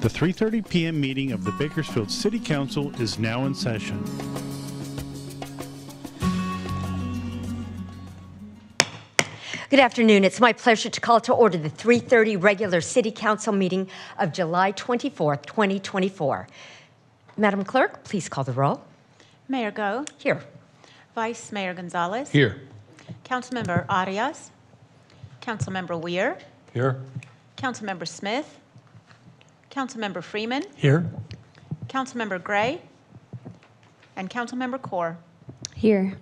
The 3:30 p.m. meeting of the Bakersfield City Council is now in session. Good afternoon. It's my pleasure to call to order the 3:30 regular City Council meeting of July 24th, 2024. Madam Clerk, please call the roll. Mayor Go. Here. Vice Mayor Gonzalez. Here. Councilmember Arias. Councilmember Weir. Here. Councilmember Smith. Councilmember Freeman. Here. Councilmember Gray. And Councilmember Core. Here.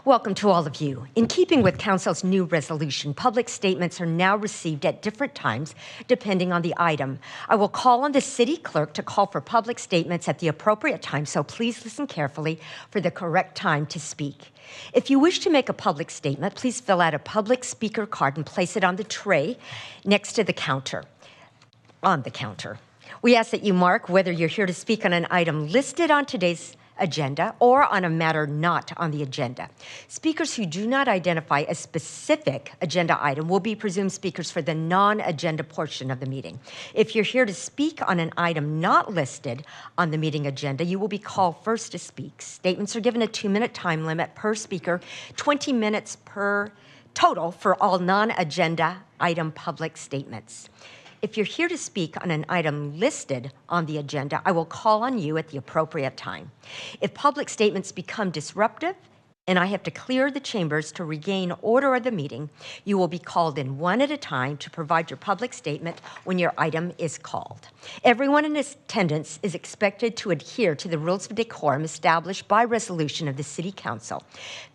Welcome to all of you. In keeping with Council's new resolution, public statements are now received at different times depending on the item. I will call on the City Clerk to call for public statements at the appropriate time, so please listen carefully for the correct time to speak. If you wish to make a public statement, please fill out a public speaker card and place it on the tray next to the counter. On the counter. We ask that you mark whether you're here to speak on an item listed on today's agenda or on a matter not on the agenda. Speakers who do not identify a specific agenda item will be presumed speakers for the non-agenda portion of the meeting. If you're here to speak on an item not listed on the meeting agenda, you will be called first to speak. Statements are given a 2-minute time limit per speaker, 20 minutes per total for all non-agenda item public statements. If you're here to speak on an item listed on the agenda, I will call on you at the appropriate time. If public statements become disruptive and I have to clear the chambers to regain order of the meeting, you will be called in one at a time to provide your public statement when your item is called. Everyone in attendance is expected to adhere to the rules of decorum established by resolution of the City Council.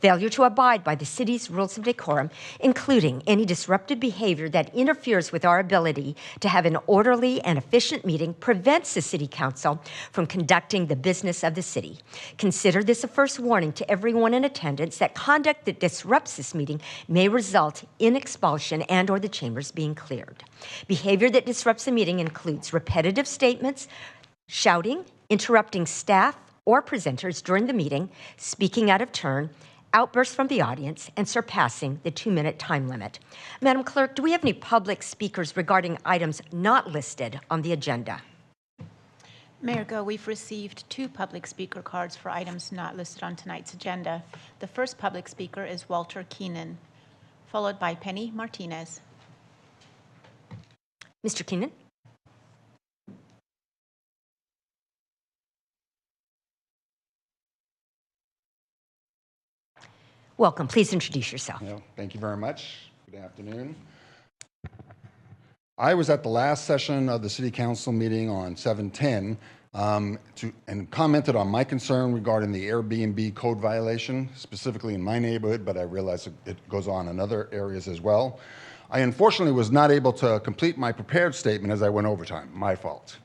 Failure to abide by the city's rules of decorum, including any disruptive behavior that interferes with our ability to have an orderly and efficient meeting, prevents the City Council from conducting the business of the city. Consider this a first warning to everyone in attendance that conduct that disrupts this meeting may result in expulsion and or the chambers being cleared. Behavior that disrupts the meeting includes repetitive statements, shouting, interrupting staff or presenters during the meeting, speaking out of turn, outbursts from the audience, and surpassing the 2-minute time limit. Madam Clerk, do we have any public speakers regarding items not listed on the agenda? Mayor Go, we've received 2 public speaker cards for items not listed on tonight's agenda. The first public speaker is Walter Keenan, followed by Penny Martinez. Mr. Keenan? Welcome. Please introduce yourself. Thank you very much. Good afternoon. I was at the last session of the City Council meeting on 7/10 and commented on my concern regarding the Airbnb code violation, specifically in my neighborhood, but I realize it goes on in other areas as well. I unfortunately was not able to complete my prepared statement as I went overtime. My fault.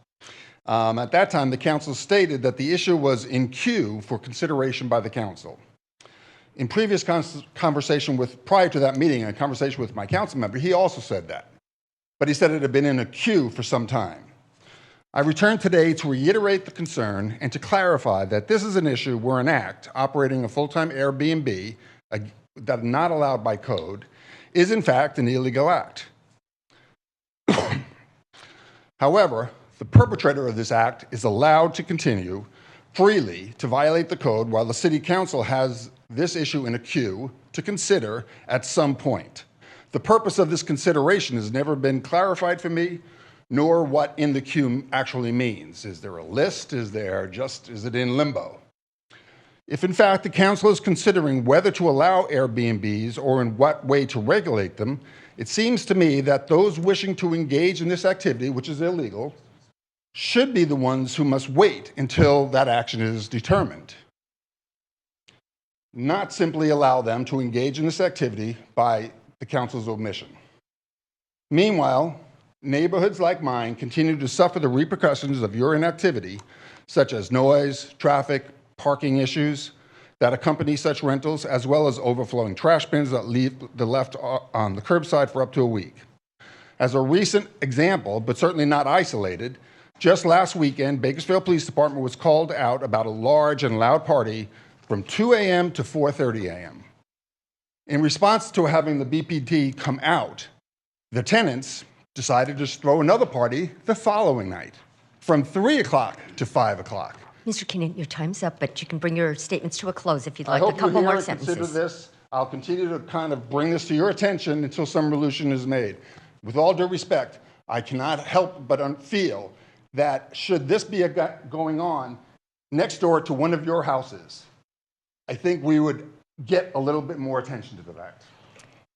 At that time, the council stated that the issue was in queue for consideration by the council. In previous conversation prior to that meeting, a conversation with my council member, he also said that. But he said it had been in a queue for some time. I returned today to reiterate the concern and to clarify that this is an issue where an act operating a full-time Airbnb that is not allowed by code is in fact an illegal act. However, the perpetrator of this act is allowed to continue freely to violate the code while the City Council has this issue in a queue to consider at some point. The purpose of this consideration has never been clarified for me, nor what in the queue actually means. Is there a list? Is it in limbo? If in fact the council is considering whether to allow Airbnbs or in what way to regulate them, it seems to me that those wishing to engage in this activity, which is illegal, should be the ones who must wait until that action is determined. Not simply allow them to engage in this activity by the council's omission. Meanwhile, neighborhoods like mine continue to suffer the repercussions of your inactivity, such as noise, traffic, parking issues that accompany such rentals, as well as overflowing trash bins that leave the left on the curbside for up to a week. As a recent example, but certainly not isolated, just last weekend, Bakersfield Police Department was called out about a large and loud party from 2 a.m. to 4:30 a.m. In response to having the BPD come out, the tenants decided to throw another party the following night. from 3 o'clock to 5 o'clock. Mr. Keenan, your time's up, but you can bring your statements to a close if you'd I like a hope you couple hear more and consider sentences. this. I'll continue to kind of bring this to your attention until some resolution is made. With all due respect, I cannot help but feel that should this be going on next door to one of your houses, I think we would get a little bit more attention to that.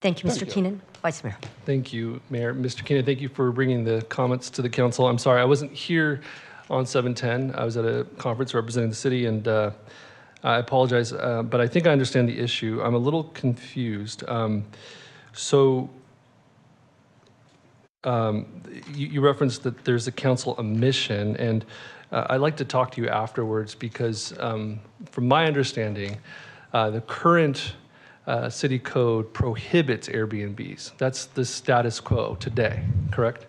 Thank you, Mr. Thank you. Keenan. Vice Mayor. Thank you, Mayor. Mr. Keenan, thank you for bringing the comments to the council. I'm sorry, I wasn't here on 710. I was at a conference representing the city, and I apologize, but I think I understand the issue. I'm a little confused. You referenced that there's a council omission, and I'd like to talk to you afterwards because from my understanding, the current city code prohibits Airbnbs. That's the status quo today, correct?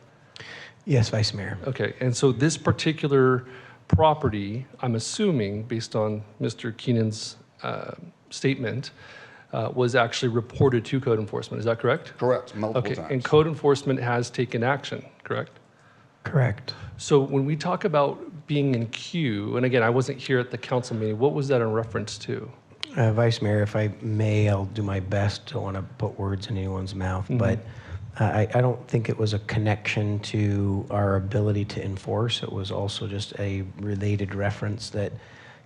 Yes, Vice Mayor. Okay, and so this particular property, I'm assuming, based on Mr. Keenan's statement, was actually reported to code enforcement. Is that correct? Correct, multiple Okay, times. and code enforcement has taken action, correct? Correct. So when we talk about being in queue, and again, I wasn't here at the council meeting, what was that in reference to? Vice Mayor, if I may, I'll do my best. Don't want to put words in anyone's mouth, but I don't think it was a connection to our ability to enforce. It was also just a related reference that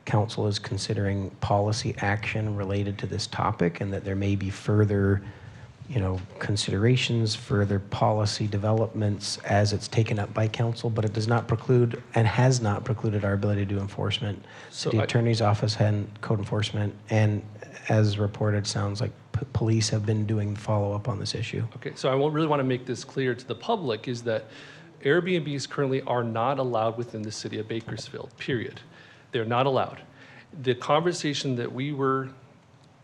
council is considering policy action related to this topic, and that there may be further, considerations, further policy developments as it's taken up by council, but it does not preclude and has not precluded our ability to do enforcement. So The attorney's office had code enforcement, and as reported, sounds like police have been doing follow-up on this issue. Okay, so I really want to make this clear to the public is that Airbnbs currently are not allowed within the city of Bakersfield, period. They're not allowed. The conversation that we were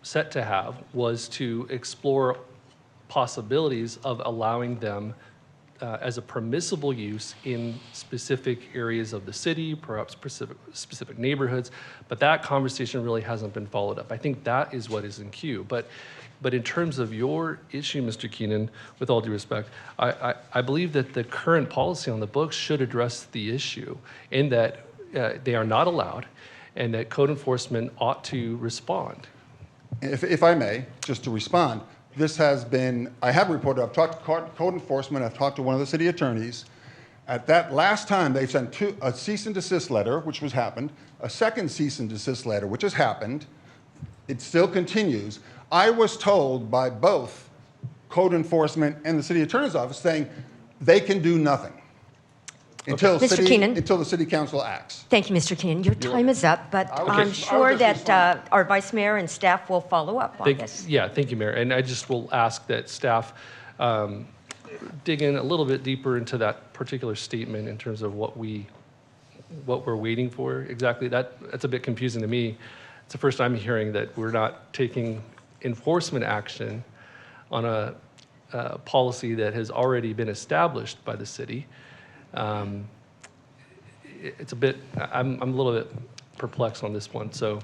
set to have was to explore possibilities of allowing them as a permissible use in specific areas of the city, perhaps specific neighborhoods, but that conversation really hasn't been followed up. I think that is what is in queue. But in terms of your issue, Mr. Keenan, with all due respect, I believe that the current policy on the books should address the issue in that they are not allowed and that code enforcement ought to respond. If I may, just to respond, this has been, I have reported, I've talked to code enforcement, I've talked to one of the city attorneys. At that last time, they sent a cease and desist letter, which was happened, a second cease and desist letter, which has happened. It still continues. I was told by both code enforcement and the city attorney's office saying they can do nothing until Mr. Keenan. until the city council acts. Thank you, Mr. Keenan. Your time is up, but I was I'm just sure that responding. our Vice Mayor and staff will follow up on this. Yeah, thank you, Mayor. And I just will ask that staff dig in a little bit deeper into that particular statement in terms of what we're waiting for exactly. That's a bit confusing to me. It's the first time hearing that we're not taking enforcement action on a policy that has already been established by the city. It's a bit, I'm a little bit perplexed on this one. So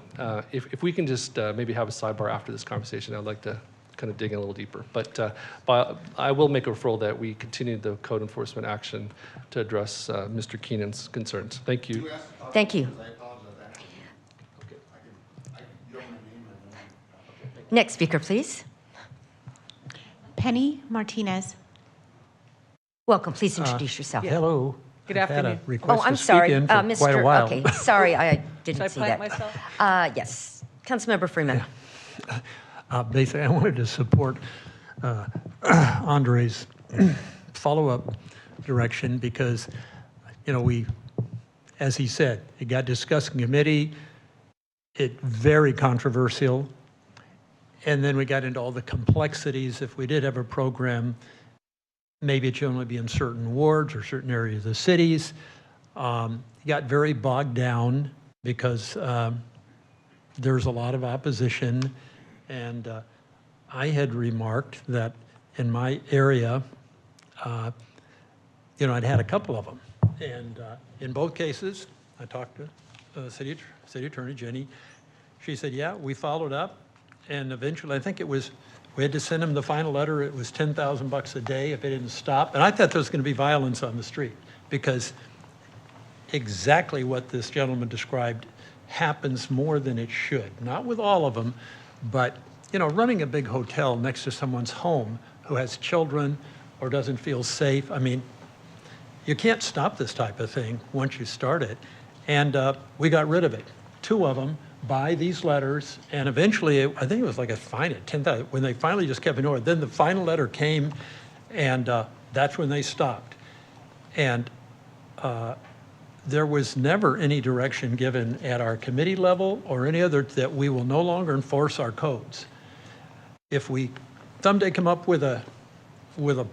if we can just maybe have a sidebar after this conversation, I'd like to kind of dig in a little deeper. But I will make a referral that we continue the code enforcement action to address Mr. Keenan's concerns. Thank you. Thank you. Next speaker, please. Penny Martinez. Welcome. Please introduce yourself. Hello. Good I've had a afternoon. request Oh, I'm to speak sorry, in for quite a while. Okay, sorry, I didn't Should I see plant that. myself? Yes, Councilmember Freeman. Basically, I wanted to support Andre's follow-up direction because, we, as he said, it got discussed in committee. It very controversial. And then we got into all the complexities. If we did have a program, maybe it should only be in certain wards or certain areas of the cities. It got very bogged down because there's a lot of opposition. And I had remarked that in my area, I'd had a couple of them. And in both cases, I talked to city attorney, Jenny. She said, yeah, we followed up. And eventually, I think we had to send him the final letter. It was $10,000 a day if it didn't stop. And I thought there was going to be violence on the street because exactly what this gentleman described happens more than it should. Not with all of them, but running a big hotel next to someone's home who has children or doesn't feel safe. I mean, you can't stop this type of thing once you start it. And we got rid of it. 2 of them by these letters, and eventually, I think it was like a fine at $10,000. When they finally just kept ignoring it, then the final letter came, and that's when they stopped. And there was never any direction given at our committee level or any other that we will no longer enforce our codes. If we someday come up with a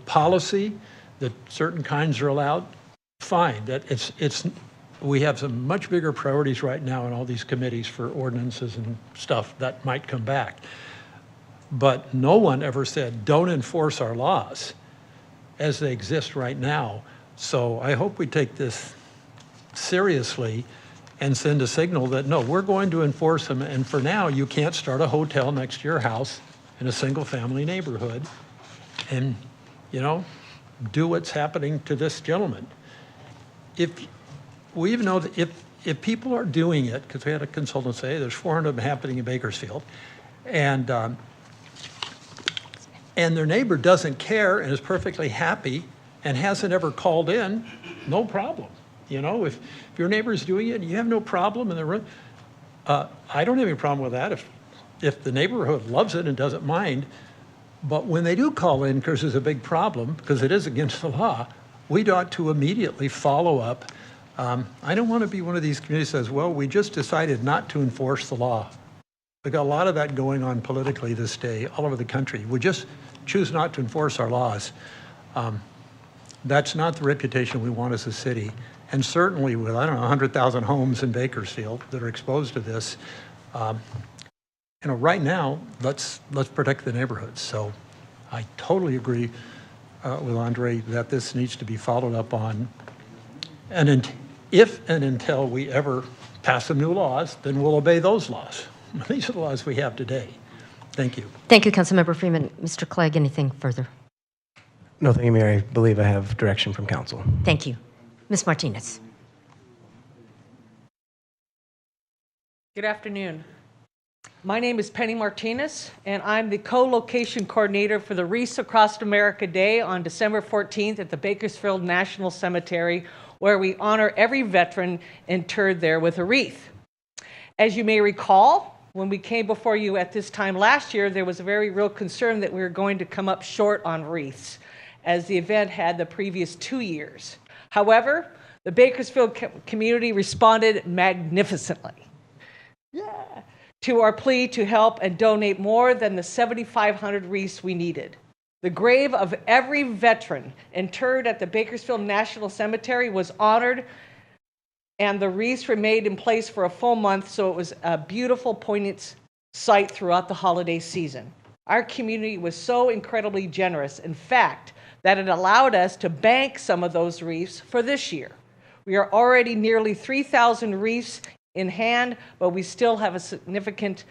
policy that certain kinds are allowed, fine. That we have some much bigger priorities right now in all these committees for ordinances and stuff that might come back. But no one ever said, don't enforce our laws as they exist right now. So I hope we take this seriously and send a signal that, no, we're going to enforce them. And for now, you can't start a hotel next to your house in a single family neighborhood and, do what's happening to this gentleman. We even know that if people are doing it, because we had a consultant say there's 400 of them happening in Bakersfield, and their neighbor doesn't care and is perfectly happy and hasn't ever called in, no problem. If your neighbor's doing it and you have no problem in the room, I don't have any problem with that if the neighborhood loves it and doesn't mind. But when they do call in because there's a big problem, because it is against the law, we'd ought to immediately follow up. I don't want to be one of these communities that says, well, we just decided not to enforce the law. We've got a lot of that going on politically this day all over the country. We just choose not to enforce our laws. That's not the reputation we want as a city. And certainly with, 100,000 homes in Bakersfield that are exposed to this, right now, let's protect the neighborhoods. So I totally agree with Andre that this needs to be followed up on. And if and until we ever pass some new laws, then we'll obey those laws. These are the laws we have today. Thank you. Thank you, Councilmember Freeman. Mr. Clegg, anything further? No, thank you, Mayor. I believe I have direction from council. Thank you. Ms. Martinez. Good afternoon. My name is Penny Martinez, and I'm the co-location coordinator for the Wreaths Across America Day on December 14th at the Bakersfield National Cemetery, where we honor every veteran interred there with a wreath. As you may recall, when we came before you at this time last year, there was a very real concern that we were going to come up short on wreaths, as the event had the previous 2 years. However, the Bakersfield community responded magnificently to our plea to help and donate more than the 7,500 wreaths we needed. The grave of every veteran interred at the Bakersfield National Cemetery was honored, and the wreaths remained in place for a full month, so it was a beautiful, poignant sight throughout the holiday season. Our community was so incredibly generous, in fact, that it allowed us to bank some of those wreaths for this year. We are already nearly 3,000 wreaths in hand, but we still have a significant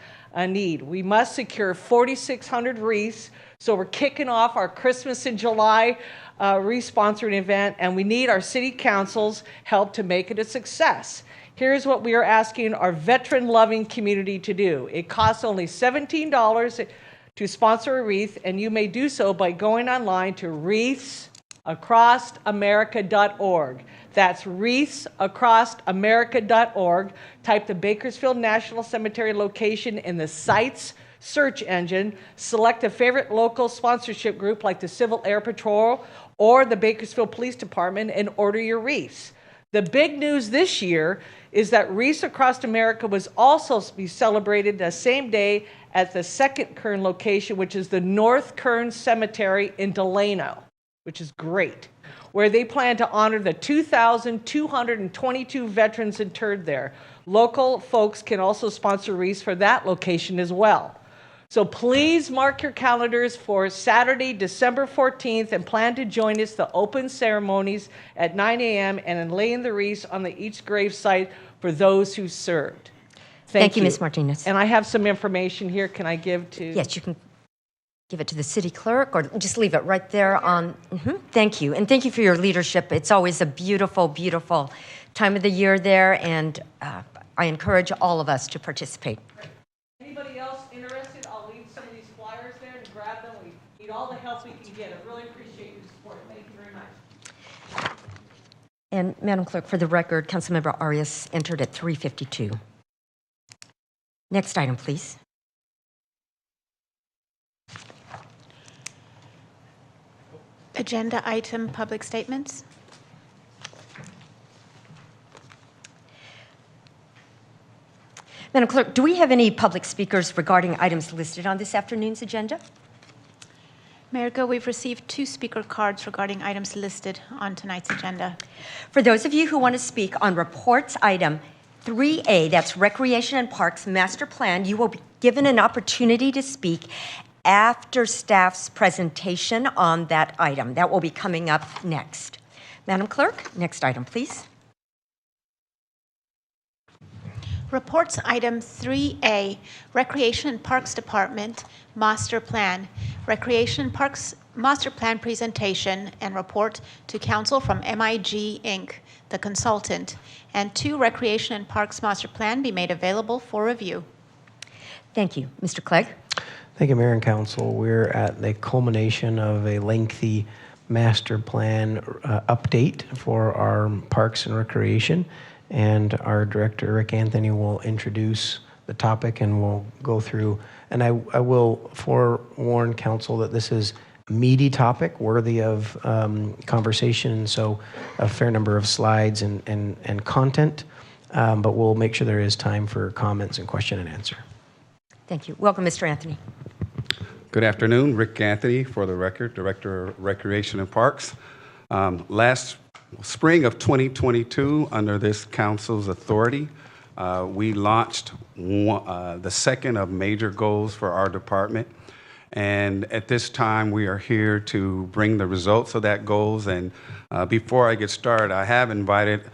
need. We must secure 4,600 wreaths, so we're kicking off our Christmas in July wreath-sponsoring event, and we need our city council's help to make it a success. Here's what we are asking our veteran-loving community to do. It costs only $17 to sponsor a wreath, and you may do so by going online to wreathsacrossamerica.org. That's wreathsacrossamerica.org. Type the Bakersfield National Cemetery location in the Sites search engine. Select a favorite local sponsorship group like the Civil Air Patrol or the Bakersfield Police Department and order your wreaths. The big news this year is that Wreaths Across America was also to be celebrated the same day at the second Kern location, which is the North Kern Cemetery in Delano, which is great, where they plan to honor the 2,222 veterans interred there. Local folks can also sponsor wreaths for that location as well. So please mark your calendars for Saturday, December 14th, and plan to join us the open ceremonies at 9 a.m. and in laying the wreaths on each grave site for those who served. Thank you, Ms. Martinez. And I have some information here. Can I give to? Yes, you can. give it to the city clerk or just leave it right there on. Thank you. And thank you for your leadership. It's always a beautiful, beautiful time of the year there, and I encourage all of us to participate. Anybody else interested? I'll leave some of these flyers there and grab them. We need all the help we can get. I really appreciate your support. Thank you very much. And Madam Clerk, for the record, Councilmember Arias entered at 3:52. Next item, please. Agenda item, public statements. Madam Clerk, do we have any public speakers regarding items listed on this afternoon's agenda? Mayor Go, we've received 2 speaker cards regarding items listed on tonight's agenda. For those of you who want to speak on reports item 3A, that's Recreation and Parks Master Plan, you will be given an opportunity to speak after staff's presentation on that item. That will be coming up next. Madam Clerk, next item, please. Reports item 3A, Recreation and Parks Department Master Plan. Recreation and Parks Master Plan presentation and report to Council from MIG Inc., the consultant, and 2 Recreation and Parks Master Plan be made available for review. Thank you. Mr. Clegg? Thank you, Mayor and Council. We're at the culmination of a lengthy master plan update for our parks and recreation. And our director, Rick Anthony, will introduce the topic and we'll go through. And I will forewarn council that this is a meaty topic worthy of conversation. And so a fair number of slides and content, but we'll make sure there is time for comments and question and answer. Thank you. Welcome, Mr. Anthony. Good afternoon. Rick Anthony, for the record, Director of Recreation and Parks. Last spring of 2022, under this council's authority, we launched the second of major goals for our department. And at this time, we are here to bring the results of that goals. And before I get started, I have invited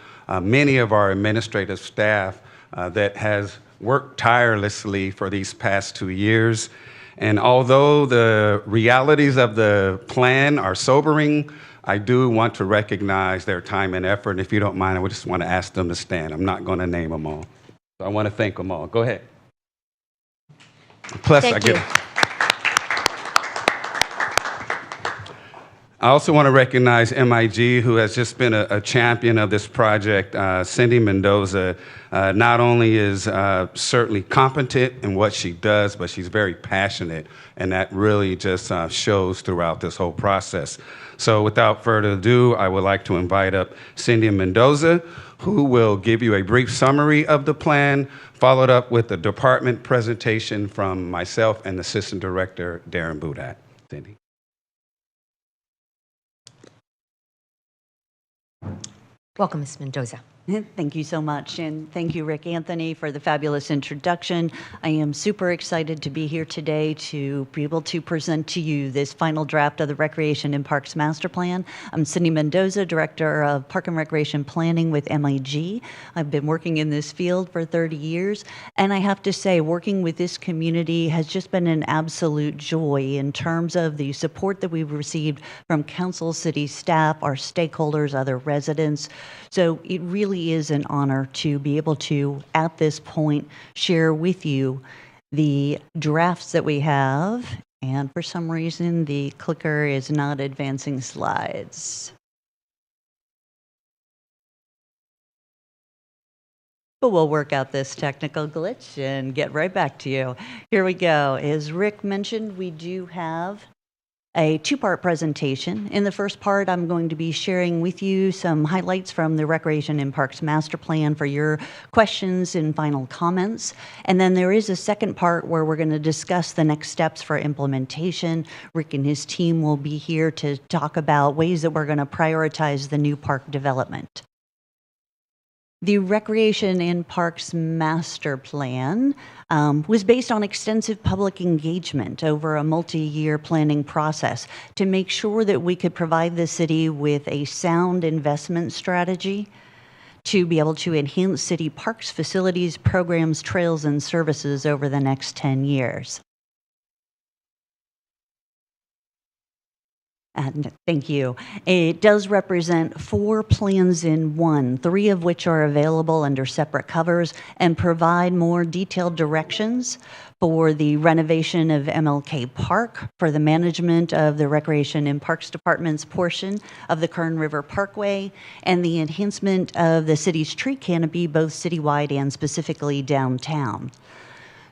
many of our administrative staff that has worked tirelessly for these past 2 years. And although the realities of the plan are sobering, I do want to recognize their time and effort. And if you don't mind, I would just want to ask them to stand. I'm not going to name them all. So I want to thank them all. Go ahead. Plus, Thank you. I also want to recognize MIG, who has just been a champion of this project. Cindy Mendoza not only is certainly competent in what she does, but she's very passionate, and that really just shows throughout this whole process. So without further ado, I would like to invite up Cindy Mendoza, who will give you a brief summary of the plan, followed up with a department presentation from myself and Assistant Director Darren Budat. Cindy. Welcome, Ms. Mendoza. Thank you so much, and thank you, Rick Anthony, for the fabulous introduction. I am super excited to be here today to be able to present to you this final draft of the Recreation and Parks Master Plan. I'm Cindy Mendoza, Director of Park and Recreation Planning with MIG. I've been working in this field for 30 years, and I have to say, working with this community has just been an absolute joy in terms of the support that we've received from council, city staff, our stakeholders, other residents. So it really is an honor to be able to, at this point, share with you the drafts that we have. And for some reason, the clicker is not advancing slides. But we'll work out this technical glitch and get right back to you. Here we go. As Rick mentioned, we do have a 2-part presentation. In the first part, I'm going to be sharing with you some highlights from the Recreation and Parks Master Plan for your questions and final comments. And then there is a second part where we're going to discuss the next steps for implementation. Rick and his team will be here to talk about ways that we're going to prioritize the new park development. The Recreation and Parks Master Plan was based on extensive public engagement over a multi-year planning process to make sure that we could provide the city with a sound investment strategy to be able to enhance city parks, facilities, programs, trails, and services over the next 10 years. And thank you. It does represent 4 plans in one, 3 of which are available under separate covers and provide more detailed directions for the renovation of MLK Park, for the management of the Recreation and Parks Department's portion of the Kern River Parkway, and the enhancement of the city's tree canopy, both citywide and specifically downtown.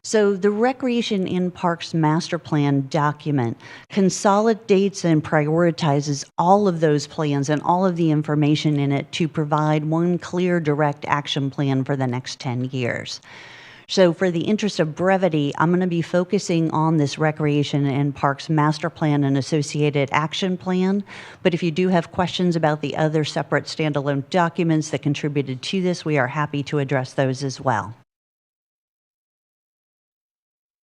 So the Recreation in Parks Master Plan document consolidates and prioritizes all of those plans and all of the information in it to provide one clear, direct action plan for the next 10 years. So for the interest of brevity, I'm going to be focusing on this Recreation and Parks Master Plan and associated action plan. But if you do have questions about the other separate standalone documents that contributed to this, we are happy to address those as well.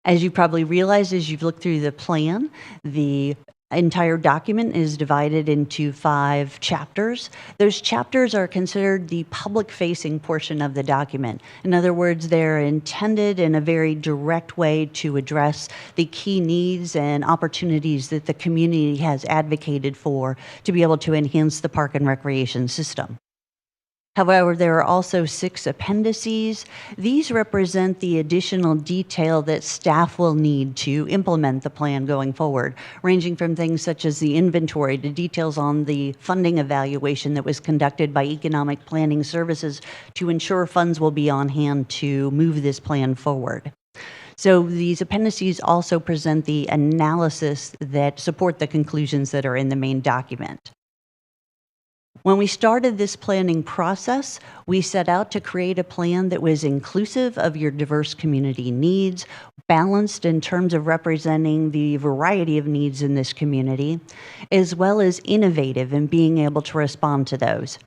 As you probably realized as you've looked through the plan, the entire document is divided into 5 chapters. Those chapters are considered the public-facing portion of the document. In other words, they're intended in a very direct way to address the key needs and opportunities that the community has advocated for to be able to enhance the park and recreation system. However, there are also 6 appendices. These represent the additional detail that staff will need to implement the plan going forward, ranging from things such as the inventory to details on the funding evaluation that was conducted by Economic Planning Services to ensure funds will be on hand to move this plan forward. So these appendices also present the analysis that support the conclusions that are in the main document. When we started this planning process, we set out to create a plan that was inclusive of your diverse community needs, balanced in terms of representing the variety of needs in this community, as well as innovative in being able to respond to those.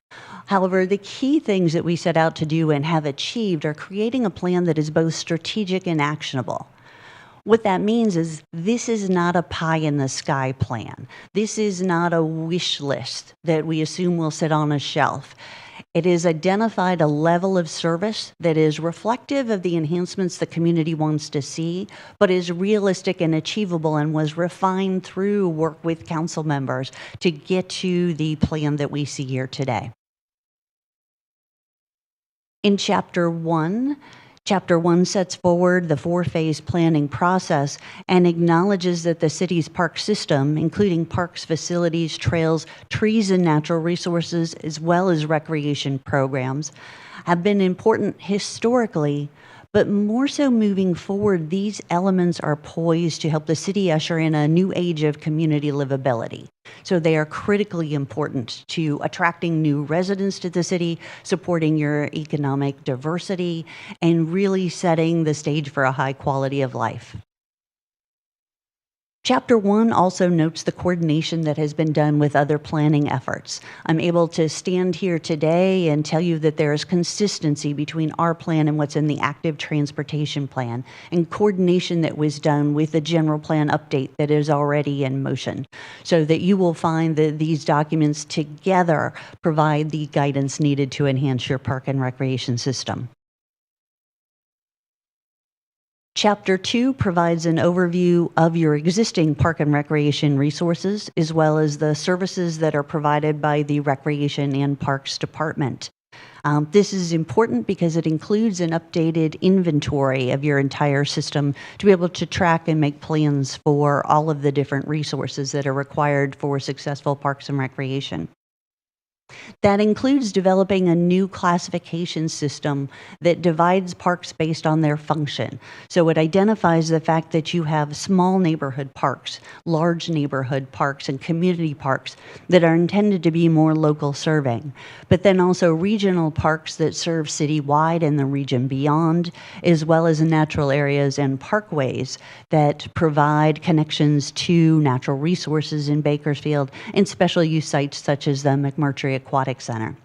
However, the key things that we set out to do and have achieved are creating a plan that is both strategic and actionable. What that means is this is not a pie-in-the-sky plan. This is not a wish list that we assume will sit on a shelf. It has identified a level of service that is reflective of the enhancements the community wants to see, but is realistic and achievable and was refined through work with council members to get to the plan that we see here today. In Chapter 1, Chapter 1 sets forward the 4-phase planning process and acknowledges that the city's park system, including parks, facilities, trails, trees, and natural resources, as well as recreation programs, have been important historically, but more so moving forward, these elements are poised to help the city usher in a new age of community livability. So they are critically important to attracting new residents to the city, supporting your economic diversity, and really setting the stage for a high quality of life. Chapter 1 also notes the coordination that has been done with other planning efforts. I'm able to stand here today and tell you that there is consistency between our plan and what's in the active transportation plan, and coordination that was done with the general plan update that is already in motion, so that you will find that these documents together provide the guidance needed to enhance your park and recreation system. Chapter 2 provides an overview of your existing park and recreation resources, as well as the services that are provided by the Recreation and Parks Department. This is important because it includes an updated inventory of your entire system to be able to track and make plans for all of the different resources that are required for successful parks and recreation. That includes developing a new classification system that divides parks based on their function. So it identifies the fact that you have small neighborhood parks, large neighborhood parks, and community parks that are intended to be more local serving, but then also regional parks that serve citywide and the region beyond, as well as natural areas and parkways that provide connections to natural resources in Bakersfield and special use sites such as the McMurtry Aquatic Center.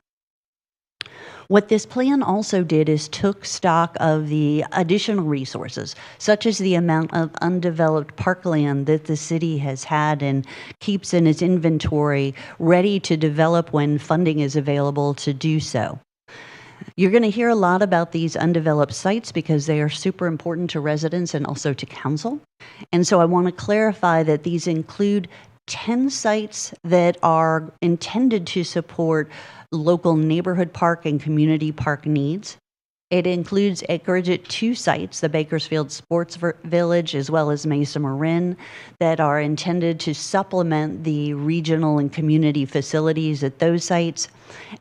What this plan also did is took stock of the additional resources, such as the amount of undeveloped parkland that the city has had and keeps in its inventory ready to develop when funding is available to do so. You're going to hear a lot about these undeveloped sites because they are super important to residents and also to council. And so I want to clarify that these include 10 sites that are intended to support local neighborhood park and community park needs. It includes acreage at 2 sites, the Bakersfield Sports Village as well as Mesa Marin, that are intended to supplement the regional and community facilities at those sites.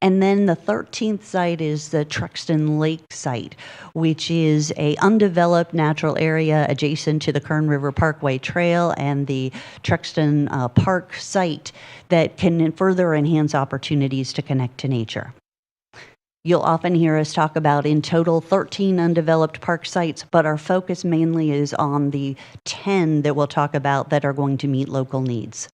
And then the 13th site is the Truxton Lake site, which is a undeveloped natural area adjacent to the Kern River Parkway Trail and the Truxton Park site that can further enhance opportunities to connect to nature. You'll often hear us talk about, in total, 13 undeveloped park sites, but our focus mainly is on the 10 that we'll talk about that are going to meet local needs.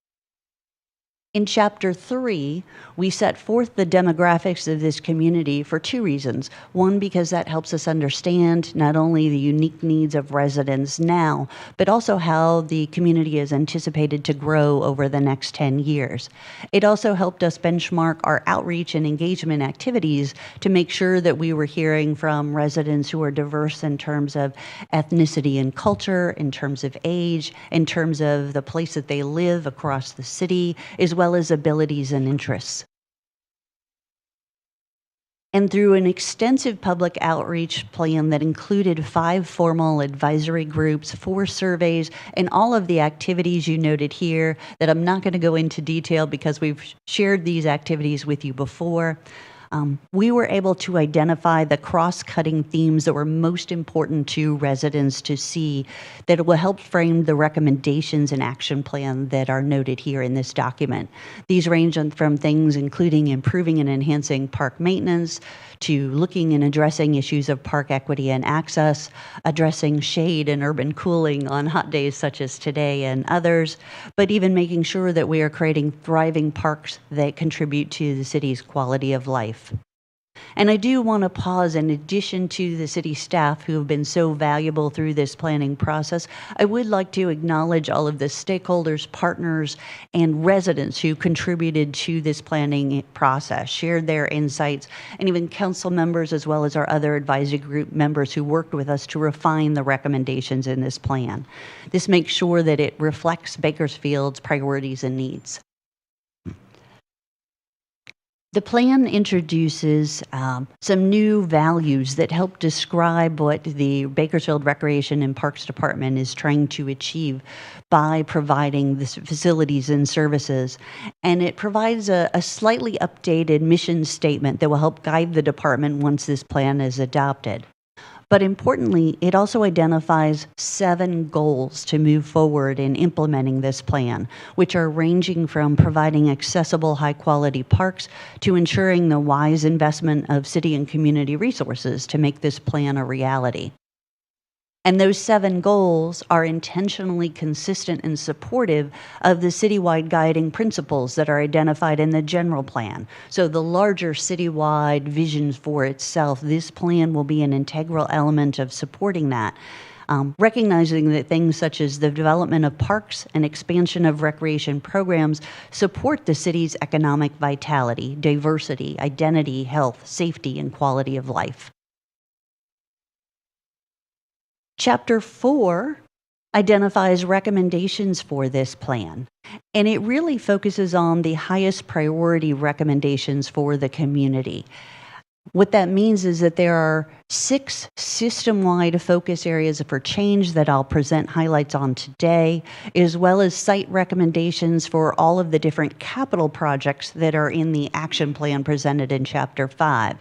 In Chapter 3, we set forth the demographics of this community for 2 reasons. One, because that helps us understand not only the unique needs of residents now, but also how the community is anticipated to grow over the next 10 years. It also helped us benchmark our outreach and engagement activities to make sure that we were hearing from residents who are diverse in terms of ethnicity and culture, in terms of age, in terms of the place that they live across the city, as well as abilities and interests. And through an extensive public outreach plan that included 5 formal advisory groups, 4 surveys, and all of the activities you noted here that I'm not going to go into detail because we've shared these activities with you before, we were able to identify the cross-cutting themes that were most important to residents to see that will help frame the recommendations and action plan that are noted here in this document. These range from things including improving and enhancing park maintenance, to looking and addressing issues of park equity and access, addressing shade and urban cooling on hot days such as today and others, but even making sure that we are creating thriving parks that contribute to the city's quality of life. And I do want to pause, in addition to the city staff who have been so valuable through this planning process, I would like to acknowledge all of the stakeholders, partners, and residents who contributed to this planning process, shared their insights, and even council members as well as our other advisory group members who worked with us to refine the recommendations in this plan. This makes sure that it reflects Bakersfield's priorities and needs. The plan introduces some new values that help describe what the Bakersfield Recreation and Parks Department is trying to achieve by providing the facilities and services. And it provides a slightly updated mission statement that will help guide the department once this plan is adopted. But importantly, it also identifies 7 goals to move forward in implementing this plan, which are ranging from providing accessible, high-quality parks to ensuring the wise investment of city and community resources to make this plan a reality. And those 7 goals are intentionally consistent and supportive of the citywide guiding principles that are identified in the general plan. So the larger citywide vision for itself, this plan will be an integral element of supporting that. Recognizing that things such as the development of parks and expansion of recreation programs support the city's economic vitality, diversity, identity, health, safety, and quality of life. Chapter 4 identifies recommendations for this plan, and it really focuses on the highest priority recommendations for the community. What that means is that there are 6 system-wide focus areas for change that I'll present highlights on today, as well as site recommendations for all of the different capital projects that are in the action plan presented in Chapter 5.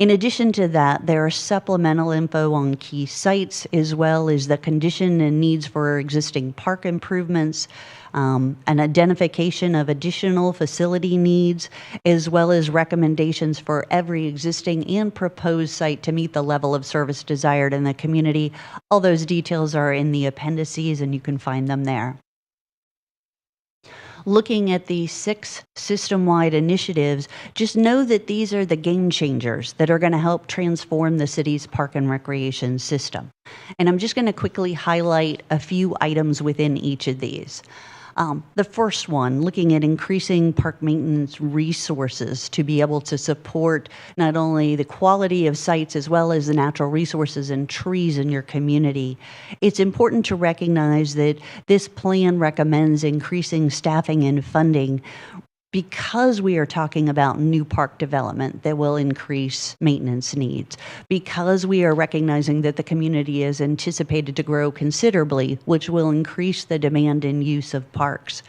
In addition to that, there are supplemental info on key sites, as well as the condition and needs for existing park improvements, an identification of additional facility needs, as well as recommendations for every existing and proposed site to meet the level of service desired in the community. All those details are in the appendices, and you can find them there. Looking at the 6 system-wide initiatives, just know that these are the game changers that are going to help transform the city's park and recreation system. And I'm just going to quickly highlight a few items within each of these. The first one, looking at increasing park maintenance resources to be able to support not only the quality of sites as well as the natural resources and trees in your community. It's important to recognize that this plan recommends increasing staffing and funding because we are talking about new park development that will increase maintenance needs, because we are recognizing that the community is anticipated to grow considerably, which will increase the demand and use of parks.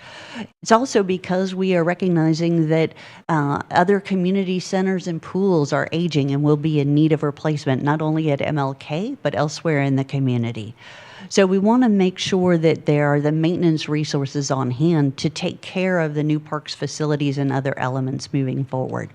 It's also because we are recognizing that other community centers and pools are aging and will be in need of replacement, not only at MLK, but elsewhere in the community. So we want to make sure that there are the maintenance resources on hand to take care of the new parks facilities and other elements moving forward.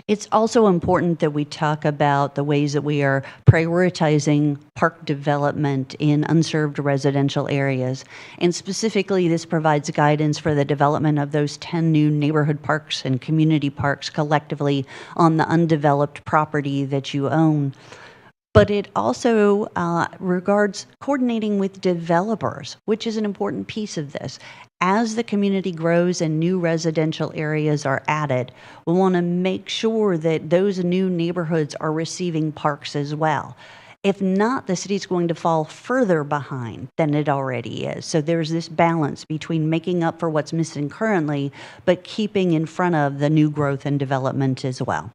It's also important that we talk about the ways that we are prioritizing park development in unserved residential areas. And specifically, this provides guidance for the development of those 10 new neighborhood parks and community parks collectively on the undeveloped property that you own. But it also regards coordinating with developers, which is an important piece of this. As the community grows and new residential areas are added, we want to make sure that those new neighborhoods are receiving parks as well. If not, the city's going to fall further behind than it already is. So there's this balance between making up for what's missing currently, but keeping in front of the new growth and development as well.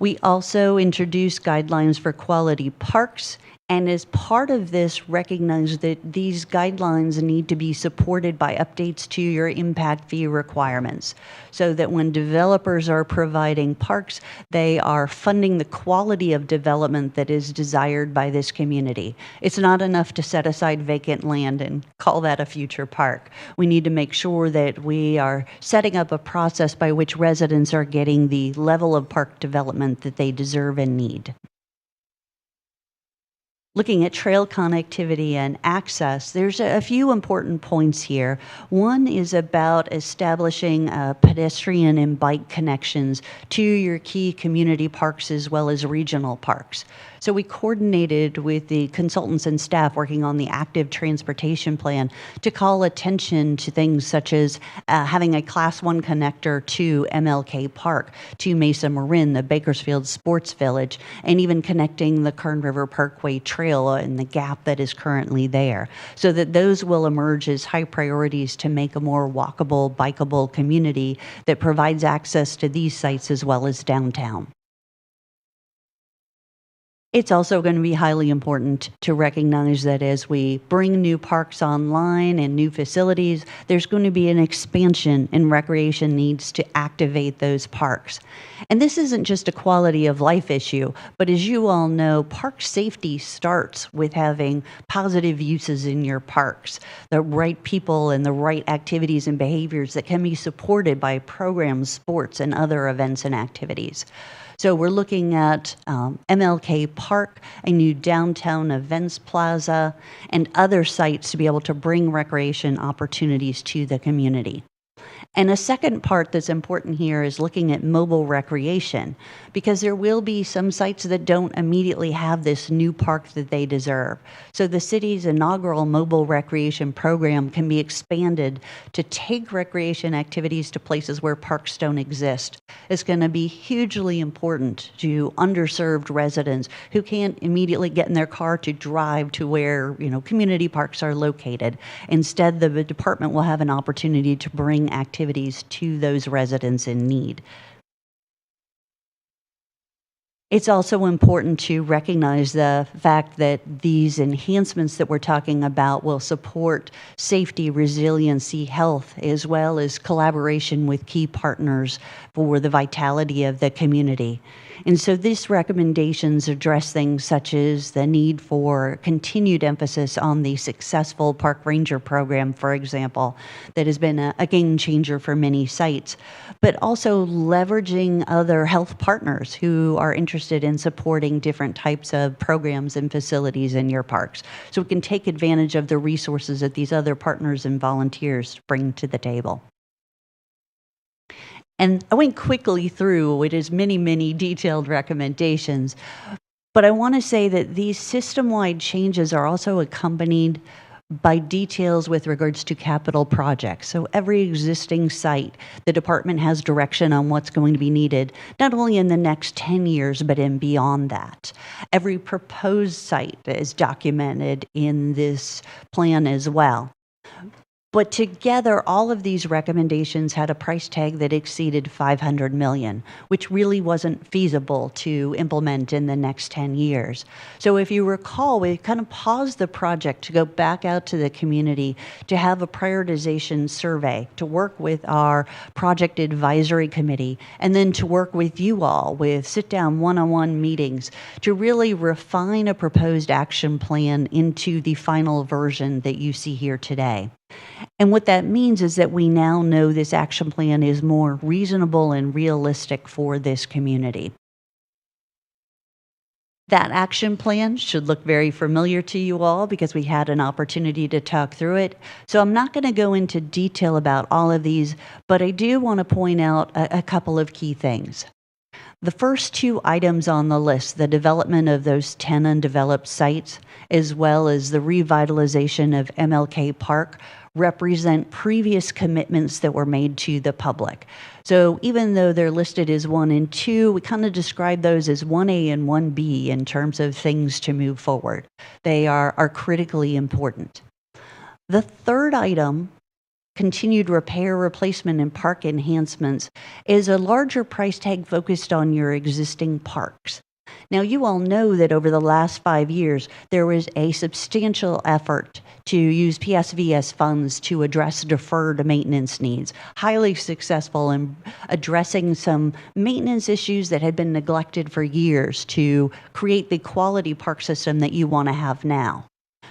We also introduced guidelines for quality parks, and as part of this, recognize that these guidelines need to be supported by updates to your impact fee requirements, so that when developers are providing parks, they are funding the quality of development that is desired by this community. It's not enough to set aside vacant land and call that a future park. We need to make sure that we are setting up a process by which residents are getting the level of park development that they deserve and need. Looking at trail connectivity and access, there's a few important points here. One is about establishing pedestrian and bike connections to your key community parks as well as regional parks. So we coordinated with the consultants and staff working on the active transportation plan to call attention to things such as having a Class 1 connector to MLK Park, to Mesa Marin, the Bakersfield Sports Village, and even connecting the Kern River Parkway Trail and the gap that is currently there, so that those will emerge as high priorities to make a more walkable, bikeable community that provides access to these sites as well as downtown. It's also going to be highly important to recognize that as we bring new parks online and new facilities, there's going to be an expansion in recreation needs to activate those parks. And this isn't just a quality of life issue, but as you all know, park safety starts with having positive uses in your parks, the right people and the right activities and behaviors that can be supported by programs, sports, and other events and activities. So we're looking at MLK Park, a new downtown events plaza, and other sites to be able to bring recreation opportunities to the community. And a second part that's important here is looking at mobile recreation, because there will be some sites that don't immediately have this new park that they deserve. So the city's inaugural mobile recreation program can be expanded to take recreation activities to places where parks don't exist. It's going to be hugely important to underserved residents who can't immediately get in their car to drive to where, community parks are located. Instead, the department will have an opportunity to bring activities to those residents in need. It's also important to recognize the fact that these enhancements that we're talking about will support safety, resiliency, health, as well as collaboration with key partners for the vitality of the community. And so these recommendations address things such as the need for continued emphasis on the successful park ranger program, for example, that has been a game changer for many sites, but also leveraging other health partners who are interested in supporting different types of programs and facilities in your parks. So we can take advantage of the resources that these other partners and volunteers bring to the table. And I went quickly through what is many, many detailed recommendations, But I want to say that these system-wide changes are also accompanied by details with regards to capital projects. So every existing site, the department has direction on what's going to be needed, not only in the next 10 years, but in beyond that. Every proposed site is documented in this plan as well. But together, all of these recommendations had a price tag that exceeded $500 million, which really wasn't feasible to implement in the next 10 years. So if you recall, we kind of paused the project to go back out to the community to have a prioritization survey, to work with our project advisory committee, and then to work with you all with sit-down one-on-one meetings to really refine a proposed action plan into the final version that you see here today. And what that means is that we now know this action plan is more reasonable and realistic for this community. That action plan should look very familiar to you all because we had an opportunity to talk through it. So I'm not going to go into detail about all of these, but I do want to point out a couple of key things. The first two items on the list, the development of those 10 undeveloped sites, as well as the revitalization of MLK Park, represent previous commitments that were made to the public. So even though they're listed as 1 and 2, we kind of describe those as 1A and 1B in terms of things to move forward. They are critically important. The third item, continued repair, replacement, and park enhancements, is a larger price tag focused on your existing parks. Now, you all know that over the last 5 years, there was a substantial effort to use PSVS funds to address deferred maintenance needs, highly successful in addressing some maintenance issues that had been neglected for years to create the quality park system that you want to have now.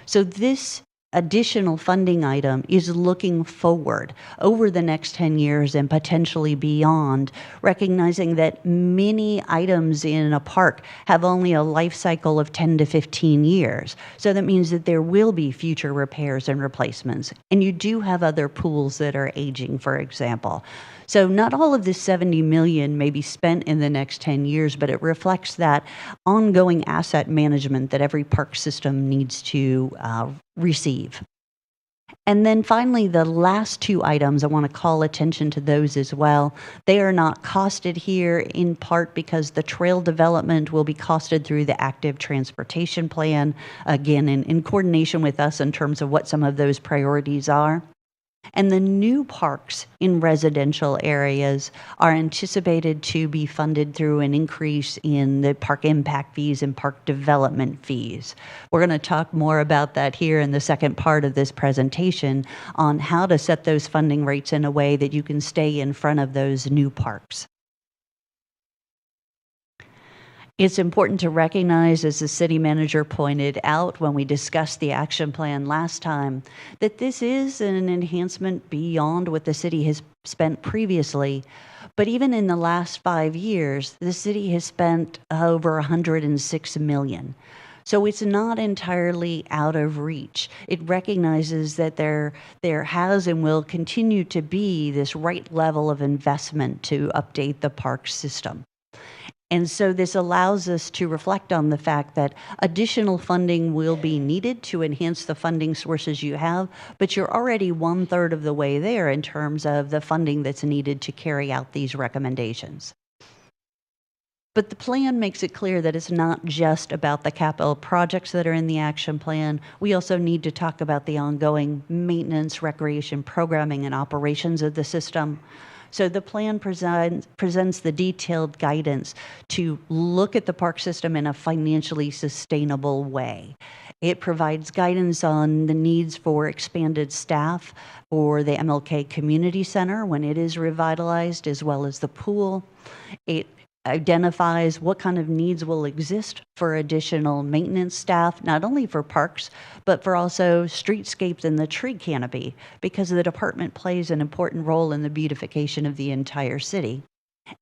So this additional funding item is looking forward over the next 10 years and potentially beyond, recognizing that many items in a park have only a life cycle of 10 to 15 years. So that means that there will be future repairs and replacements. And you do have other pools that are aging, for example. So not all of this $70 million may be spent in the next 10 years, but it reflects that ongoing asset management that every park system needs to receive. And then finally, the last two items, I want to call attention to those as well. They are not costed here in part because the trail development will be costed through the active transportation plan, again, in coordination with us in terms of what some of those priorities are. And the new parks in residential areas are anticipated to be funded through an increase in the park impact fees and park development fees. We're going to talk more about that here in the second part of this presentation on how to set those funding rates in a way that you can stay in front of those new parks. It's important to recognize, as the city manager pointed out when we discussed the action plan last time, that this is an enhancement beyond what the city has spent previously. But even in the last 5 years, the city has spent over $106 million. So it's not entirely out of reach. It recognizes that there has and will continue to be this right level of investment to update the park system. And so this allows us to reflect on the fact that additional funding will be needed to enhance the funding sources you have, but you're already 1/3 of the way there in terms of the funding that's needed to carry out these recommendations. But the plan makes it clear that it's not just about the capital projects that are in the action plan. We also need to talk about the ongoing maintenance, recreation, programming, and operations of the system. So the plan presents the detailed guidance to look at the park system in a financially sustainable way. It provides guidance on the needs for expanded staff for the MLK Community Center when it is revitalized, as well as the pool. It identifies what kind of needs will exist for additional maintenance staff, not only for parks, but for also streetscapes and the tree canopy, because the department plays an important role in the beautification of the entire city.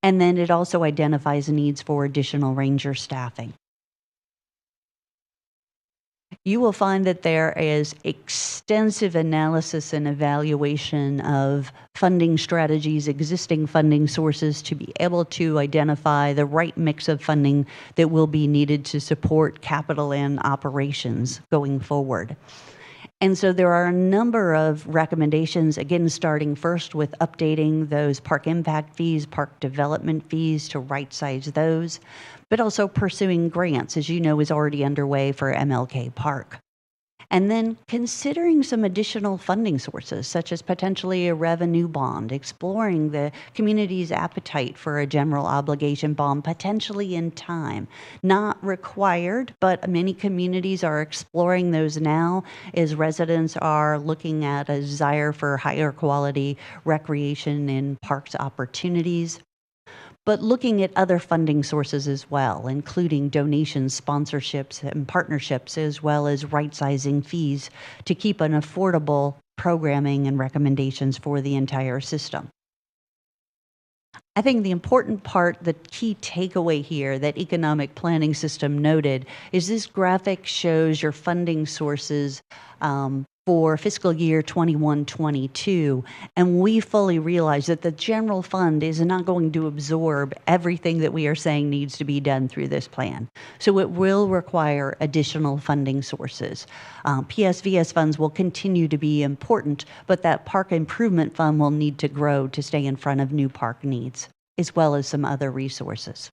And then it also identifies needs for additional ranger staffing. you will find that there is extensive analysis and evaluation of funding strategies, existing funding sources, to be able to identify the right mix of funding that will be needed to support capital and operations going forward. And so there are a number of recommendations, again, starting first with updating those park impact fees, park development fees to right-size those, but also pursuing grants, as you know, is already underway for MLK Park. And then considering some additional funding sources, such as potentially a revenue bond, exploring the community's appetite for a general obligation bond, potentially in time. Not required, but many communities are exploring those now as residents are looking at a desire for higher quality recreation and parks opportunities. But looking at other funding sources as well, including donations, sponsorships, and partnerships, as well as right-sizing fees to keep an affordable programming and recommendations for the entire system. I think the important part, the key takeaway here that Economic Planning System noted, is this graphic shows your funding sources for fiscal year 21-22, and we fully realize that the general fund is not going to absorb everything that we are saying needs to be done through this plan. So it will require additional funding sources. PSVS funds will continue to be important, but that park improvement fund will need to grow to stay in front of new park needs, as well as some other resources.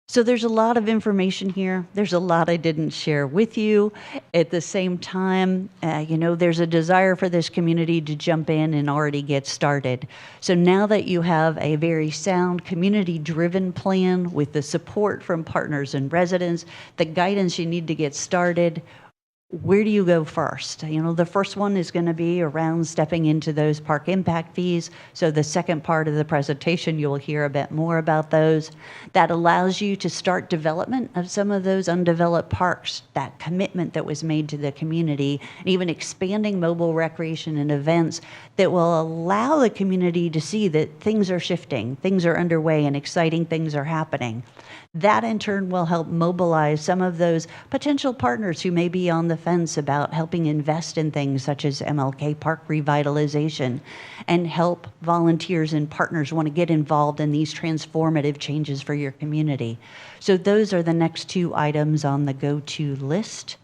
So there's a lot of information here. There's a lot I didn't share with you. At the same time, there's a desire for this community to jump in and already get started. So now that you have a very sound community-driven plan with the support from partners and residents, the guidance you need to get started, where do you go first? The first one is going to be around stepping into those park impact fees. So the second part of the presentation, you'll hear a bit more about those. That allows you to start development of some of those undeveloped parks, that commitment that was made to the community, and even expanding mobile recreation and events that will allow the community to see that things are shifting, things are underway, and exciting things are happening. That in turn will help mobilize some of those potential partners who may be on the fence about helping invest in things such as MLK Park revitalization, and help volunteers and partners want to get involved in these transformative changes for your community. So those are the next two items on the go-to list.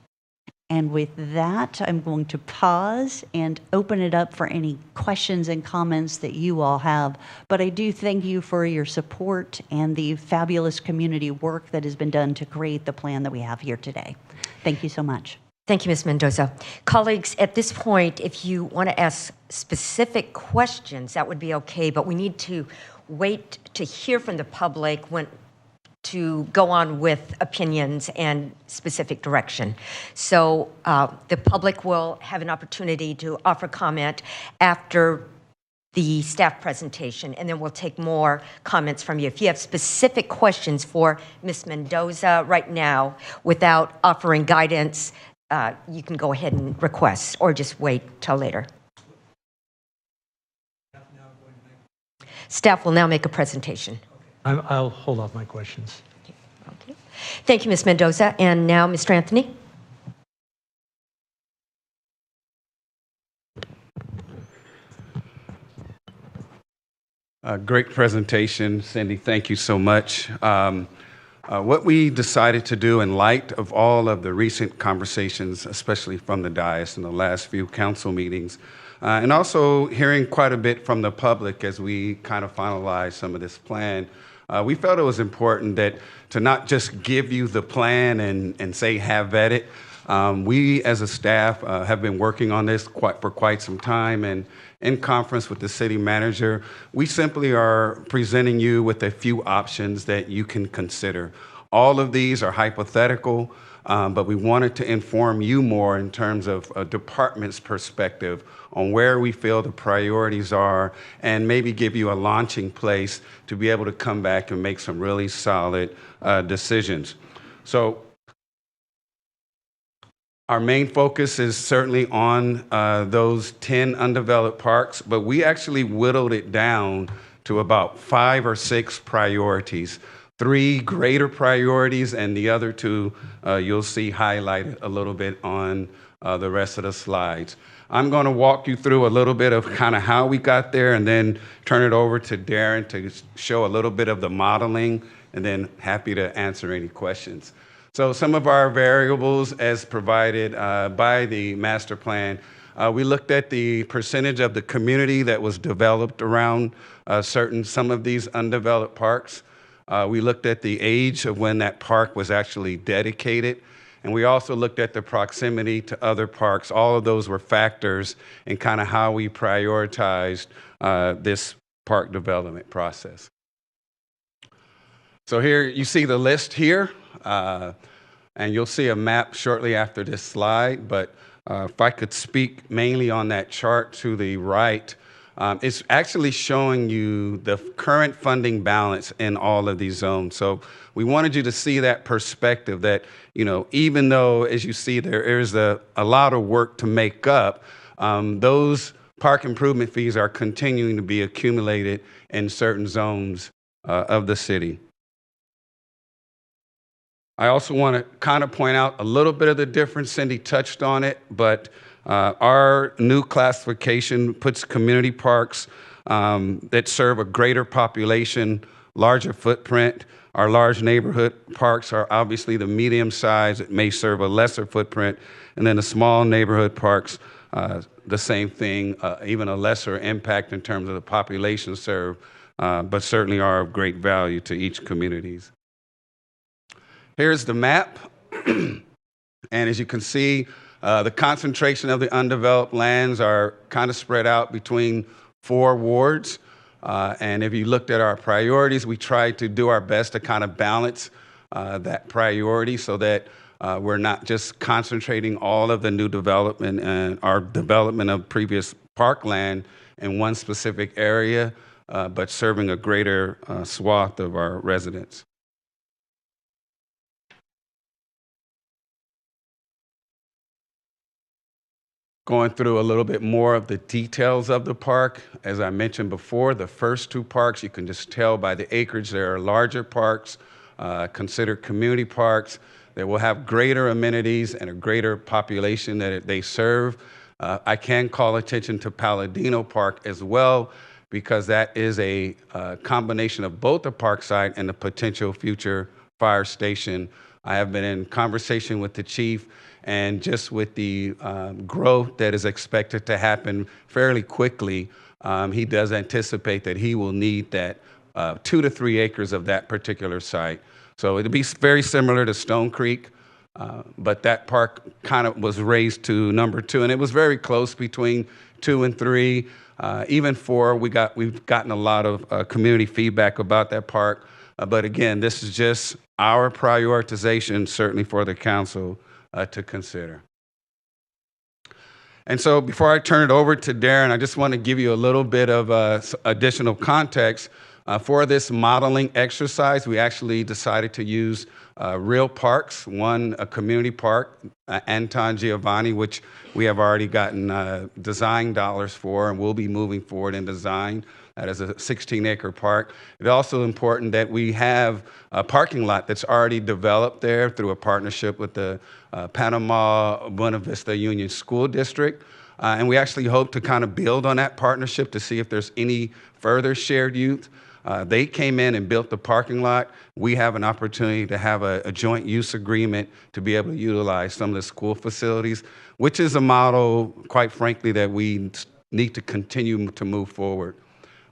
And with that, I'm going to pause and open it up for any questions and comments that you all have. But I do thank you for your support and the fabulous community work that has been done to create the plan that we have here today. Thank you so much. Thank you, Ms. Mendoza. Colleagues, at this point, if you want to ask specific questions, that would be okay, but we need to wait to hear from the public to go on with opinions and specific direction. So the public will have an opportunity to offer comment after the staff presentation, and then we'll take more comments from you. If you have specific questions for Ms. Mendoza right now without offering guidance, you can go ahead and request, or just wait till later. Staff will now make a presentation. I'll hold off my questions. Okay. Thank you, Ms. Mendoza. And now, Mr. Anthony. Great presentation, Cindy. Thank you so much. What we decided to do in light of all of the recent conversations, especially from the dais in the last few council meetings, and also hearing quite a bit from the public as we kind of finalize some of this plan, we felt it was important that to not just give you the plan and say have at it. We as a staff have been working on this for quite some time, and in conference with the city manager, we simply are presenting you with a few options that you can consider. All of these are hypothetical, but we wanted to inform you more in terms of a department's perspective on where we feel the priorities are, and maybe give you a launching place to be able to come back and make some really solid decisions. So our main focus is certainly on those 10 undeveloped parks, but we actually whittled it down to about 5 or 6 priorities. three greater priorities, and the other two you'll see highlighted a little bit on the rest of the slides. I'm going to walk you through a little bit of kind of how we got there and then turn it over to Darren to show a little bit of the modeling, and then happy to answer any questions. So some of our variables as provided by the master plan, we looked at the percentage of the community that was developed around some of these undeveloped parks. We looked at the age of when that park was actually dedicated. And we also looked at the proximity to other parks. All of those were factors in kind of how we prioritized this park development process. So here you see the list here, and you'll see a map shortly after this slide. But if I could speak mainly on that chart to the right, it's actually showing you the current funding balance in all of these zones. So we wanted you to see that perspective that, even though, as you see, there is a lot of work to make up, those park improvement fees are continuing to be accumulated in certain zones of the city. I also want to kind of point out a little bit of the difference. Cindy touched on it, but our new classification puts community parks that serve a greater population, larger footprint. Our large neighborhood parks are obviously the medium size. It may serve a lesser footprint. And then the small neighborhood parks, the same thing, even a lesser impact in terms of the population served, but certainly are of great value to each communities. Here's the map. And as you can see, the concentration of the undeveloped lands are kind of spread out between 4 wards. And if you looked at our priorities, we tried to do our best to kind of balance that priority so that we're not just concentrating all of the new development and our development of previous parkland in one specific area, but serving a greater swath of our residents. Going through a little bit more of the details of the park. As I mentioned before, the first 2 parks, you can just tell by the acreage, there are larger parks, considered community parks. They will have greater amenities and a greater population that they serve. I can call attention to Palladino Park as well, because that is a combination of both the park site and the potential future fire station. I have been in conversation with the chief, and just with the growth that is expected to happen fairly quickly, he does anticipate that he will need that 2 to 3 acres of that particular site. So it'll be very similar to Stone Creek, but that park kind of was raised to number 2, and it was very close between 2 and 3. Even 4, we've gotten a lot of community feedback about that park. But again, this is just our prioritization, certainly for the council to consider. And so before I turn it over to Darren, I just want to give you a little bit of additional context. For this modeling exercise, we actually decided to use real parks. One, a community park, Anton Giovanni, which we have already gotten design dollars for, and we'll be moving forward in design. That is a 16-acre park. It's also important that we have a parking lot that's already developed there through a partnership with the Panama Buena Vista Union School District. And we actually hope to kind of build on that partnership to see if there's any further shared use. They came in and built the parking lot. We have an opportunity to have a joint use agreement to be able to utilize some of the school facilities, which is a model, quite frankly, that we need to continue to move forward.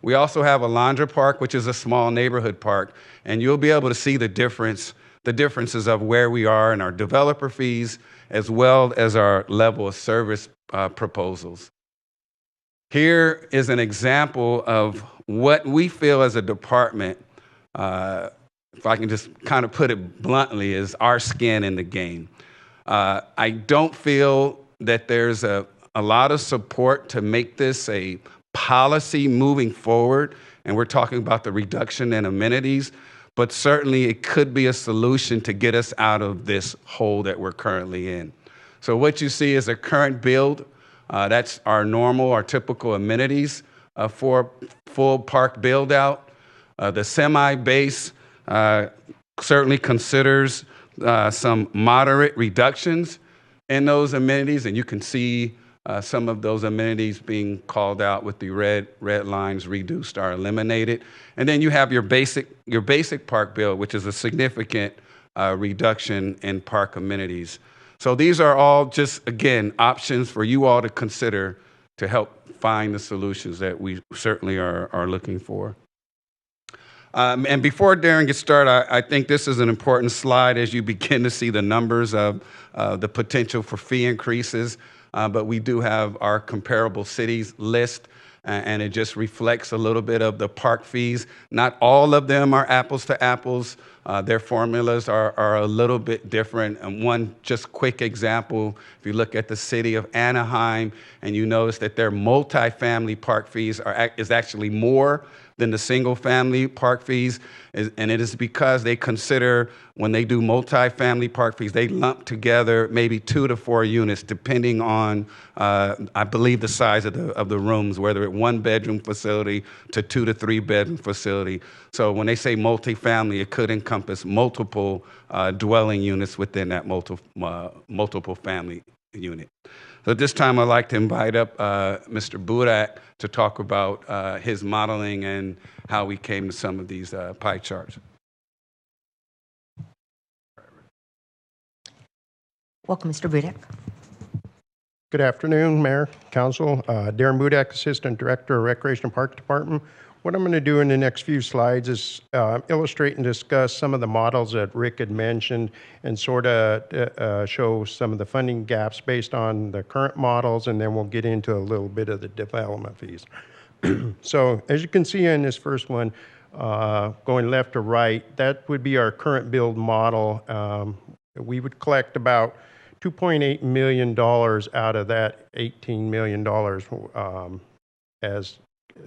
We also have Alondra Park, which is a small neighborhood park, and you'll be able to see the differences of where we are in our developer fees, as well as our level of service proposals. Here is an example of what we feel as a department, if I can just kind of put it bluntly, is our skin in the game. I don't feel that there's a lot of support to make this a policy moving forward, and we're talking about the reduction in amenities, but certainly it could be a solution to get us out of this hole that we're currently in. So what you see is a current build. That's our typical amenities for full park build out. The semi-base certainly considers some moderate reductions in those amenities, and you can see some of those amenities being called out with the red lines, reduced or eliminated. And then you have your basic park bill, which is a significant reduction in park amenities. So these are all just, again, options for you all to consider to help find the solutions that we certainly are looking for. And before Darren gets started, I think this is an important slide as you begin to see the numbers of the potential for fee increases. But we do have our comparable cities list, and it just reflects a little bit of the park fees. Not all of them are apples to apples. Their formulas are a little bit different. And one just quick example, if you look at the city of Anaheim and you notice that their multifamily park fees is actually more than the single-family park fees, and it is because they consider, when they do multi-family park fees, they lump together maybe 2 to 4 units, depending on, I believe, the size of the rooms, whether it's 1-bedroom facility to 2 to 3-bedroom facility. So when they say multi-family, it could encompass multiple dwelling units within that multiple family unit. So at this time, I'd like to invite up Mr. Budak to talk about his modeling and how we came to some of these pie charts. Welcome, Mr. Budak. Good afternoon, Mayor, Council. Darren Budak, Assistant Director of Recreation and Park Department. What I'm going to do in the next few slides is illustrate and discuss some of the models that Rick had mentioned and sort of show some of the funding gaps based on the current models, and then we'll get into a little bit of the development fees. So as you can see in this first one, going left to right, that would be our current build model. We would collect about $2.8 million out of that $18 million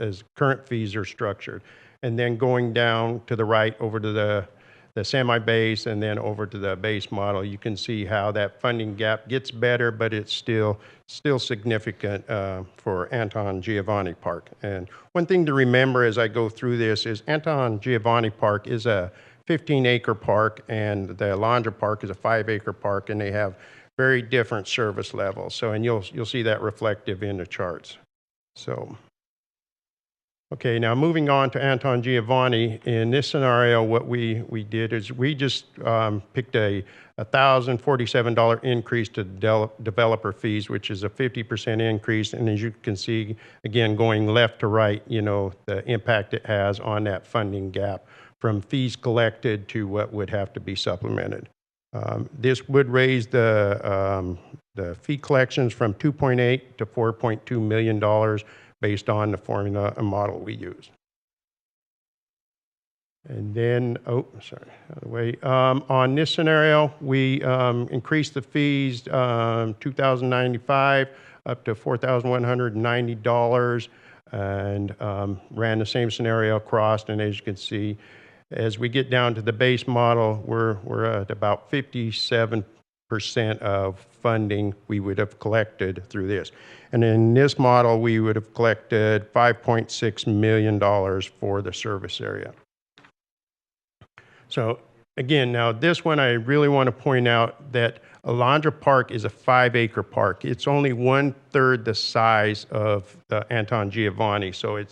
as current fees are structured. And then going down to the right over to the semi-base and then over to the base model, you can see how that funding gap gets better, but it's still significant for Anton Giovanni Park. And one thing to remember as I go through this is Anton Giovanni Park is a 15-acre park, and the Alondra Park is a 5-acre park, and they have very different service levels. So, and you'll see that reflective in the charts. So, okay, now moving on to Anton Giovanni. In this scenario, what we did is we just picked a $1,047 increase to developer fees, which is a 50% increase. And as you can see, again, going left to right, you know, the impact it has on that funding gap from fees collected to what would have to be supplemented. This would raise the fee collections from $2.8 to $4.2 million based on the formula and model we use. And then, out of the way. On this scenario, we increased the fees $2,095 up to $4,190 and ran the same scenario across. And as you can see, as we get down to the base model, we're at about 57% of funding we would have collected through this. And in this model, we would have collected $5.6 million for the service area. So again, now this one, I really want to point out that Alondra Park is a 5-acre park. It's only 1/3 the size of Anton Giovanni. So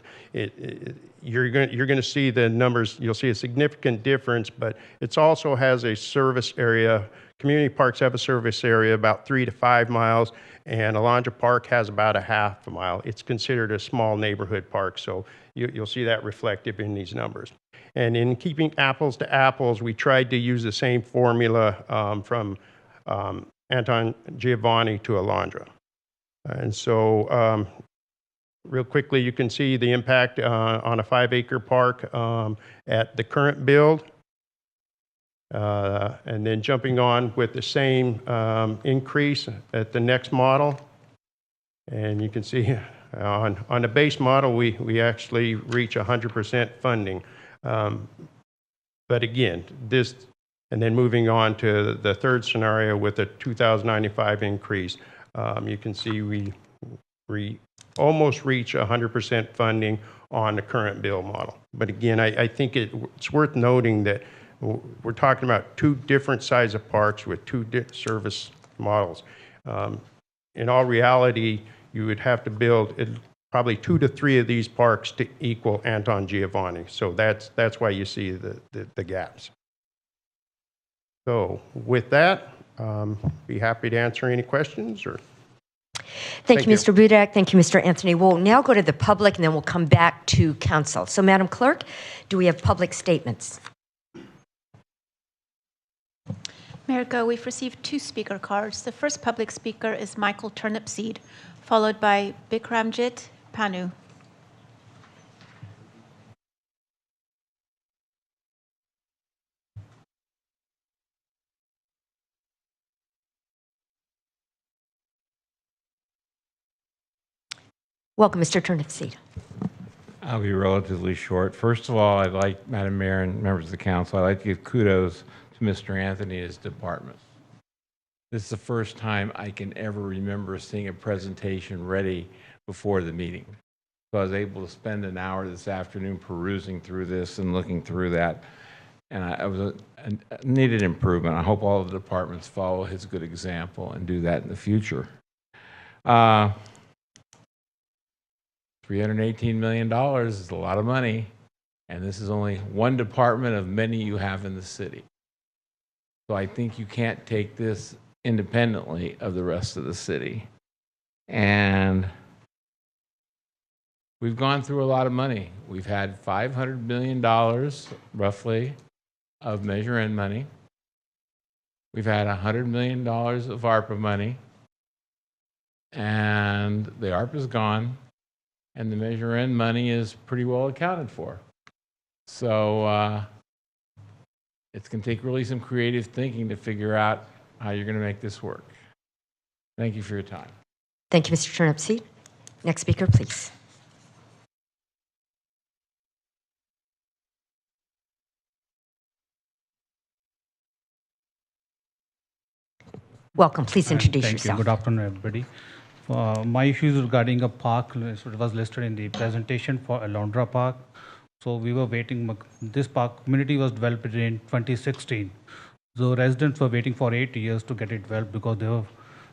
you're going to see the numbers. You'll see a significant difference, but it also has a service area. Community parks have a service area about 3 to 5 miles, and Alondra Park has about a half a mile. It's considered a small neighborhood park, so you'll see that reflective in these numbers. And in keeping apples to apples, we tried to use the same formula from Anton Giovanni to Alondra. And so real quickly, you can see the impact on a 5-acre park at the current build. And then jumping on with the same increase at the next model. And you can see on the base model, we actually reach 100% funding. But again, this, and then moving on to the third scenario with a $2,095 increase, you can see we almost reach 100% funding on the current bill model. But again, I think it's worth noting that we're talking about two different size of parks with two service models. In all reality, you would have to build probably 2 to 3 of these parks to equal Anton Giovanni. So that's why you see the gaps. So with that, be happy to answer any questions. Thank you, Mr. Budak. Thank you, Mr. Anthony. We'll now go to the public, and then we'll come back to council. So, Madam Clerk, do we have public statements? Mayor Go, we've received 2 speaker cards. The first public speaker is Michael Turnipseed, followed by Bikramjit Panu. Welcome, Mr. Turnipseed. I'll be relatively short. First of all, I'd like, Madam Mayor and members of the council, I'd like to give kudos to Mr. Anthony and his department. This is the first time I can ever remember seeing a presentation ready before the meeting. So I was able to spend an hour this afternoon perusing through this and looking through that. And I was a needed improvement. I hope all of the departments follow his good example and do that in the future. $318 million is a lot of money, and this is only one department of many you have in the city. So I think you can't take this independently of the rest of the city. And we've gone through a lot of money. We've had $500 million, roughly, of Measure N money. We've had $100 million of ARPA money, and the ARPA is gone. And the Measure N money is pretty well accounted for. So it's going to take really some creative thinking to figure out how you're going to make this work. Thank you for your time. Thank you, Mr. Turnipseed. Next speaker, please. Welcome. Please introduce Thank yourself. You. Good afternoon, everybody. My issue is regarding a park. So it was listed in the presentation for Alondra Park. So we were waiting. This park community was developed in 2016. So residents were waiting for 8 years to get it developed because they were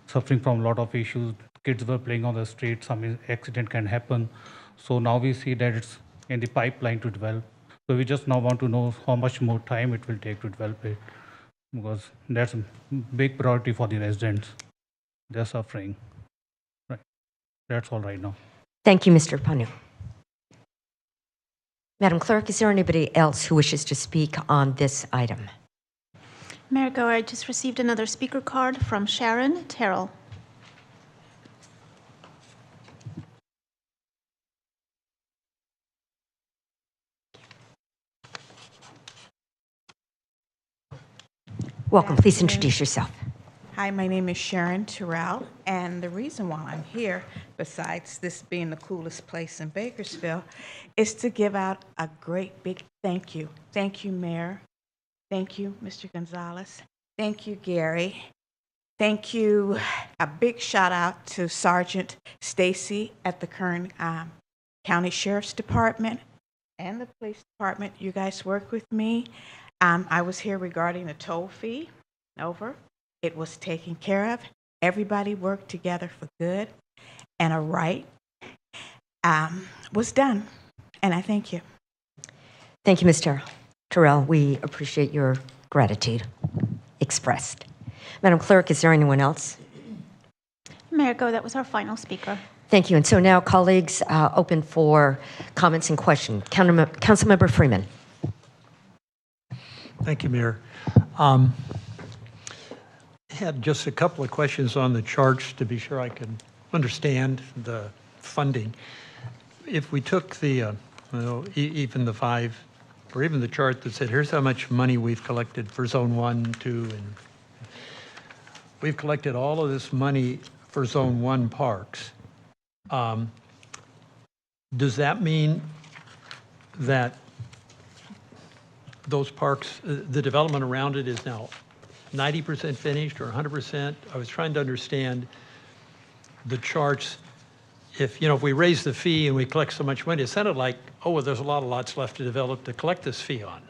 suffering from a lot of issues. Kids were playing on the street. Some accident can happen. So now we see that it's in the pipeline to develop. So we just now want to know how much more time it will take to develop it, because that's a big priority for the residents. They're suffering. Right. That's all right now. Thank you, Mr. Panu. Madam Clerk, is there anybody else who wishes to speak on this item? Mayor Go, I just received another speaker card from Sharon Terrell. Welcome. Please introduce yourself. Hi, my name is Sharon Terrell, and the reason why I'm here, besides this being the coolest place in Bakersfield, is to give out a great big thank you. Thank you, Mayor. Thank you, Mr. Gonzalez. Thank you, Gary. Thank you. A big shout out to Sergeant Stacy at the Kern County Sheriff's Department and the police department. You guys work with me. I was here regarding the toll fee. Over. It was taken care of. Everybody worked together for good, and a right was done. And I thank you. Thank you, Ms. Terrell. We appreciate your gratitude expressed. Madam Clerk, is there anyone else? Mayor Go, that was our final speaker. Thank you. And so now, colleagues, open for comments and questions. Councilmember Freeman. Thank you, Mayor. I had just a couple of questions on the charts to be sure I can understand the funding. If we took the, even the 5, or even the chart that said, here's how much money we've collected for Zone 1, 2, and we've collected all of this money for Zone 1 parks. Does that mean that those parks, the development around it is now 90% finished or 100%? I was trying to understand the charts if we raise the fee and we collect so much money, it sounded like, oh, well, there's a lot of lots left to develop to collect this fee on.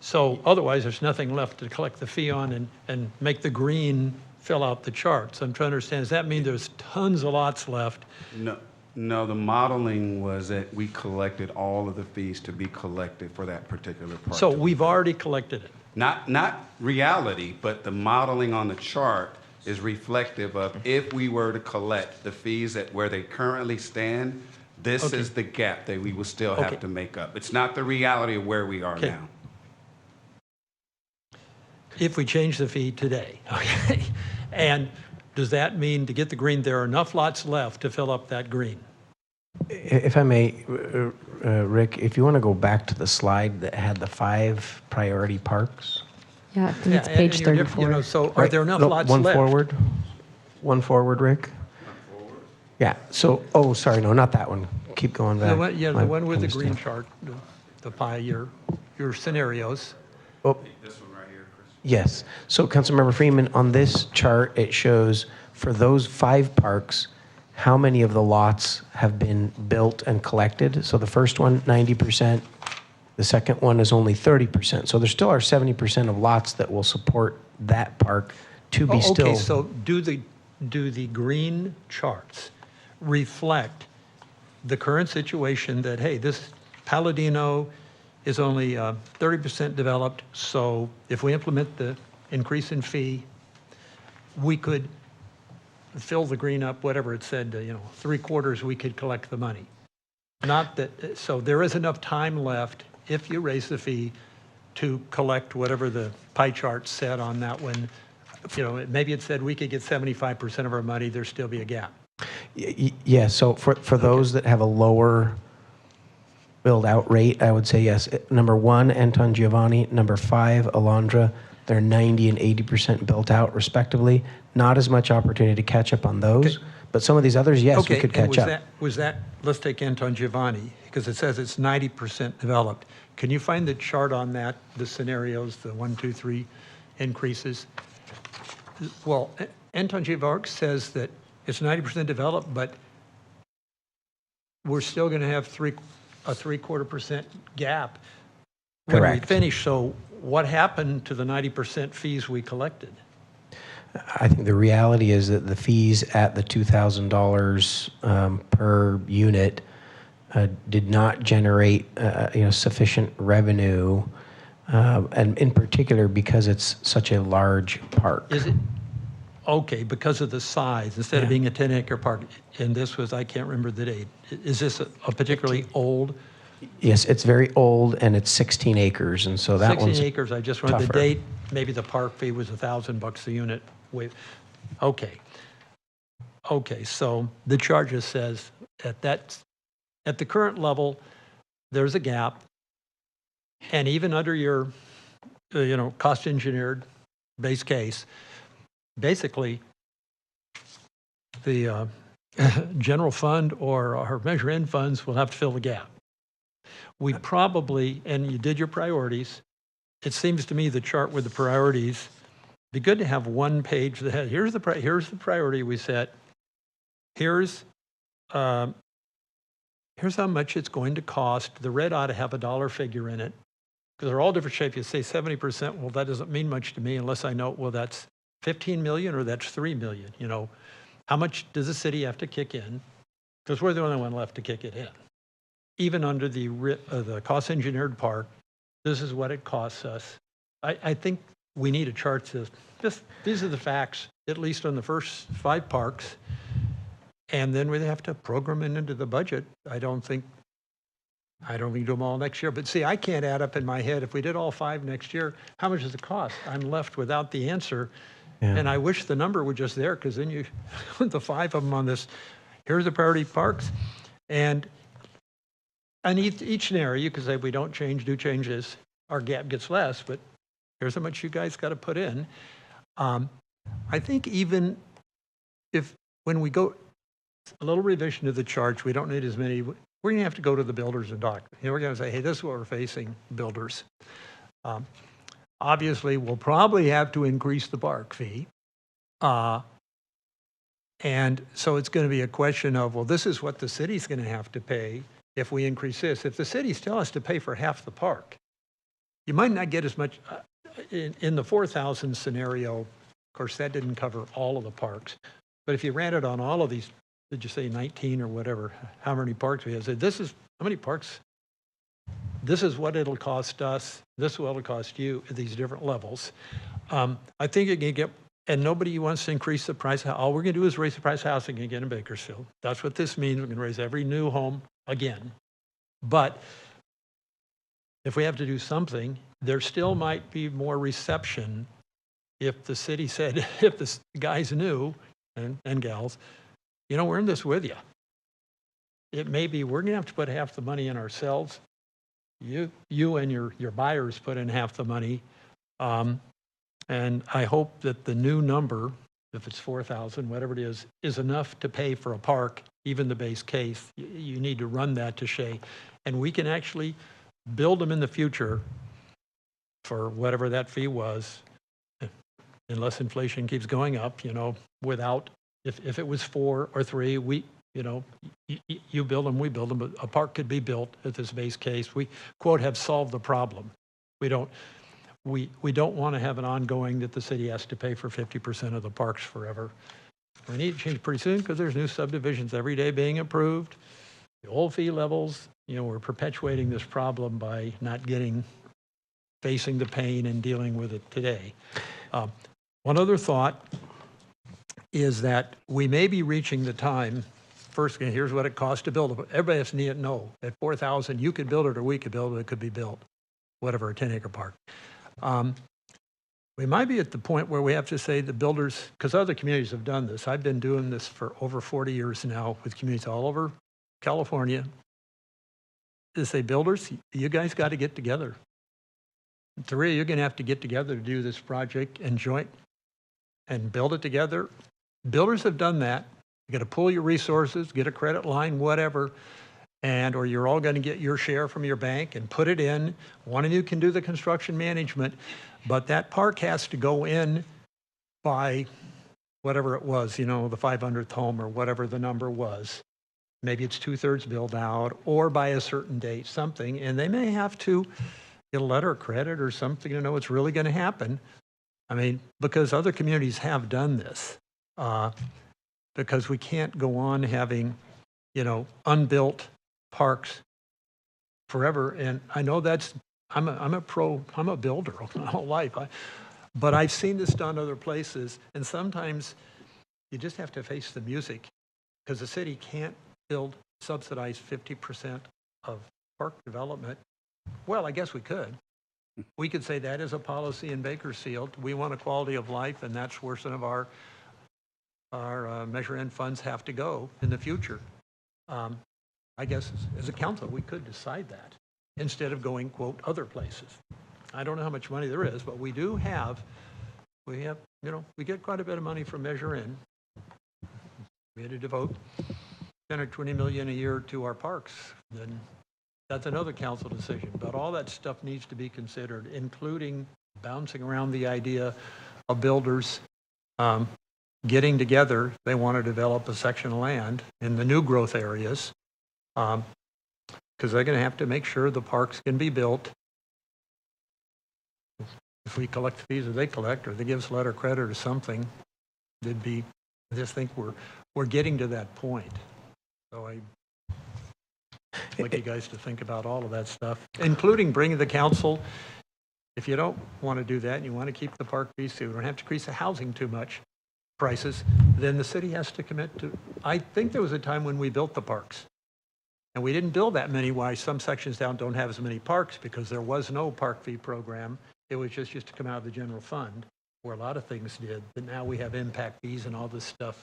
So otherwise, there's nothing left to collect the fee on and make the green fill out the charts. I'm trying to understand, does that mean there's tons of lots left? No, the modeling was that we collected all of the fees to be collected for that particular part. So we've already collected it? Not reality, but the modeling on the chart is reflective of if we were to collect the fees at where they currently stand, this is the gap that we will still have to make up. It's not the reality of where we are now. If we change the fee today, okay? And does that mean to get the green, there are enough lots left to fill up that green? If I may, Rick, if you want to go back to the slide that had the 5 priority parks. Yeah, I think it's page 34. So are there enough lots one left? One forward, Rick. Yeah. So, oh, sorry, no, not that one. Keep going back. The one with the green chart, the pie, your scenarios. Oh. This one right here, Chris. Yes. So, Councilmember Freeman, on this chart, it shows for those 5 parks, how many of the lots have been built and collected. So the first one, 90%. The second one is only 30%. So there still are 70% of lots that will support that park to be still. Okay, so do the green charts reflect the current situation that, hey, this Palladino is only 30% developed, so if we implement the increase in fee, we could fill the green up, whatever it said, 3/4 we could collect the money. Not that, so there is enough time left if you raise the fee to collect whatever the pie chart said on that one. Maybe it said we could get 75% of our money, there'd still be a gap. Yeah, so for those that have a lower build out rate, I would say yes. Number 1, Anton Giovanni. Number 5, Alondra. They're 90 and 80% built out respectively. Not as much opportunity to catch up on those, but some of these others, yes, we could catch up. Was that, let's take Anton Giovanni, because it says it's 90% developed. Can you find the chart on that, the scenarios, the 1, 2, 3 increases? Well, Anton Giovanni says that it's 90% developed, but we're still going to have a 3/4% gap when we finish. So what happened to the 90% fees we collected? I think the reality is that the fees at the $2,000 per unit did not generate sufficient revenue, and in particular because it's such a large park. Is it? Okay, because of the size, instead of being a 10-acre park, and this was, I can't remember the date. Is this a particularly old? Yes, it's very old, and it's 16 acres, and so that 16 one's acres, I just read the date. Maybe the park fee was $1,000 a unit. Okay, so the chart just says at the current level, there's a gap, and even under your, cost engineered base case, basically, the general fund or our measure in funds will have to fill the gap. We probably, and you did your priorities, it seems to me the chart with the priorities, be good to have one page that has, here's the priority we set, here's how much it's going to cost. The red ought to have a dollar figure in it, because they're all different shapes. You say 70%, well, that doesn't mean much to me unless I know, well, that's 15 million or that's 3 million, How much does the city have to kick in? Because we're the only one left to kick it in. Even under the cost engineered park, this is what it costs us. I think we need a chart that says, these are the facts, at least on the first 5 parks, and then we have to program it into the budget. I don't think do them all next year. But see, I can't add up in my head, if we did all 5 next year, how much does it cost? I'm left without the answer. Yeah. And I wish the number were just there, because then you, the 5 of them on this, here's the priority parks. And each scenario, you could say, we don't change, do changes, our gap gets less, but here's how much you guys got to put in. I think even when we go, a little revision to the charts, we don't need as many, we're going to have to go to the builders and dock. We're going to say, hey, this is what we're facing, builders. Obviously, we'll probably have to increase the park fee. And so it's going to be a question of, well, this is what the city's going to have to pay if we increase this. If the city still has to pay for half the park, you might not get as much in the 4,000 scenario. Of course, that didn't cover all of the parks. But if you ran it on all of these, did you say 19 or whatever, how many parks we have? Say, this is how many parks? This is what it'll cost us. This is what it'll cost you at these different levels. I think it can get, and nobody wants to increase the price. All we're going to do is raise the price of housing again in Bakersfield. That's what this means. We're going to raise every new home again. But if we have to do something, there still might be more reception if the city said, if the guys knew, and gals, you know, we're in this with you. It may be we're going to have to put half the money in ourselves. You and your buyers put in half the money. And I hope that the new number, if it's 4,000, whatever it is enough to pay for a park, even the base case. You need to run that to Shea. And we can actually build them in the future for whatever that fee was, unless inflation keeps going up, you know, without, if it was 4 or 3, we, you know, you build them, we build them, but a park could be built at this base case. We, quote, have solved the problem. We don't want to have an ongoing that the city has to pay for 50% of the parks forever. We need to change pretty soon because there's new subdivisions every day being approved. The old fee levels, you know, we're perpetuating this problem by not facing the pain and dealing with it today. One other thought is that we may be reaching the time. First, here's what it costs to build it. Everybody has to know at 4,000, you could build it or we could build it. It could be built, whatever, a 10-acre park. We might be at the point where we have to say the builders, because other communities have done this. I've been doing this for over 40 years now with communities all over California. To say, builders, you guys got to get together. 3, you're going to have to get together to do this project and joint and build it together. Builders have done that. You got to pool your resources, get a credit line, whatever, or you're all going to get your share from your bank and put it in. One of you can do the construction management, but that park has to go in by whatever it was, you know, the 500th home or whatever the number was. Maybe it's 2/3 built out or by a certain date, something, and they may have to get a letter of credit or something to know it's really going to happen. I mean, because other communities have done this, because we can't go on having, you know, unbuilt parks forever. And I know that's, I'm a builder my whole life, but I've seen this done other places, and sometimes you just have to face the music because the city can't subsidize 50% of park development. Well, I guess we could. We could say that is a policy in Bakersfield. We want a quality of life, and that's where some of our Measure N funds have to go in the future. I guess as a council, we could decide that instead of going, quote, other places. I don't know how much money there is, but we have, you know, we get quite a bit of money from Measure N. We had to devote 10 or 20 million a year to our parks. Then that's another council decision. But all that stuff needs to be considered, including bouncing around the idea of builders getting together. They want to develop a section of land in the new growth areas because they're going to have to make sure the parks can be built. If we collect the fees or they collect, or they give us a letter of credit or something, I just think we're getting to that point. So I'd like you guys to think about all of that stuff, including bringing the council. If you don't want to do that and you want to keep the park fees, so we don't have to increase the housing too much prices, then the city has to commit to. I think there was a time when we built the parks, and we didn't build that many. Why some sections down don't have as many parks because there was no park fee program. It was just used to come out of the general fund, where a lot of things did. But now we have impact fees and all this stuff.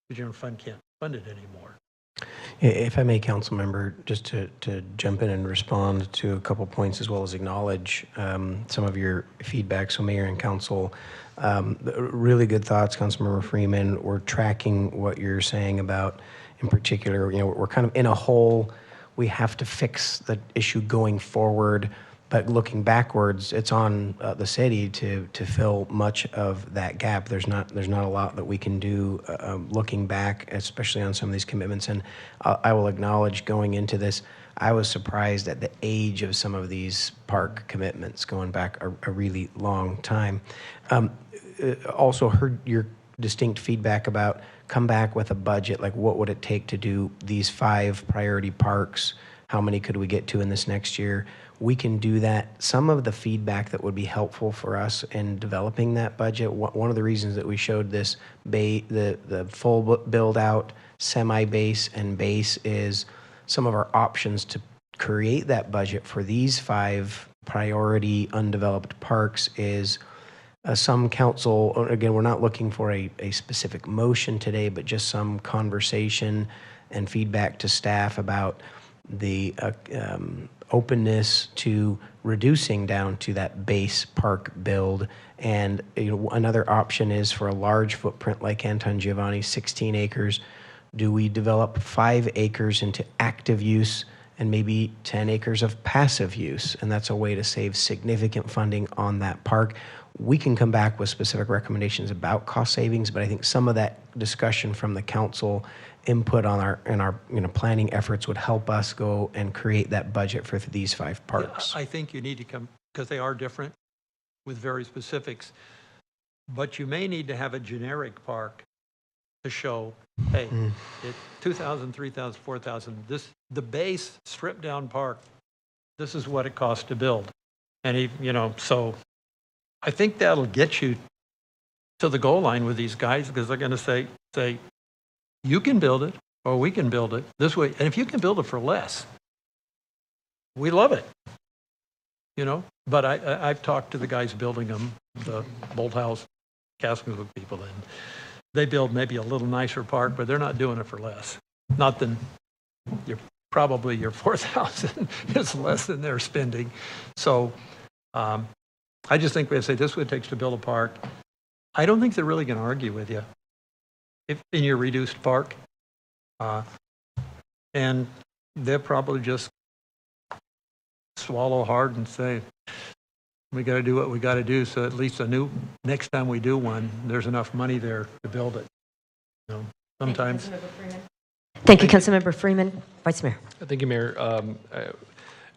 The general fund can't fund it anymore. If I may, council member, just to jump in and respond to a couple points as well as acknowledge some of your feedback. So Mayor and Council, really good thoughts, Councilmember Freeman. We're tracking what you're saying about, in particular, you know, we're kind of in a hole. We have to fix the issue going forward. But looking backwards, it's on the city to fill much of that gap. There's not a lot that we can do looking back, especially on some of these commitments. And I will acknowledge, going into this, I was surprised at the age of some of these park commitments, going back a really long time. Also heard your distinct feedback about come back with a budget, like what would it take to do these 5 priority parks? How many could we get to in this next year? We can do that. Some of the feedback that would be helpful for us in developing that budget, one of the reasons that we showed this the full build out, semi-base and base, is some of our options to create that budget for these 5 priority undeveloped parks is some council, again, we're not looking for a specific motion today, but just some conversation and feedback to staff about the openness to reducing down to that base park build. And another option is for a large footprint like Anton Giovanni, 16 acres. Do we develop 5 acres into active use and maybe 10 acres of passive use? And that's a way to save significant funding on that park. We can come back with specific recommendations about cost savings, but I think some of that discussion from the council input on our planning efforts would help us go and create that budget for these 5 parks. I think you need to come, because they are different with very specifics, but you may need to have a generic park to show, hey, it's 2,000, 3,000, 4,000. The base stripped down park, this is what it costs to build. And so I think that'll get you to the goal line with these guys, because they're going to say, you can build it, or we can build it this way. And if you can build it for less, we love it. But I've talked to the guys building them, the Bolt House, Cascade people, and they build maybe a little nicer park, but they're not doing it for less. Not than probably your 4,000 is less than they're spending. So I just think we have to say this is what it takes to build a park. I don't think they're really going to argue with you in your reduced park. And they'll probably just swallow hard and say, we got to do what we got to do, so at least next time we do one, there's enough money there to build it. Sometimes. Thank you, Councilmember Freeman. Vice Mayor. Thank you, Mayor. I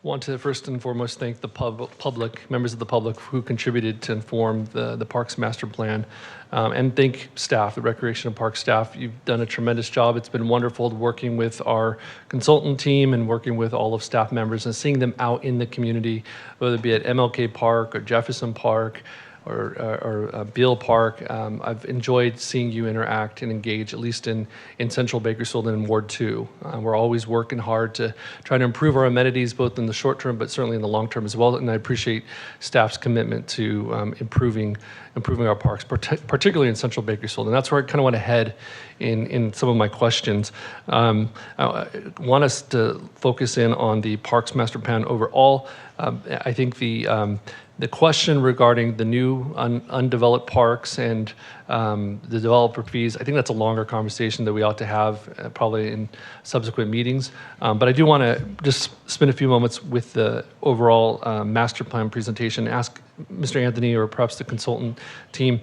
want to first and foremost thank the public, members of the public who contributed to inform the Parks Master Plan, and thank staff, the Recreation and Park staff. You've done a tremendous job. It's been wonderful working with our consultant team and working with all of staff members and seeing them out in the community, whether it be at MLK Park or Jefferson Park or Beale Park. I've enjoyed seeing you interact and engage, at least in Central Bakersfield and in Ward 2. We're always working hard to try to improve our amenities, both in the short term, but certainly in the long term as well. And I appreciate staff's commitment to improving our parks, particularly in Central Bakersfield. And that's where I kind of want to head in some of my questions. I want us to focus in on the Parks Master Plan overall. I think the question regarding the new undeveloped parks and the developer fees, I think that's a longer conversation that we ought to have probably in subsequent meetings. But I do want to just spend a few moments with the overall master plan presentation, ask Mr. Anthony or perhaps the consultant team.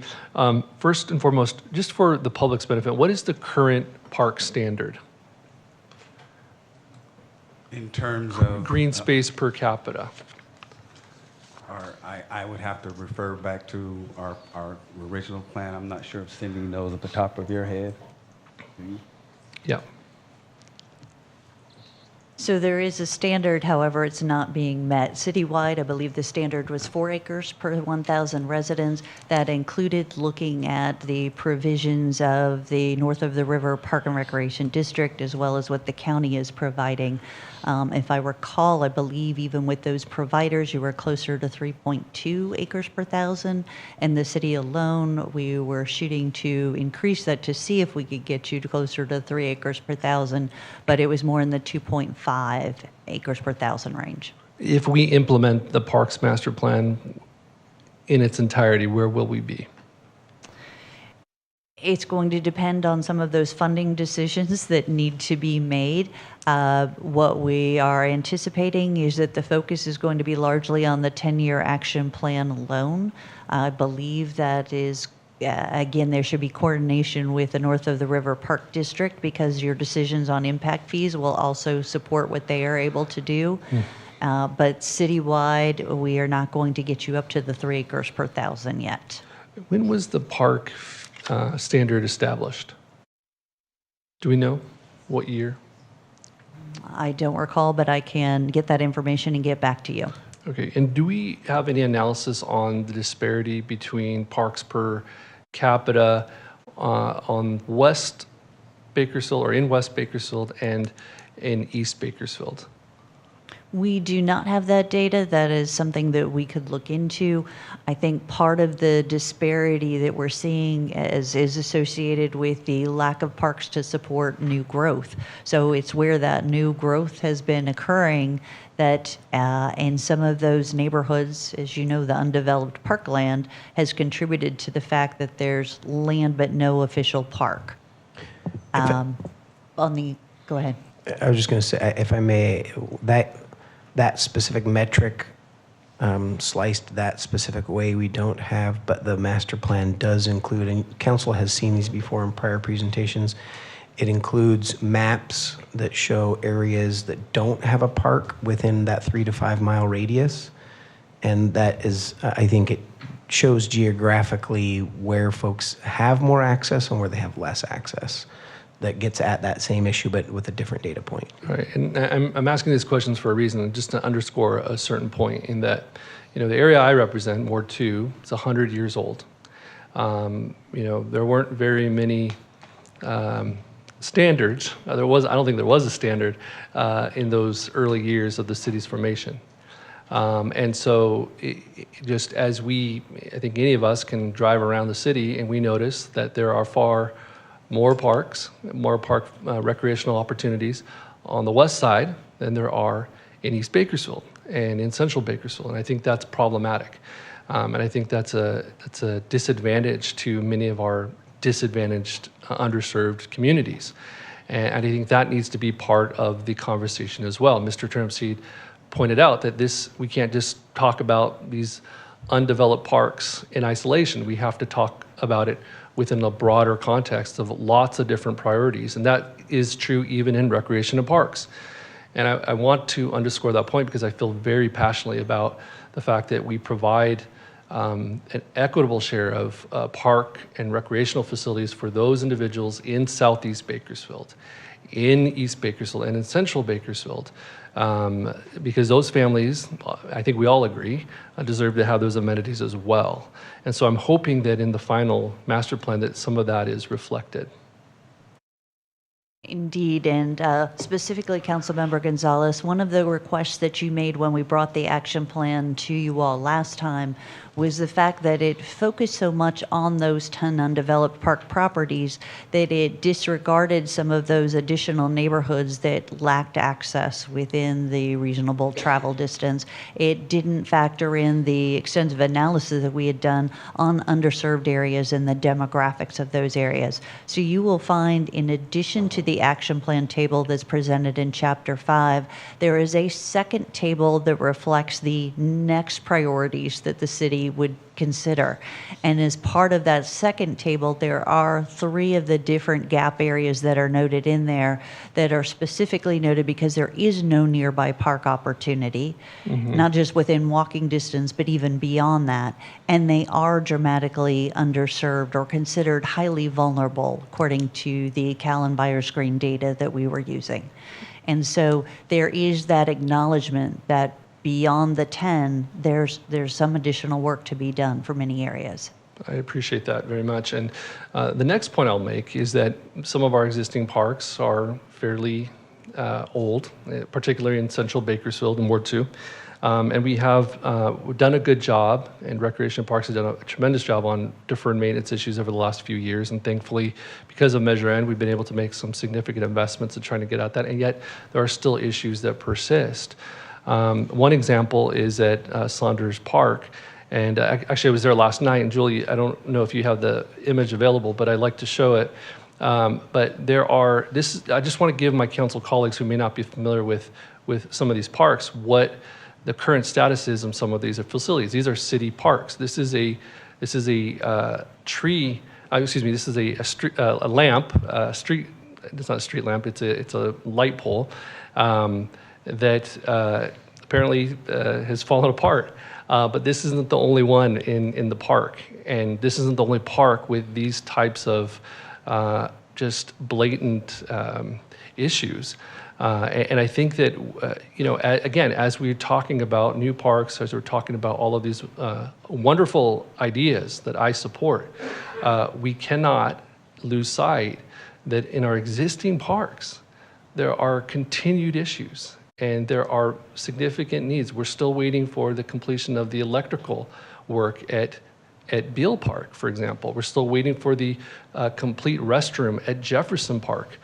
First and foremost, just for the public's benefit, what is the current park standard? In terms of green space per capita. I would have to refer back to our original plan. I'm not sure if Cindy knows at the top of your head. Yeah. So there is a standard, however, it's not being met. Citywide, I believe the standard was 4 acres per 1,000 residents. That included looking at the provisions of the North of the River Park and Recreation District, as well as what the county is providing. If I recall, I believe even with those providers, you were closer to 3.2 acres per 1,000. And the city alone, we were shooting to increase that to see if we could get you to closer to 3 acres per 1,000, but it was more in the 2.5 acres per 1,000 range. If we implement the Parks Master Plan in its entirety, where will we be? It's going to depend on some of those funding decisions that need to be made. What we are anticipating is that the focus is going to be largely on the 10-year action plan alone. I believe that is, again, there should be coordination with the North of the River Park District because your decisions on impact fees will also support what they are able to do. But citywide, we are not going to get you up to the 3 acres per thousand yet. When was the park standard established? Do we know what year? I don't recall, but I can get that information and get back to you. Okay, and do we have any analysis on the disparity between parks per capita on West Bakersfield or in West Bakersfield and in East Bakersfield? We do not have that data. That is something that we could look into. I think part of the disparity that we're seeing is associated with the lack of parks to support new growth. So it's where that new growth has been occurring that in some of those neighborhoods, as you know, the undeveloped parkland has contributed to the fact that there's land but no official park. Go ahead. I was just going to say, if I may, that specific metric sliced that specific way we don't have, but the master plan does include, and council has seen these before in prior presentations, it includes maps that show areas that don't have a park within that 3 to 5 mile radius. And that is, I think it shows geographically where folks have more access and where they have less access. That gets at that same issue, but with a different data point. Right, and I'm asking these questions for a reason, just to underscore a certain point in that, the area I represent, Ward 2, it's 100 years old. There weren't very many standards. I don't think there was a standard in those early years of the city's formation. And so just as I think any of us can drive around the city and we notice that there are far more parks, more recreational opportunities on the west side than there are in East Bakersfield and in Central Bakersfield. And I think that's problematic. And I think that's a disadvantage to many of our disadvantaged, underserved communities. And I think that needs to be part of the conversation as well. Mr. Turnipseed pointed out that we can't just talk about these undeveloped parks in isolation. We have to talk about it within a broader context of lots of different priorities. And that is true even in recreation and parks. And I want to underscore that point because I feel very passionately about the fact that we provide an equitable share of park and recreational facilities for those individuals in Southeast Bakersfield, in East Bakersfield, and in Central Bakersfield. Because those families, I think we all agree, deserve to have those amenities as well. And so I'm hoping that in the final master plan that some of that is reflected. Indeed, and specifically, Councilmember Gonzalez, one of the requests that you made when we brought the action plan to you all last time was the fact that it focused so much on those 10 undeveloped park properties that it disregarded some of those additional neighborhoods that lacked access within the reasonable travel distance. It didn't factor in the extensive analysis that we had done on underserved areas and the demographics of those areas. So you will find, in addition to the action plan table that's presented in Chapter 5, there is a second table that reflects the next priorities that the city would consider. And as part of that second table, there are 3 of the different gap areas that are noted in there that are specifically noted because there is no nearby park opportunity, not just within walking distance, but even beyond that. And they are dramatically underserved or considered highly vulnerable, according to the Callan Byers Green data that we were using. And so there is that acknowledgement that beyond the 10, there's some additional work to be done for many areas. I appreciate that very much. And the next point I'll make is that some of our existing parks are fairly old, particularly in Central Bakersfield and Ward 2. And we've done a good job, and Recreation Parks has done a tremendous job on deferred maintenance issues over the last few years. And thankfully, because of Measure N, we've been able to make some significant investments in trying to get at that. And yet, there are still issues that persist. One example is at Saunders Park, And actually, I was there last night, and Julie, I don't know if you have the image available, but I'd like to show it. But there are, I just want to give my council colleagues who may not be familiar with some of these parks what the current status is on some of these facilities. These are city parks. This is a tree. Excuse me. This is a lamp. Street. It's not a street lamp. It's a light pole that apparently has fallen apart. But this isn't the only one in the park, and this isn't the only park with these types of just blatant issues. And I think that, again, as we're talking about new parks, as we're talking about all of these wonderful ideas that I support, we cannot lose sight that in our existing parks, there are continued issues and there are significant needs. We're still waiting for the completion of the electrical work at Beale Park, for example. We're still waiting for the complete restroom at Jefferson Park.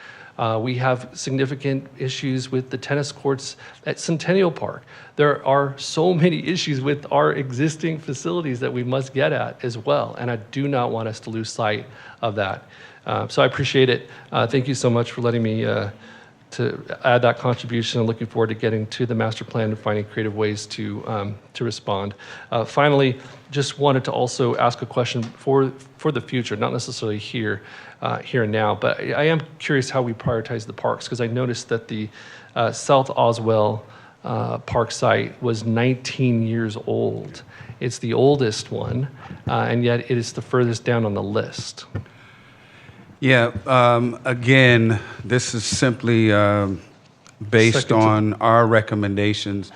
We have significant issues with the tennis courts at Centennial Park. There are so many issues with our existing facilities that we must get at as well, and I do not want us to lose sight of that. So I appreciate it. Thank you so much for letting me to add that contribution. I'm looking forward to getting to the master plan and finding creative ways to respond. Finally, just wanted to also ask a question for the future, not necessarily here and now, but I am curious how we prioritize the parks, because I noticed that the South Oswell park site was 19 years old. It's the oldest one, and yet it is the furthest down on the list. Yeah, again, this is simply based on our recommendations.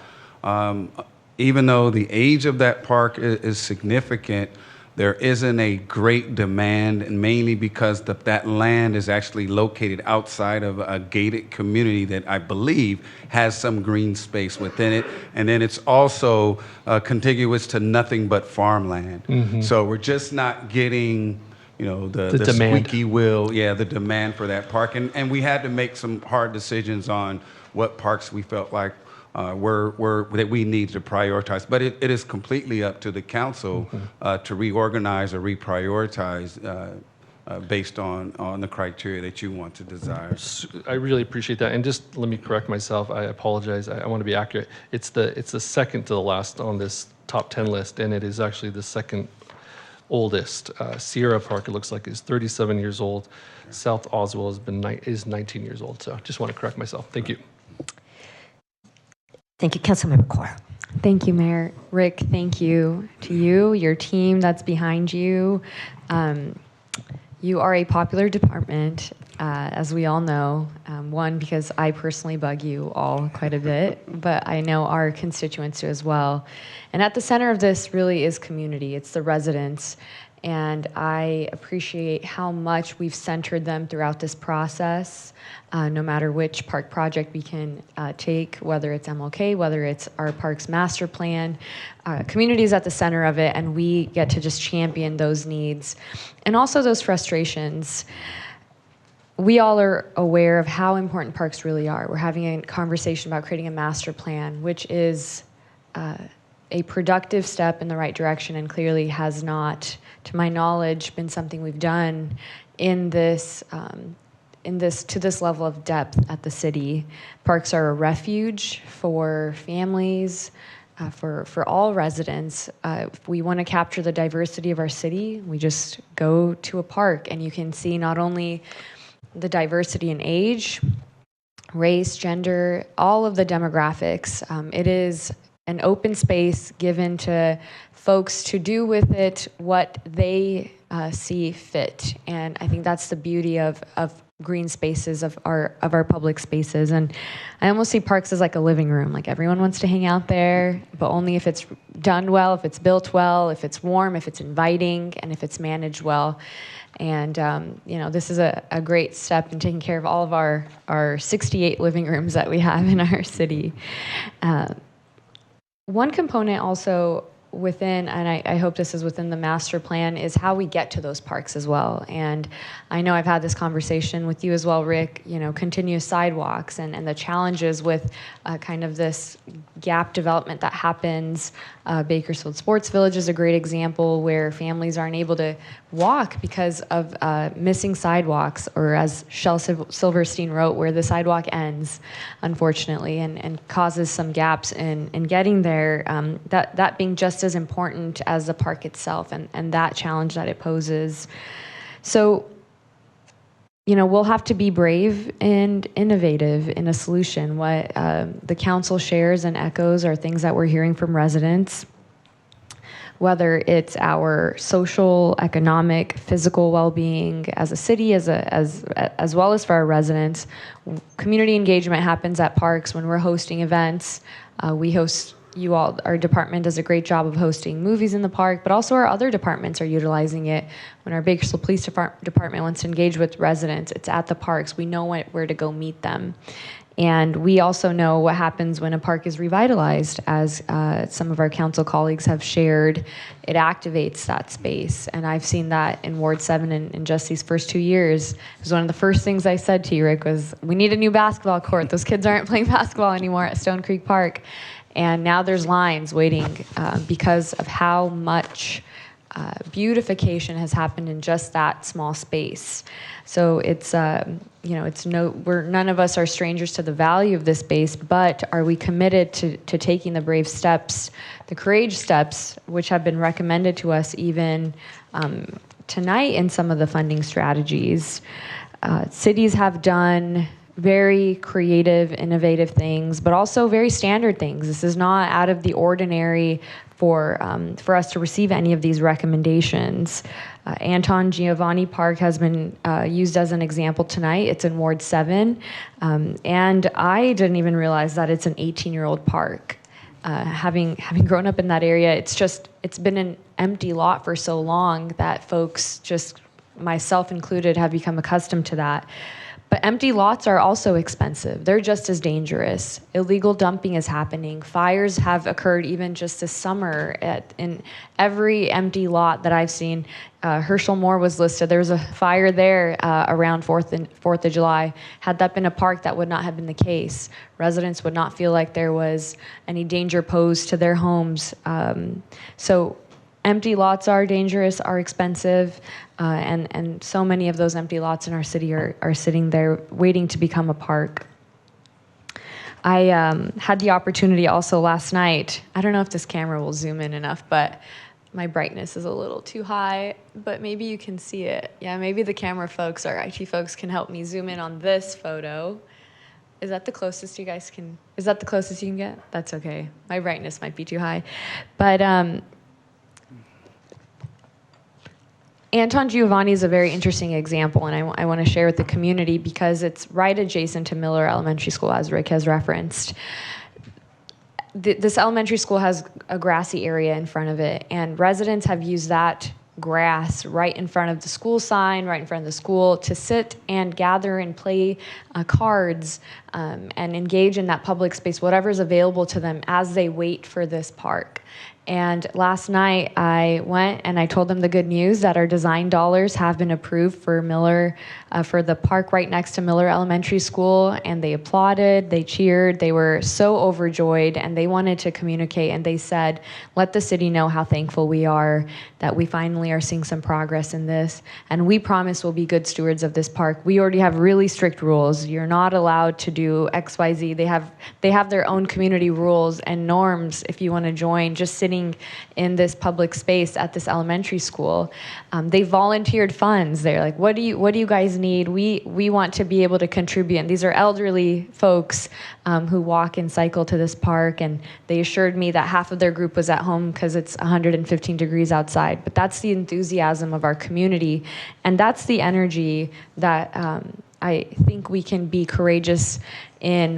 Even though the age of that park is significant, there isn't a great demand, and mainly because that land is actually located outside of a gated community that I believe has some green space within it. And then it's also contiguous to nothing but farmland. Mm-hmm. So we're just not getting the squeaky wheel, the demand for that park. And we had to make some hard decisions on what parks we felt like that we need to prioritize. But it is completely up to the council to reorganize or reprioritize based on the criteria that you want to desire. I really appreciate that. And just let me correct myself. I apologize. I want to be accurate. It's the second to the last on this top 10 list, and it is actually the second oldest. Sierra Park, it looks like, is 37 years old. South Oswell is 19 years old. So just want to correct myself. Thank you. Thank you, Councilmember Cora. Thank you, Mayor. Rick, thank you to you, your team that's behind you. You are a popular department, as we all know. One, because I personally bug you all quite a bit, but I know our constituents do as well. And at the center of this really is community. It's the residents. And I appreciate how much we've centered them throughout this process, no matter which park project we can take, whether it's MLK, whether it's our parks master plan. Community is at the center of it, and we get to just champion those needs and also those frustrations. We all are aware of how important parks really are. We're having a conversation about creating a master plan, which is a productive step in the right direction and clearly has not, to my knowledge, been something we've done in this to this level of depth at the city. Parks are a refuge for families, for all residents. If we want to capture the diversity of our city, we just go to a park and you can see not only the diversity in age, race, gender, all of the demographics. It is an open space given to folks to do with it what they see fit. And I think that's the beauty of green spaces, of our public spaces. And I almost see parks as like a living room. Like everyone wants to hang out there, but only if it's done well, if it's built well, if it's warm, if it's inviting, and if it's managed well. And this is a great step in taking care of all of our 68 living rooms that we have in our city. One component also within, and I hope this is within the master plan, is how we get to those parks as well. And I know I've had this conversation with you as well, Rick, continuous sidewalks and the challenges with kind of this gap development that happens. Bakersfield Sports Village is a great example where families aren't able to walk because of missing sidewalks, or as Shel Silverstein wrote, where the sidewalk ends, unfortunately, and causes some gaps in getting there. That being just as important as the park itself and that challenge that it poses. So, we'll have to be brave and innovative in a solution. What the council shares and echoes are things that we're hearing from residents, whether it's our social, economic, physical well-being as a city, as well as for our residents. Community engagement happens at parks when we're hosting events. We host, our department does a great job of hosting movies in the park, but also our other departments are utilizing it. When our Bakersfield Police Department wants to engage with residents, it's at the parks. We know where to go meet them. And we also know what happens when a park is revitalized, as some of our council colleagues have shared. It activates that space. And I've seen that in Ward 7 in just these first 2 years. It was one of the first things I said to you, Rick, was we need a new basketball court. Those kids aren't playing basketball anymore at Stone Creek Park. And now there's lines waiting because of how much beautification has happened in just that small space. So it's none of us are strangers to the value of this space, but are we committed to taking the brave steps, the courage steps, which have been recommended to us even tonight in some of the funding strategies? Cities have done very creative, innovative things, but also very standard things. This is not out of the ordinary for us to receive any of these recommendations. Anton Giovanni Park has been used as an example tonight. It's in Ward 7, and I didn't even realize that it's an 18-year-old park. Having grown up in that area, it's been an empty lot for so long that folks, just myself included, have become accustomed to that. But empty lots are also expensive. They're just as dangerous. Illegal dumping is happening. Fires have occurred even just this summer in every empty lot that I've seen. Herschel Moore was listed. There was a fire there around 4th of July. Had that been a park, that would not have been the case. Residents would not feel like there was any danger posed to their homes. So empty lots are dangerous, are expensive, and so many of those empty lots in our city are sitting there waiting to become a park. I had the opportunity also last night. I don't know if this camera will zoom in enough, but my brightness is a little too high, but maybe you can see it. Yeah, maybe the camera folks or IT folks can help me zoom in on this photo. Is that the closest you guys can? Is that the closest you can get? That's okay. My brightness might be too high, but Anton Giovanni is a very interesting example, and I want to share with the community because it's right adjacent to Miller Elementary School, as Rick has referenced. This elementary school has a grassy area in front of it, and residents have used that grass right in front of the school sign, right in front of the school, to sit and gather and play cards and engage in that public space, whatever is available to them as they wait for this park. And last night I went and I told them the good news that our design dollars have been approved for Miller, for the park right next to Miller Elementary School, and they applauded, they cheered, they were so overjoyed, and they wanted to communicate, and they said, let the city know how thankful we are that we finally are seeing some progress in this, and we promise we'll be good stewards of this park. We already have really strict rules. You're not allowed to do X, Y, Z. They have their own community rules and norms if you want to join, just sitting in this public space at this elementary school. They volunteered funds. They're like, what do you guys need? We want to be able to contribute. And these are elderly folks who walk and cycle to this park, and they assured me that half of their group was at home because it's 115 degrees outside. But that's the enthusiasm of our community, and that's the energy that I think we can be courageous in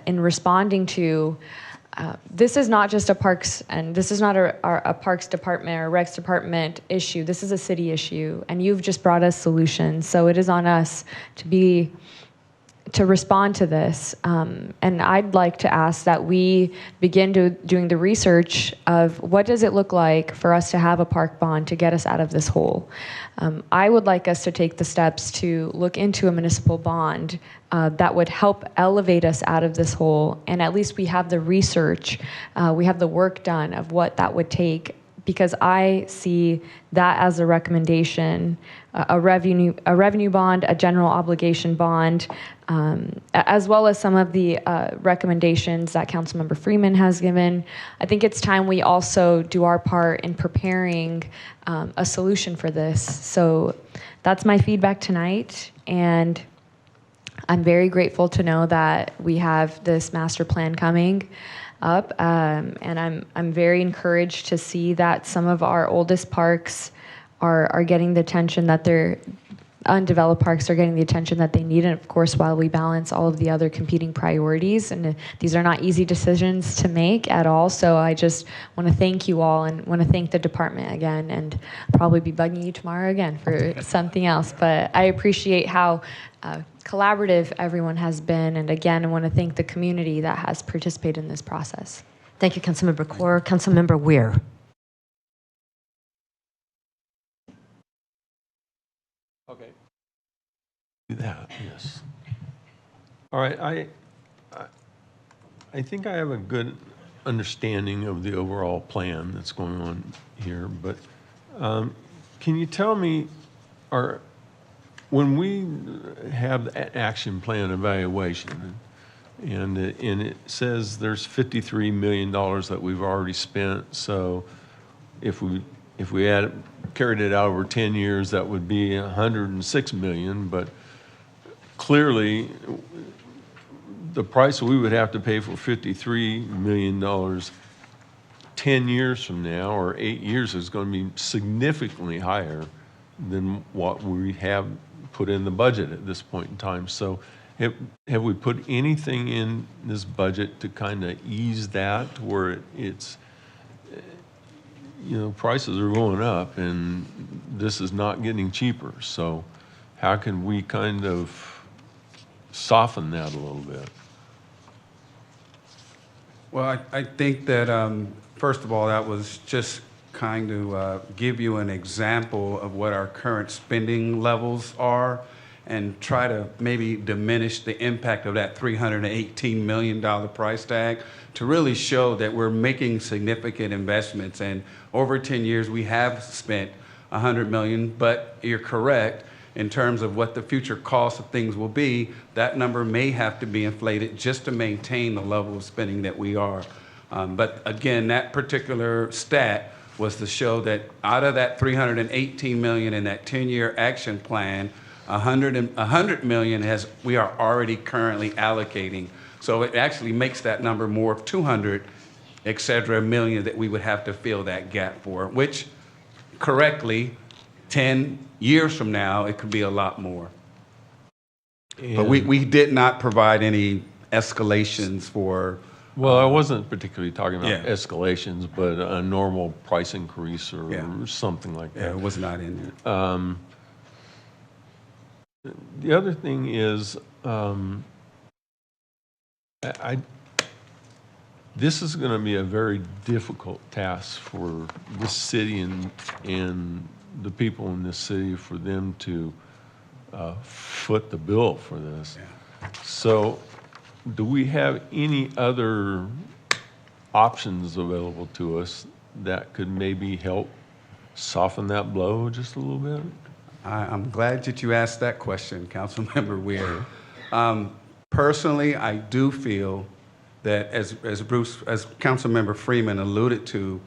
responding to. This is not just a parks, and this is not a parks department or recs department issue. This is a city issue, and you've just brought us solutions. So it is on us to be to respond to this. And I'd like to ask that we begin doing the research of what does it look like for us to have a park bond to get us out of this hole. I would like us to take the steps to look into a municipal bond that would help elevate us out of this hole. And at least we have the research, we have the work done of what that would take, because I see that as a recommendation, a revenue bond, a general obligation bond, as well as some of the recommendations that Councilmember Freeman has given. I think it's time we also do our part in preparing a solution for this. So that's my feedback tonight, and I'm very grateful to know that we have this master plan coming up, and I'm very encouraged to see that some of our oldest parks are getting the attention that they're undeveloped parks are getting the attention that they need, and of course while we balance all of the other competing priorities, and these are not easy decisions to make at all. So I just want to thank you all and want to thank the department again, and I'll probably be bugging you tomorrow again for something else, but I appreciate how collaborative everyone has been, and again I want to thank the community that has participated in this process. Thank you, Councilmember Kaur. Councilmember Weir. Okay. Do that, yes. All right, I think I have a good understanding of the overall plan that's going on here, but can you tell me, when we have an action plan evaluation, and it says there's $53 million that we've already spent, so if we carried it out over 10 years, that would be $106 million, but clearly the price we would have to pay for $53 million 10 years from now or 8 years is going to be significantly higher than what we have put in the budget at this point in time. So have we put anything in this budget to kind of ease that, where it's, prices are going up and this is not getting cheaper? So how can we kind of soften that a little bit? Well, I think that, first of all, that was just kind of give you an example of what our current spending levels are and try to maybe diminish the impact of that $318 million price tag to really show that we're making significant investments. And over 10 years, we have spent $100 million, but you're correct in terms of what the future cost of things will be. That number may have to be inflated just to maintain the level of spending that we are. But again, that particular stat was to show that out of that $318 million in that 10-year action plan, $100 million we are already currently allocating. So it actually makes that number more of 200, et cetera, million that we would have to fill that gap for, which correctly, 10 years from now, it could be a lot more. But we did not provide any escalations for. Well, I wasn't particularly talking about escalations, but a normal price increase or something like that. Yeah, it was not in there. The other thing is, this is going to be a very difficult task for this city and the people in this city, for them to foot the bill for this. Yeah. So do we have any other options available to us that could maybe help soften that blow just a little bit? I'm glad that you asked that question, Councilmember Weir. Personally, I do feel that, as Councilmember Freeman alluded to,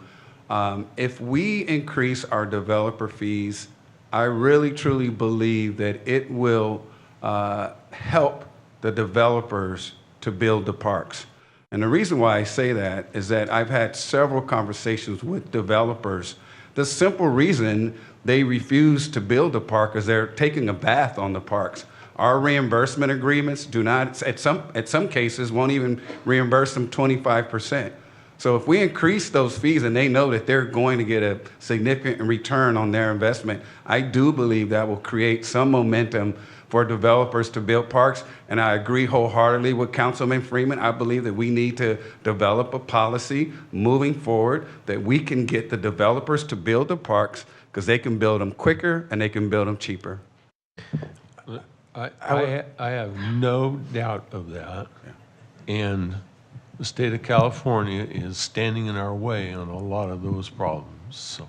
if we increase our developer fees, I really truly believe that it will help the developers to build the parks. And the reason why I say that is that I've had several conversations with developers. The simple reason they refuse to build a park is they're taking a bath on the parks. Our reimbursement agreements do not, at some cases, won't even reimburse them 25%. So if we increase those fees and they know that they're going to get a significant return on their investment, I do believe that will create some momentum for developers to build parks. And I agree wholeheartedly with Councilman Freeman. I believe that we need to develop a policy moving forward that we can get the developers to build the parks because they can build them quicker and they can build them cheaper. I have no doubt of that. And the state of California is standing in our way on a lot of those problems. So.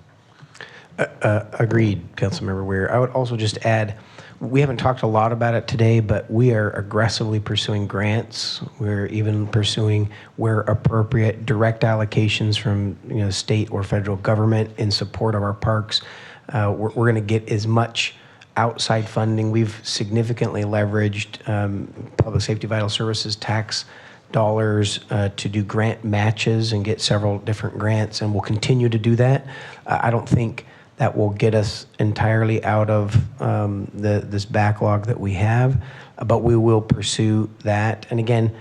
Agreed, Councilmember Weir. I would also just add, we haven't talked a lot about it today, but we are aggressively pursuing grants. We're even pursuing, where appropriate, direct allocations from state or federal government in support of our parks. We're going to get as much outside funding. We've significantly leveraged Public Safety Vital Services tax dollars to do grant matches and get several different grants, and we'll continue to do that. I don't think that will get us entirely out of this backlog that we have, but we will pursue that. And again,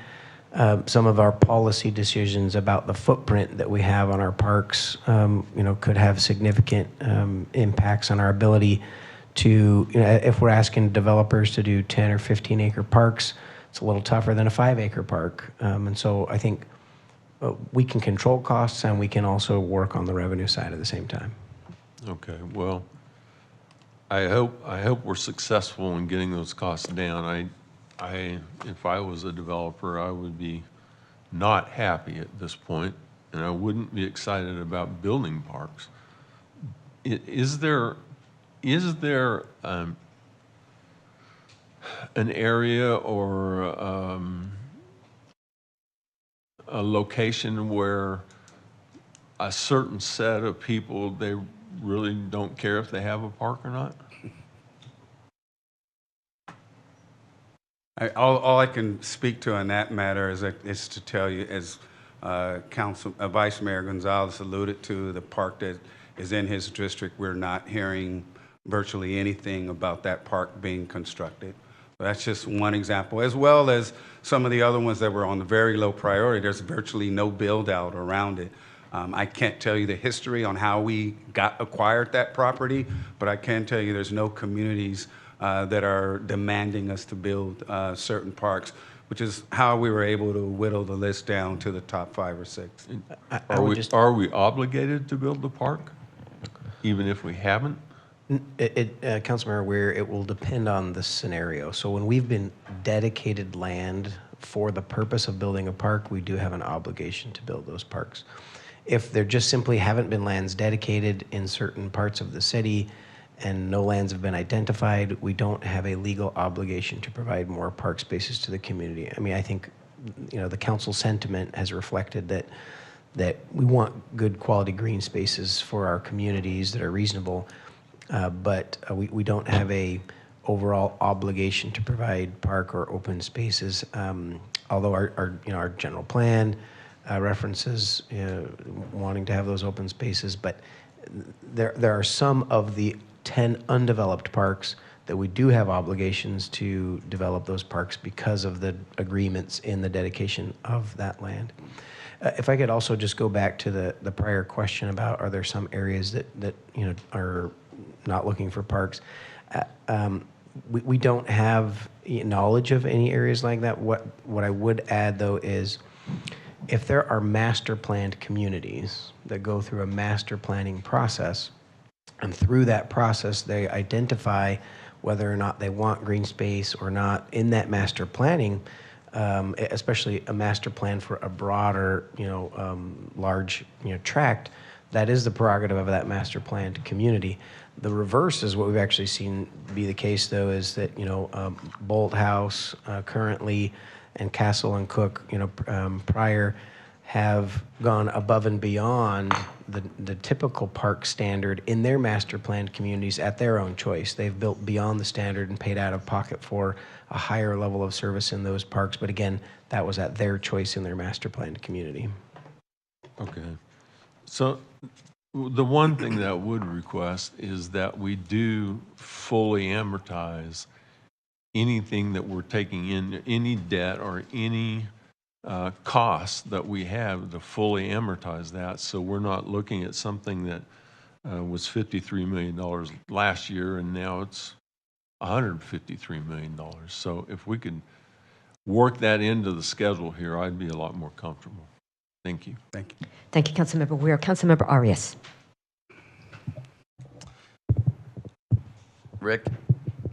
some of our policy decisions about the footprint that we have on our parks, could have significant impacts on our ability to, if we're asking developers to do 10 or 15 acre parks, it's a little tougher than a 5 acre park. And so I think we can control costs and we can also work on the revenue side at the same time. Okay, well, I hope we're successful in getting those costs down. If I was a developer, I would be not happy at this point, and I wouldn't be excited about building parks. Is there an area or a location where a certain set of people, they really don't care if they have a park or not? All I can speak to on that matter is to tell you, as Vice Mayor Gonzalez alluded to, the park that is in his district, we're not hearing virtually anything about that park being constructed. So that's just one example, as well as some of the other ones that were on the very low priority. There's virtually no build out around it. I can't tell you the history on how we acquired that property, but I can tell you there's no communities that are demanding us to build certain parks, which is how we were able to whittle the list down to the top 5 or 6. Are we obligated to build the park, even if we haven't? Councilmember Weir, it will depend on the scenario. So when we've been dedicated land for the purpose of building a park, we do have an obligation to build those parks. If there just simply haven't been lands dedicated in certain parts of the city and no lands have been identified, we don't have a legal obligation to provide more park spaces to the community. I mean, I think, the council sentiment has reflected that we want good quality green spaces for our communities that are reasonable, but we don't have a overall obligation to provide park or open spaces, although our general plan references wanting to have those open spaces, but there are some of the 10 undeveloped parks that we do have obligations to develop those parks because of the agreements in the dedication of that land. If I could also just go back to the prior question about, are there some areas that are not looking for parks? We don't have knowledge of any areas like that. What I would add, though, is if there are master planned communities that go through a master planning process, and through that process they identify whether or not they want green space or not in that master planning, especially a master plan for a broader, large, tract, that is the prerogative of that master planned community. The reverse is what we've actually seen be the case, though, is that, Bolt House currently and Castle and Cook, prior, have gone above and beyond the typical park standard in their master planned communities at their own choice. They've built beyond the standard and paid out of pocket for a higher level of service in those parks. But again, that was at their choice in their master planned community. Okay. So the one thing that I would request is that we do fully amortize anything that we're taking in, any debt or any costs that we have, to fully amortize that, so we're not looking at something that was $53 million last year and now it's $153 million. So if we could work that into the schedule here, I'd be a lot more comfortable. Thank you. Thank you. Thank you, Councilmember Weir. Councilmember Arias. Rick,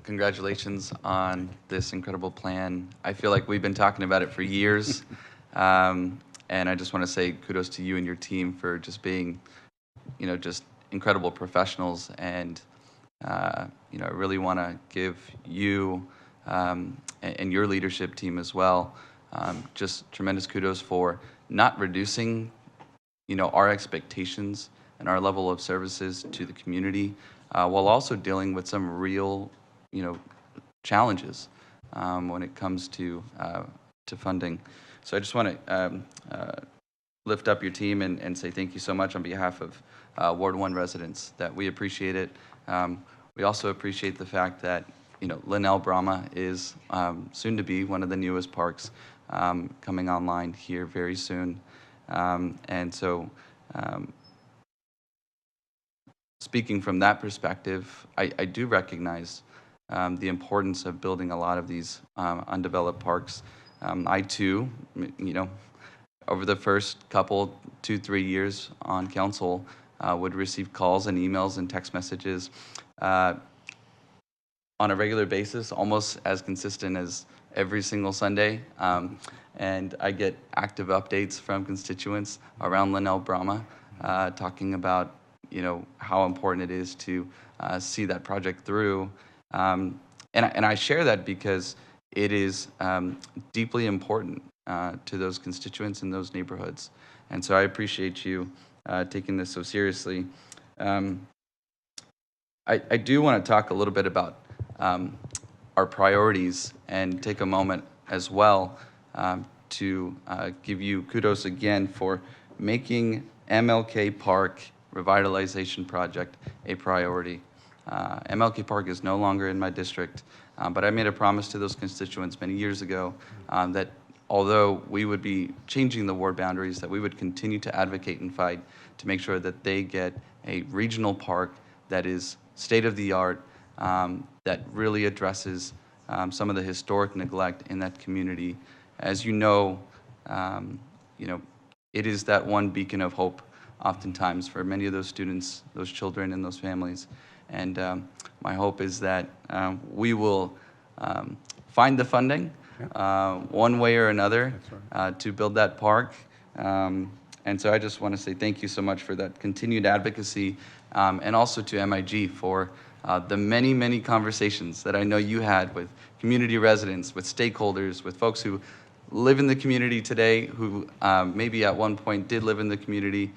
congratulations on this incredible plan. I feel like we've been talking about it for years. And I just want to say kudos to you and your team for just being, just incredible professionals. And, I really want to give you and your leadership team as well just tremendous kudos for not reducing, our expectations and our level of services to the community while also dealing with some real, challenges when it comes to funding. So I just want to lift up your team and say thank you so much on behalf of Ward 1 residents, that we appreciate it. We also appreciate the fact that, Linnell Brahma is soon to be one of the newest parks coming online here very soon. And so speaking from that perspective, I do recognize the importance of building a lot of these undeveloped parks. I too, over the first couple, 2-3 years on council, would receive calls and emails and text messages on a regular basis, almost as consistent as every single Sunday. And I get active updates from constituents around Linnell Brahma talking about, how important it is to see that project through. And I share that because it is deeply important to those constituents in those neighborhoods. And so I appreciate you taking this so seriously. I do want to talk a little bit about our priorities and take a moment as well to give you kudos again for making MLK Park revitalization project a priority. MLK Park is no longer in my district, but I made a promise to those constituents many years ago that although we would be changing the ward boundaries, that we would continue to advocate and fight to make sure that they get a regional park that is state-of-the-art, that really addresses some of the historic neglect in that community. As you know, it is that one beacon of hope oftentimes for many of those students, those children, and those families. And my hope is that we will find the funding one way or another to build that park. And so I just want to say thank you so much for that continued advocacy, and also to MIG for the many, many conversations that I know you had with community residents, with stakeholders, with folks who live in the community today, who maybe at one point did live in the community,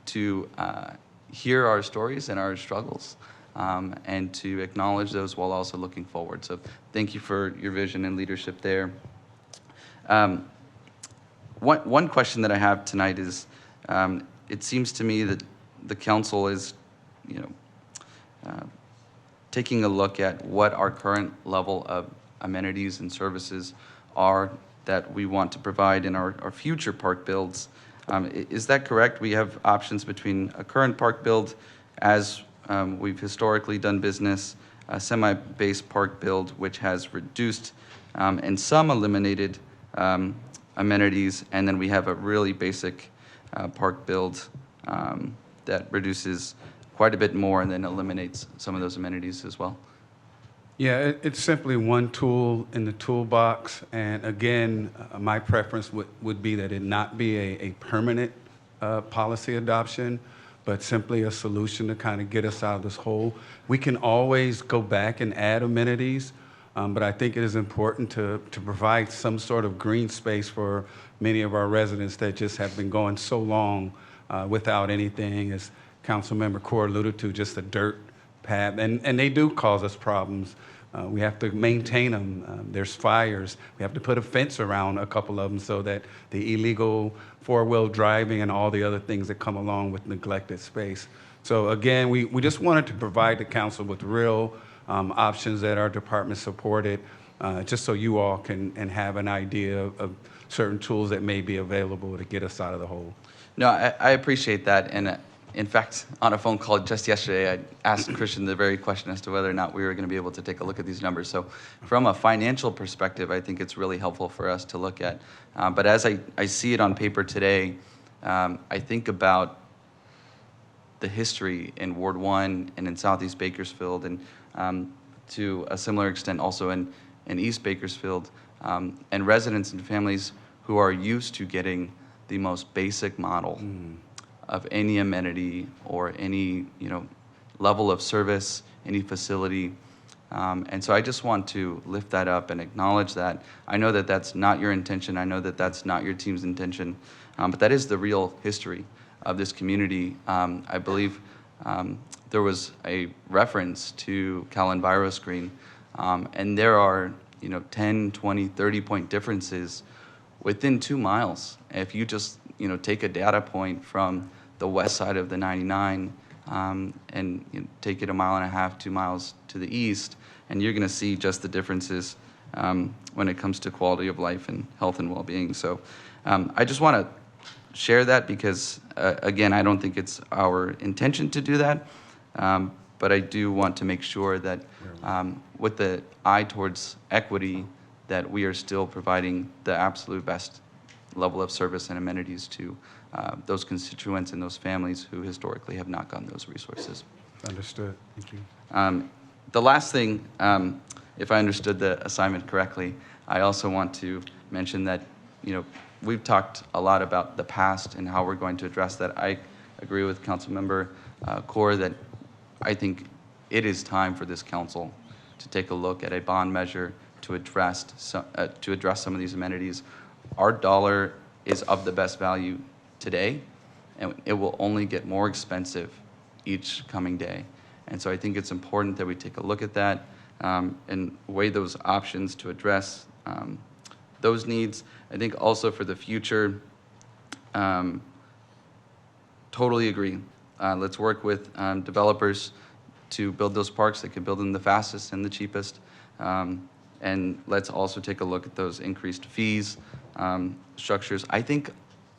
to hear our stories and our struggles, and to acknowledge those while also looking forward. So thank you for your vision and leadership there. One question that I have tonight is, it seems to me that the council is, taking a look at what our current level of amenities and services are that we want to provide in our future park builds. Is that correct? We have options between a current park build, as we've historically done business, a semi-based park build, which has reduced and some eliminated amenities, and then we have a really basic park build that reduces quite a bit more and then eliminates some of those amenities as well. Yeah, it's simply one tool in the toolbox. And again, my preference would be that it not be a permanent policy adoption, but simply a solution to kind of get us out of this hole. We can always go back and add amenities, but I think it is important to provide some sort of green space for many of our residents that just have been going so long without anything, as Councilmember Core alluded to, just a dirt pad. And they do cause us problems. We have to maintain them. There's fires. We have to put a fence around a couple of them so that the illegal four-wheel driving and all the other things that come along with neglected space. So again, we just wanted to provide the council with real options that our department supported, just so you all can have an idea of certain tools that may be available to get us out of the hole. No, I appreciate that. And in fact, on a phone call just yesterday, I asked Christian the very question as to whether or not we were going to be able to take a look at these numbers. So from a financial perspective, I think it's really helpful for us to look at. But as I see it on paper today, I think about the history in Ward 1 and in Southeast Bakersfield, and to a similar extent also in East Bakersfield, and residents and families who are used to getting the most basic model of any amenity or any level of service, any facility. And so I just want to lift that up and acknowledge that. I know that that's not your intention. I know that that's not your team's intention. But that is the real history of this community. I believe there was a reference to Cal EnviroScreen, and there are 10, 20, 30-point differences within 2 miles. If you just take a data point from the west side of the 99 and take it 1.5 miles, 2 miles to the east, and you're going to see just the differences when it comes to quality of life and health and well-being. So I just want to share that because, again, I don't think it's our intention to do that, but I do want to make sure that with the eye towards equity, that we are still providing the absolute best level of service and amenities to those constituents and those families who historically have not gotten those resources. Understood. Thank you. The last thing, if I understood the assignment correctly, I also want to mention that, we've talked a lot about the past and how we're going to address that. I agree with Councilmember Kaur that I think it is time for this council to take a look at a bond measure to address some of these amenities. Our dollar is of the best value today, and it will only get more expensive each coming day. And so I think it's important that we take a look at that and weigh those options to address those needs. I think also for the future, totally agree. Let's work with developers to build those parks that can build them the fastest and the cheapest. And let's also take a look at those increased fees, structures. I think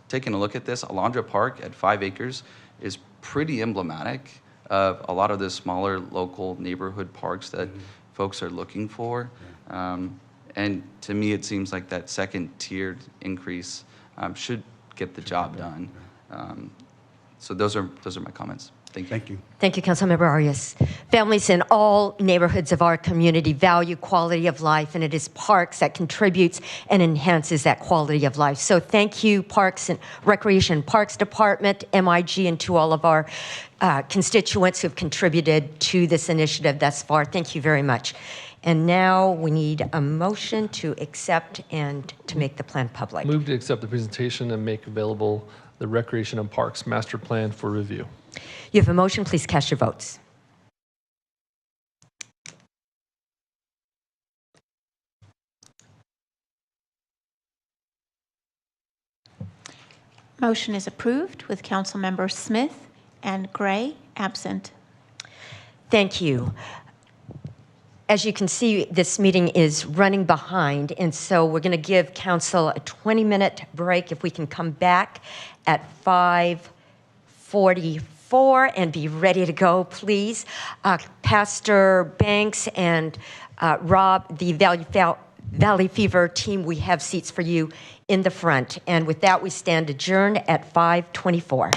taking a look at this, Alondra Park at 5 acres is pretty emblematic of a lot of the smaller local neighborhood parks that folks are looking for. And to me, it seems like that second tiered increase should get the job done. So those are my comments. Thank you. Thank you. Thank you, Councilmember Arias. Families in all neighborhoods of our community value quality of life, and it is parks that contributes and enhances that quality of life. So thank you, Parks and Recreation Parks Department, MIG, and to all of our constituents who have contributed to this initiative thus far. Thank you very much. And now we need a motion to accept and to make the plan public. Move to accept the presentation and make available the Recreation and Parks Master Plan for review. You have a motion. Please cast your votes. Motion is approved with Councilmember Smith and Gray absent. Thank you. As you can see, this meeting is running behind, and so we're going to give council a 20-minute break. If we can come back at 5:44 and be ready to go, please. Pastor Banks and Rob, the Valley Fever team, we have seats for you in the front. And with that, we stand adjourned at 5:24.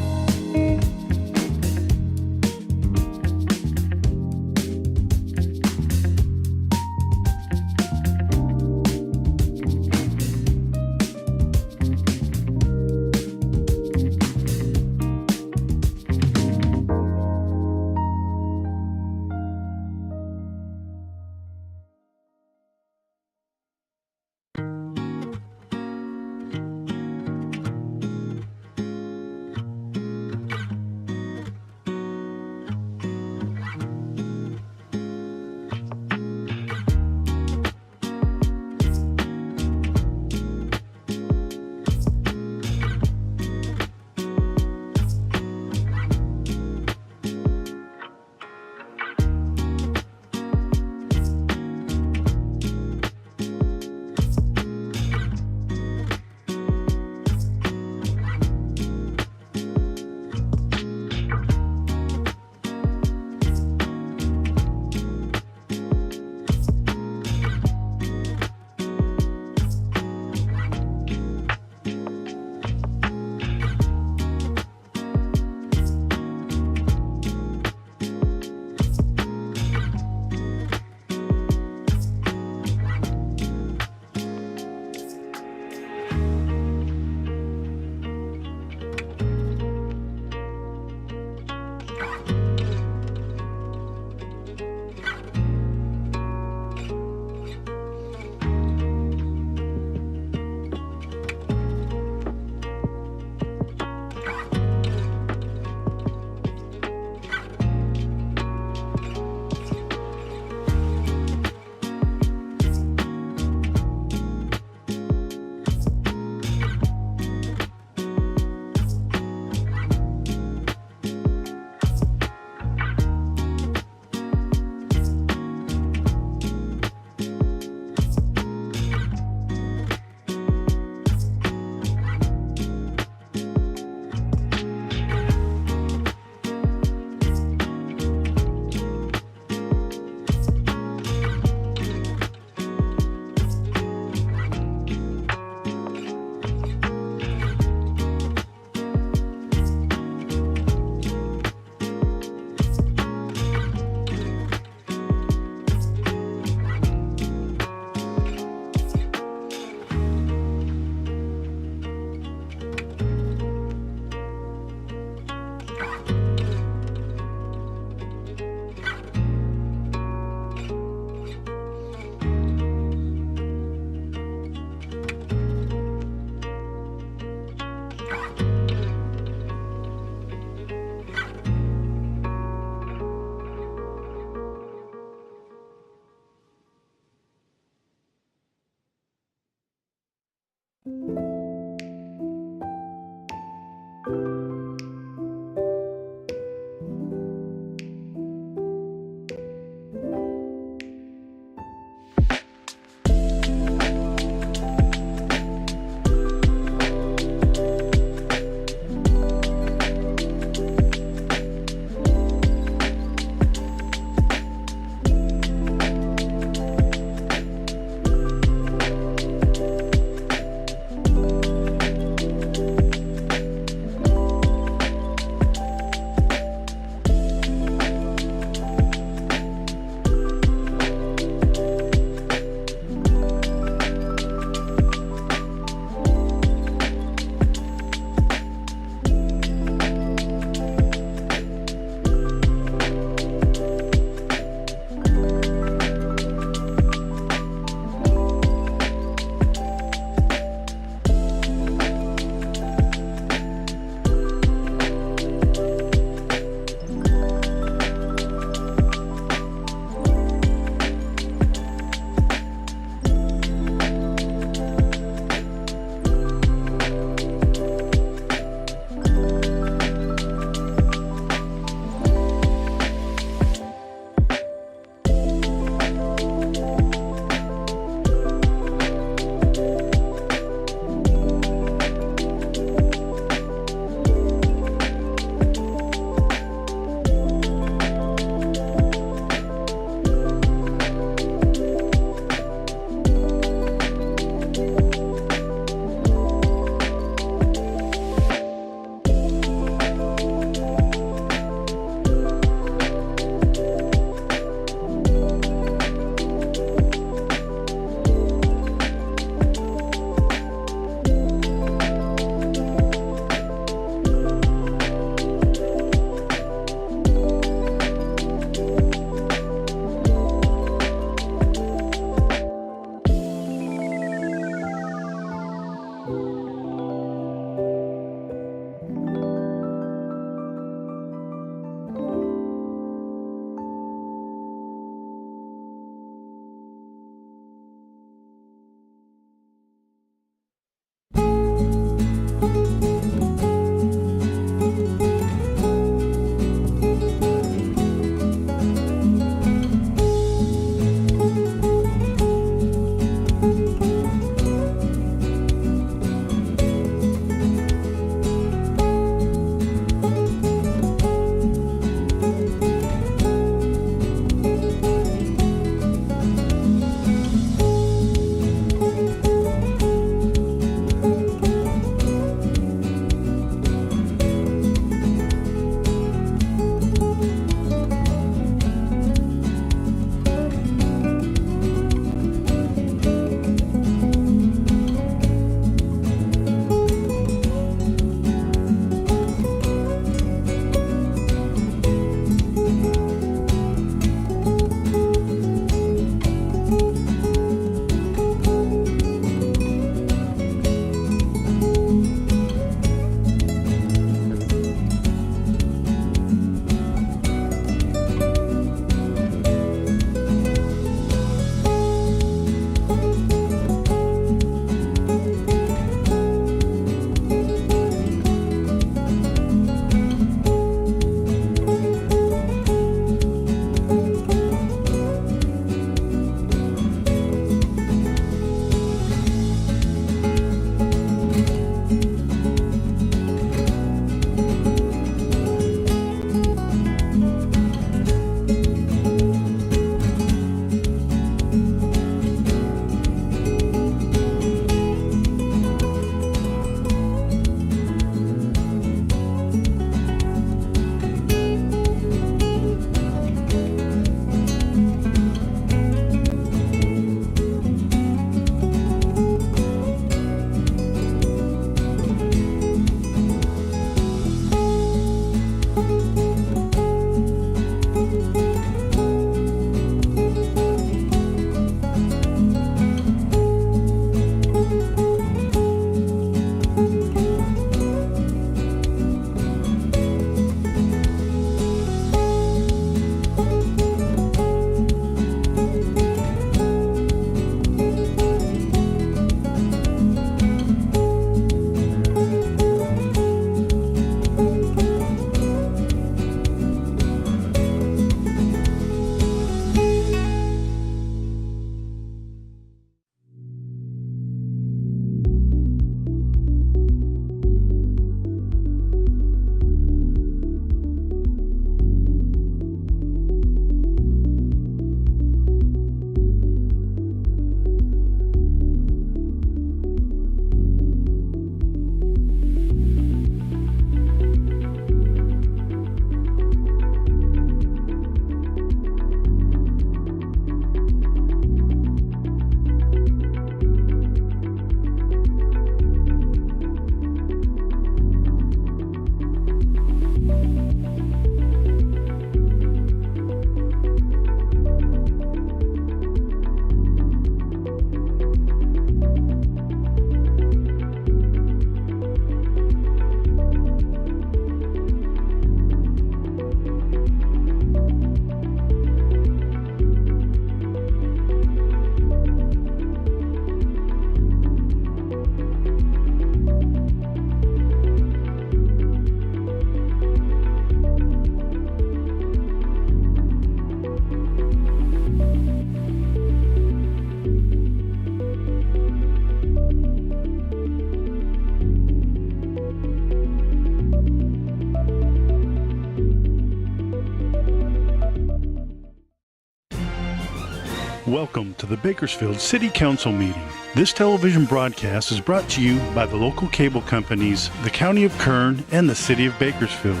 Welcome to the Bakersfield City Council meeting. This television broadcast is brought to you by the local cable companies, the County of Kern, and the City of Bakersfield.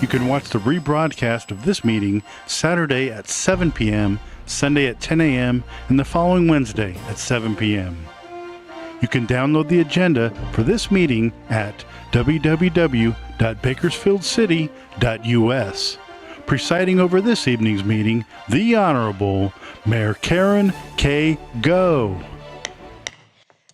You can watch the rebroadcast of this meeting Saturday at 7 p.m., Sunday at 10 a.m., and the following Wednesday at 7 p.m. You can download the agenda for this meeting at www.bakersfieldcity.us. Presiding over this evening's meeting, the Honorable Mayor Karen K. Go.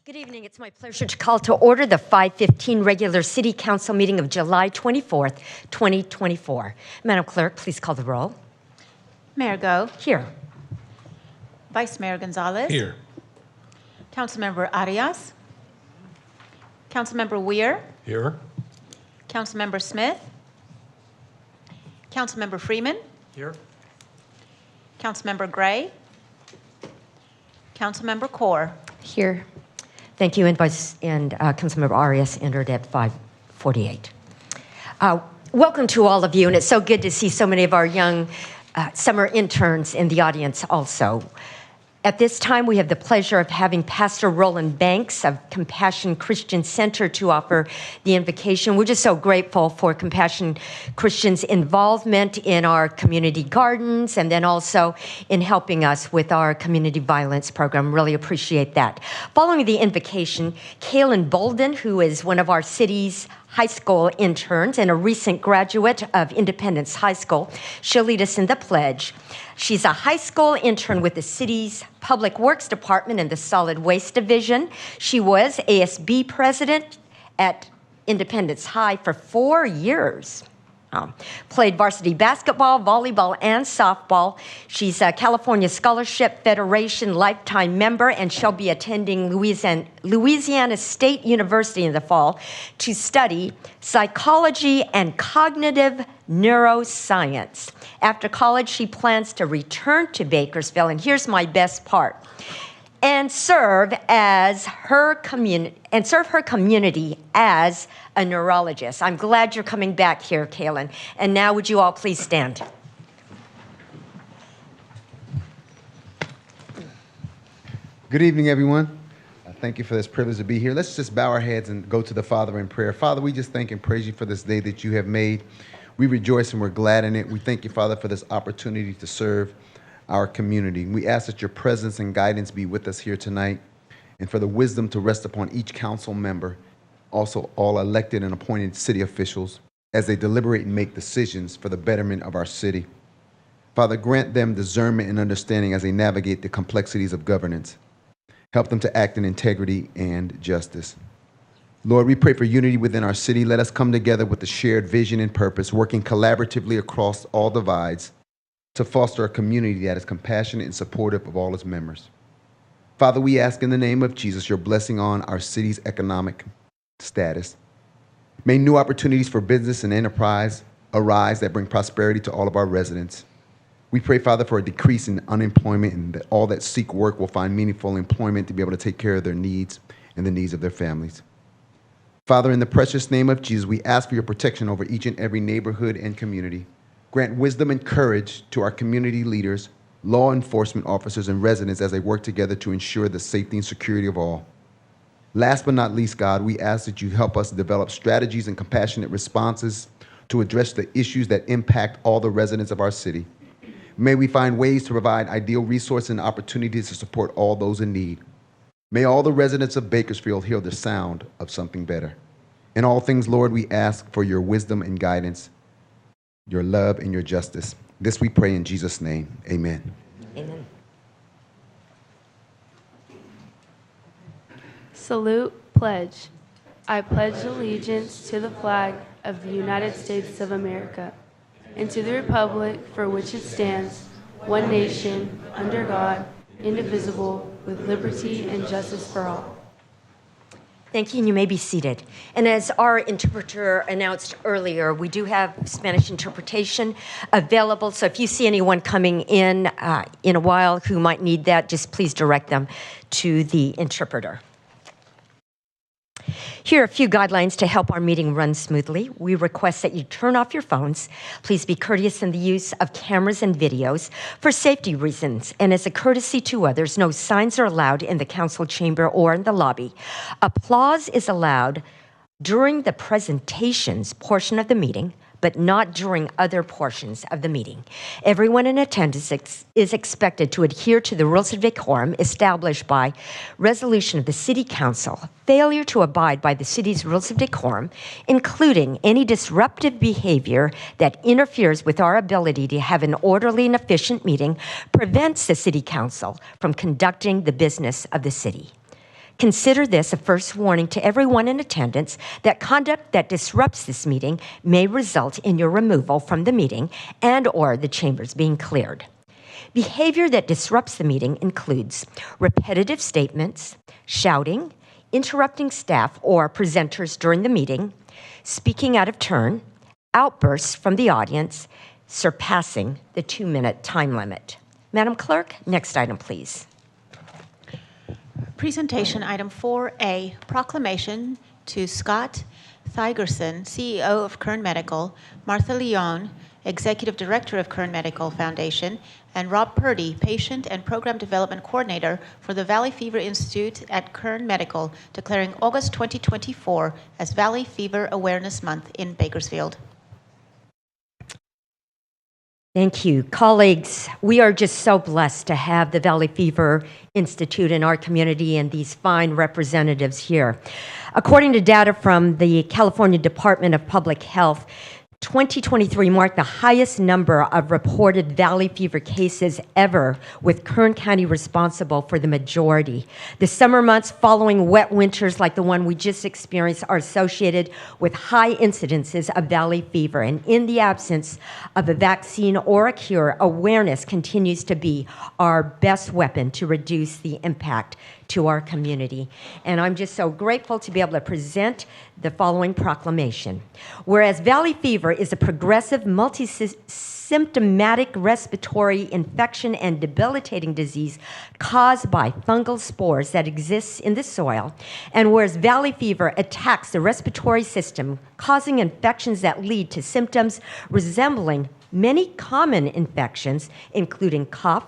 Good evening. It's my pleasure to call to order the 5:15 regular City Council meeting of July 24th, 2024. Madam Clerk, please call the roll. Mayor Go. Here. Vice Mayor Gonzalez. Here. Councilmember Arias. Councilmember Weir. Here. Councilmember Smith. Councilmember Freeman. Here. Councilmember Gray. Councilmember Core. Here. Thank you. And Councilmember Arias entered at 5:48. Welcome to all of you, and it's so good to see so many of our young summer interns in the audience also. At this time, we have the pleasure of having Pastor Roland Banks of Compassion Christian Center to offer the invocation. We're just so grateful for Compassion Christian's involvement in our community gardens and then also in helping us with our community violence program. Really appreciate that. Following the invocation, Kaylin Bolden, who is one of our city's high school interns and a recent graduate of Independence High School, she'll lead us in the pledge. She's a high school intern with the city's Public Works Department and the Solid Waste Division. She was ASB president at Independence High for 4 years. Played varsity basketball, volleyball, and softball. She's a California Scholarship Federation lifetime member, and she'll be attending Louisiana State University in the fall to study psychology and cognitive neuroscience. After college, she plans to return to Bakersfield, and here's my best part, and serve her community as a neurologist. I'm glad you're coming back here, Kaylin. And now would you all please stand? Good evening, everyone. Thank you for this privilege to be here. Let's just bow our heads and go to the Father in prayer. Father, we just thank and praise you for this day that you have made. We rejoice and we're glad in it. We thank you, Father, for this opportunity to serve our community. We ask that your presence and guidance be with us here tonight, and for the wisdom to rest upon each council member, also all elected and appointed city officials, as they deliberate and make decisions for the betterment of our city. Father, grant them discernment and understanding as they navigate the complexities of governance. Help them to act in integrity and justice. Lord, we pray for unity within our city. Let us come together with a shared vision and purpose, working collaboratively across all divides to foster a community that is compassionate and supportive of all its members. Father, we ask in the name of Jesus your blessing on our city's economic status. May new opportunities for business and enterprise arise that bring prosperity to all of our residents. We pray, Father, for a decrease in unemployment and that all that seek work will find meaningful employment to be able to take care of their needs and the needs of their families. Father, in the precious name of Jesus, we ask for your protection over each and every neighborhood and community. Grant wisdom and courage to our community leaders, law enforcement officers, and residents as they work together to ensure the safety and security of all. Last but not least, God, we ask that you help us develop strategies and compassionate responses to address the issues that impact all the residents of our city. May we find ways to provide ideal resources and opportunities to support all those in need. May all the residents of Bakersfield hear the sound of something better. In all things, Lord, we ask for your wisdom and guidance, your love and your justice. This we pray in Jesus' name. Amen. Amen. Salute, pledge. I pledge allegiance to the flag of the United States of America and to the republic for which it stands, one nation, under God, indivisible, with liberty and justice for all. Thank you, and you may be seated. And as our interpreter announced earlier, we do have Spanish interpretation available. So if you see anyone coming in a while who might need that, just please direct them to the interpreter. Here are a few guidelines to help our meeting run smoothly. We request that you turn off your phones. Please be courteous in the use of cameras and videos for safety reasons. And as a courtesy to others, no signs are allowed in the council chamber or in the lobby. Applause is allowed during the presentations portion of the meeting, but not during other portions of the meeting. Everyone in attendance is expected to adhere to the rules of decorum established by resolution of the City Council. Failure to abide by the city's rules of decorum, including any disruptive behavior that interferes with our ability to have an orderly and efficient meeting, prevents the City Council from conducting the business of the city. Consider this a first warning to everyone in attendance that conduct that disrupts this meeting may result in your removal from the meeting and/or the chambers being cleared. Behavior that disrupts the meeting includes repetitive statements, shouting, interrupting staff or presenters during the meeting, speaking out of turn, outbursts from the audience, surpassing the 2-minute time limit. Madam Clerk, next item, please. Presentation item 4A, proclamation to Scott Thigerson, CEO of Kern Medical, Martha Leon, Executive Director of Kern Medical Foundation, and Rob Purdy, Patient and Program Development Coordinator for the Valley Fever Institute at Kern Medical, declaring August 2024 as Valley Fever Awareness Month in Bakersfield. Thank you. Colleagues, we are just so blessed to have the Valley Fever Institute in our community and these fine representatives here. According to data from the California Department of Public Health, 2023 marked the highest number of reported valley fever cases ever, with Kern County responsible for the majority. The summer months following wet winters like the one we just experienced are associated with high incidences of valley fever, and in the absence of a vaccine or a cure, awareness continues to be our best weapon to reduce the impact to our community. And I'm just so grateful to be able to present the following proclamation. Whereas valley fever is a progressive, multi-symptomatic respiratory infection and debilitating disease caused by fungal spores that exists in the soil, and whereas valley fever attacks the respiratory system, causing infections that lead to symptoms resembling many common infections, including cough,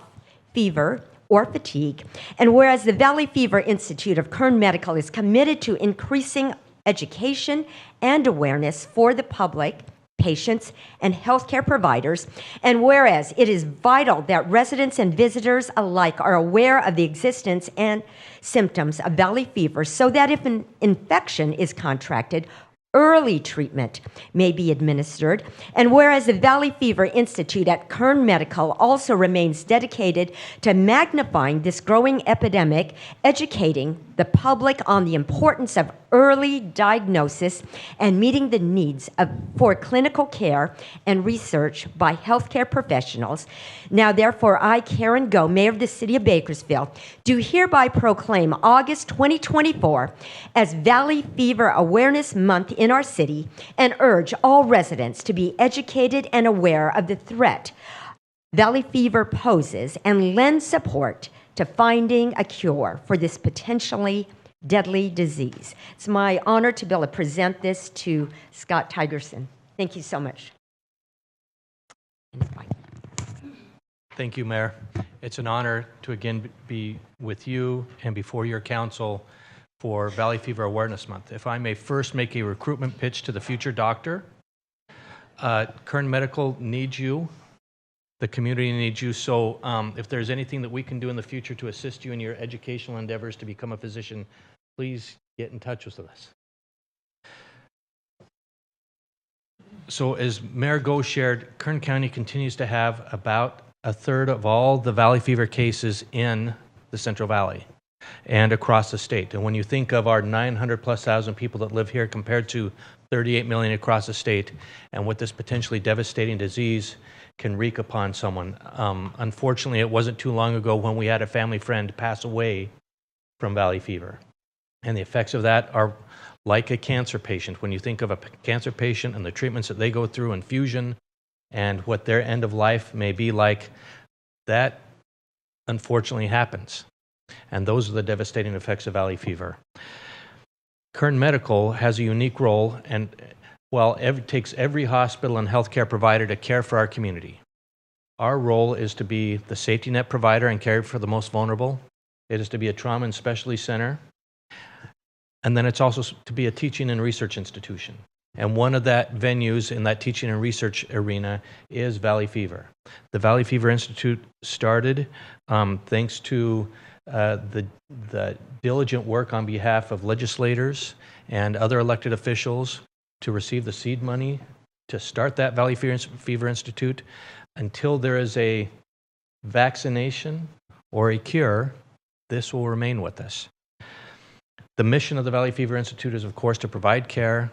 fever, or fatigue. And whereas the Valley Fever Institute of Kern Medical is committed to increasing education and awareness for the public, patients, and healthcare providers, and whereas it is vital that residents and visitors alike are aware of the existence and symptoms of valley fever so that if an infection is contracted, early treatment may be administered, and whereas the Valley Fever Institute at Kern Medical also remains dedicated to magnifying this growing epidemic, educating the public on the importance of early diagnosis and meeting the needs for clinical care and research by healthcare professionals. Now, therefore, I, Karen Go, Mayor of the City of Bakersfield, do hereby proclaim August 2024 as Valley Fever Awareness Month in our city and urge all residents to be educated and aware of the threat valley fever poses and lend support to finding a cure for this potentially deadly disease. It's my honor to be able to present this to Scott Thigerson. Thank you so much. Thank you, Mayor. It's an honor to again be with you and before your council for Valley Fever Awareness Month. If I may first make a recruitment pitch to the future doctor. Kern Medical needs you. The community needs you. So if there's anything that we can do in the future to assist you in your educational endeavors to become a physician, please get in touch with us. So as Mayor Go shared, Kern County continues to have about a third of all the valley fever cases in the Central Valley and across the state. And when you think of our 900,000+ people that live here compared to 38 million across the state, and what this potentially devastating disease can wreak upon someone. Unfortunately, it wasn't too long ago when we had a family friend pass away from valley fever. And the effects of that are like a cancer patient. When you think of a cancer patient and the treatments that they go through, infusion, and what their end of life may be like, that unfortunately happens. And those are the devastating effects of valley fever. Kern Medical has a unique role and, well, takes every hospital and healthcare provider to care for our community. Our role is to be the safety net provider and care for the most vulnerable. It is to be a trauma and specialty center. And then it's also to be a teaching and research institution. And one of that venues in that teaching and research arena is Valley Fever. The Valley Fever Institute started thanks to the diligent work on behalf of legislators and other elected officials to receive the seed money to start that Valley Fever Institute. Until there is a vaccination or a cure, this will remain with us. The mission of the Valley Fever Institute is, of course, to provide care,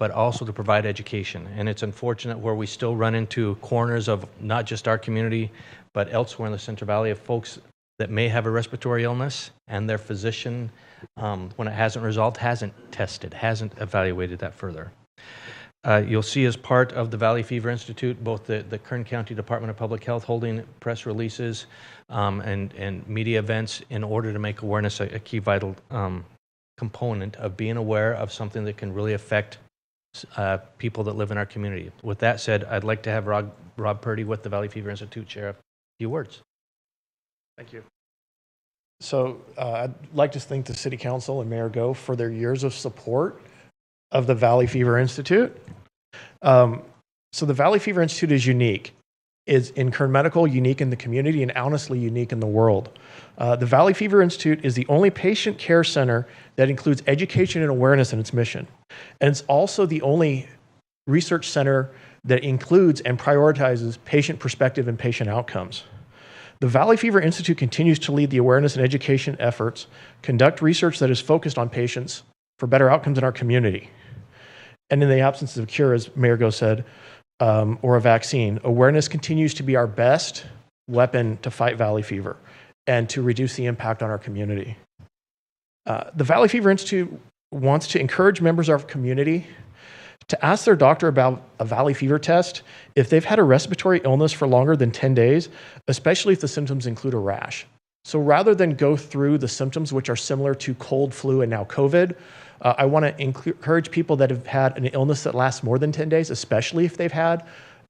but also to provide education. And it's unfortunate where we still run into corners of not just our community, but elsewhere in the Central Valley of folks that may have a respiratory illness and their physician, when it hasn't resolved, hasn't tested, hasn't evaluated that further. You'll see as part of the Valley Fever Institute, both the Kern County Department of Public Health holding press releases and media events in order to make awareness a key vital component of being aware of something that can really affect people that live in our community. With that said, I'd like to have Rob Purdy with the Valley Fever Institute share a few words. Thank you. So I'd like to thank the City Council and Mayor Go for their years of support of the Valley Fever Institute. So the Valley Fever Institute is unique. Is in Kern Medical, unique in the community, and honestly unique in the world. The Valley Fever Institute is the only patient care center that includes education and awareness in its mission. And it's also the only research center that includes and prioritizes patient perspective and patient outcomes. The Valley Fever Institute continues to lead the awareness and education efforts, conduct research that is focused on patients for better outcomes in our community. And in the absence of a cure, as Mayor Go said, or a vaccine, awareness continues to be our best weapon to fight Valley Fever and to reduce the impact on our community. The Valley Fever Institute wants to encourage members of our community to ask their doctor about a Valley Fever test if they've had a respiratory illness for longer than 10 days, especially if the symptoms include a rash. So rather than go through the symptoms, which are similar to cold, flu, and now COVID, I want to encourage people that have had an illness that lasts more than 10 days, especially if they've had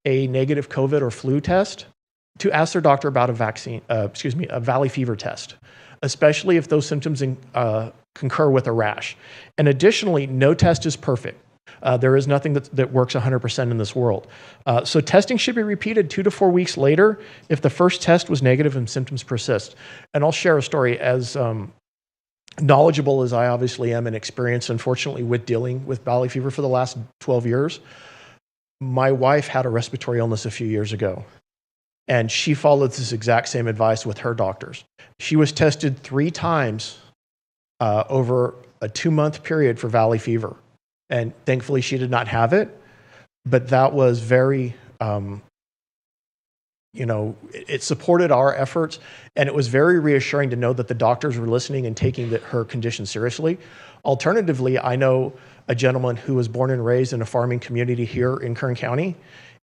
a negative COVID or flu test, to ask their doctor about a Valley Fever test, especially if those symptoms concur with a rash. And additionally, no test is perfect. There is nothing that works 100% in this world. So testing should be repeated 2 to 4 weeks later if the first test was negative and symptoms persist. And I'll share a story. As knowledgeable as I obviously am and experienced, unfortunately, with dealing with Valley Fever for the last 12 years, my wife had a respiratory illness a few years ago. And she followed this exact same advice with her doctors. She was tested 3 times over a 2-month period for Valley Fever. And thankfully, she did not have it. But that was very, it supported our efforts. And it was very reassuring to know that the doctors were listening and taking her condition seriously. Alternatively, I know a gentleman who was born and raised in a farming community here in Kern County.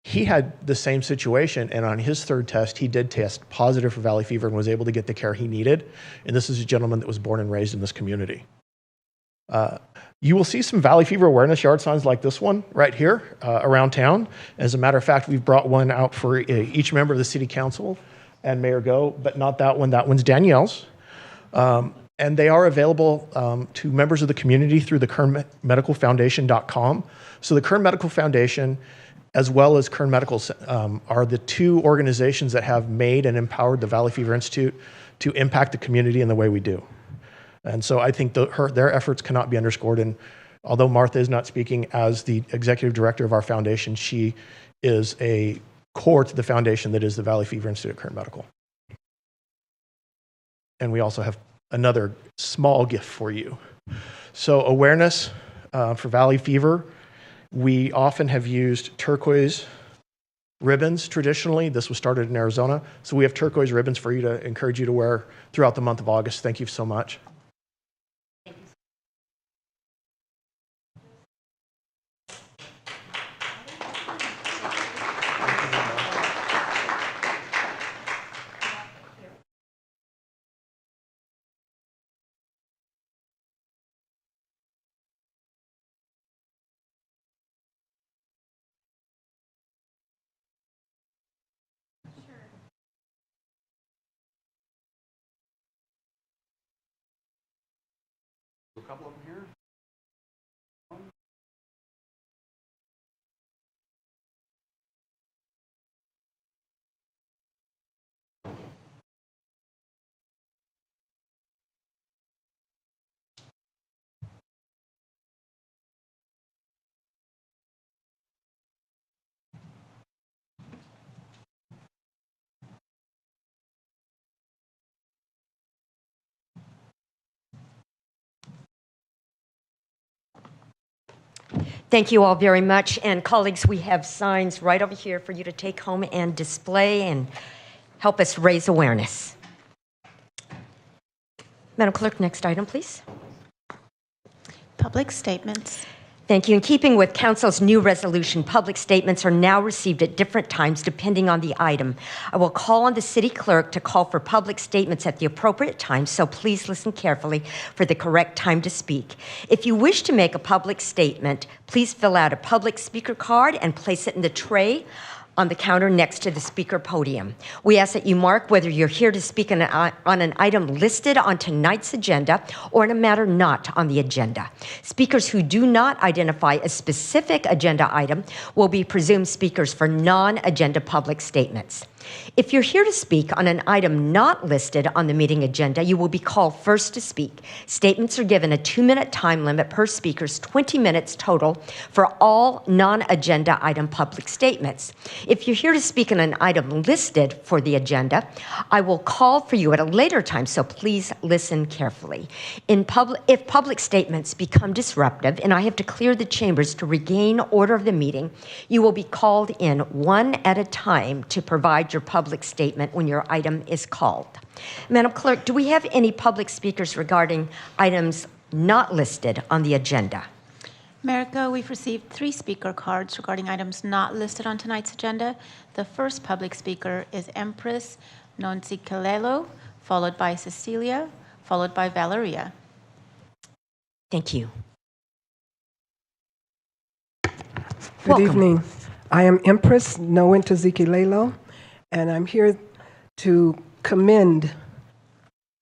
He had the same situation, and on his 3rd test, he did test positive for Valley Fever and was able to get the care he needed. And this is a gentleman that was born and raised in this community. You will see some Valley Fever awareness yard signs like this one right here around town. As a matter of fact, we've brought one out for each member of the City Council and Mayor Go, but not that one. That one's Danielle's. And they are available to members of the community through the KernMedicalFoundation.com. So the Kern Medical Foundation, as well as Kern Medical, are the 2 organizations that have made and empowered the Valley Fever Institute to impact the community in the way we do. And so I think their efforts cannot be underscored. And although Martha is not speaking as the executive director of our foundation, she is a core to the foundation that is the Valley Fever Institute at Kern Medical. And we also have another small gift for you. So awareness for Valley Fever. We often have used turquoise ribbons traditionally. This was started in Arizona. So we have turquoise ribbons for you to encourage you to wear throughout the month of August. Thank you so much. couple of them here. Thank you all very much. And colleagues, we have signs right over here for you to take home and display and help us raise awareness. Madam Clerk, next item, please. Public statements. Thank you. In keeping with Council's new resolution, public statements are now received at different times depending on the item. I will call on the city clerk to call for public statements at the appropriate time, so please listen carefully for the correct time to speak. If you wish to make a public statement, please fill out a public speaker card and place it in the tray on the counter next to the speaker podium. We ask that you mark whether you're here to speak on an item listed on tonight's agenda or in a matter not on the agenda. Speakers who do not identify a specific agenda item will be presumed speakers for non-agenda public statements. If you're here to speak on an item not listed on the meeting agenda, you will be called first to speak. Statements are given a 2-minute time limit per speaker's 20 minutes total for all non-agenda item public statements. If you're here to speak on an item listed for the agenda, I will call for you at a later time, so please listen carefully. If public statements become disruptive and I have to clear the chambers to regain order of the meeting, you will be called in one at a time to provide your public statement when your item is called. Madam Clerk, do we have any public speakers regarding items not listed on the agenda? America, we've received 3 speaker cards regarding items not listed on tonight's agenda. The first public speaker is Empress Nonzikalelo, followed by Cecilia, followed by Valeria. Thank you. Good evening. I am Empress Nowentazikilelo, and I'm here to commend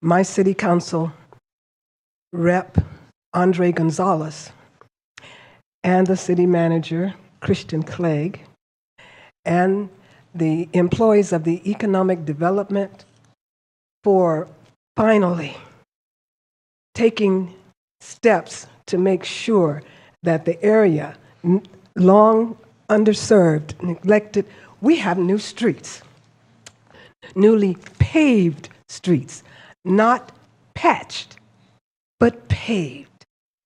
my city council rep, Andre Gonzalez, and the city manager, Christian Clegg, and the employees of the economic development for finally taking steps to make sure that the area, long underserved, neglected, we have new streets, newly paved streets, not patched, but paved.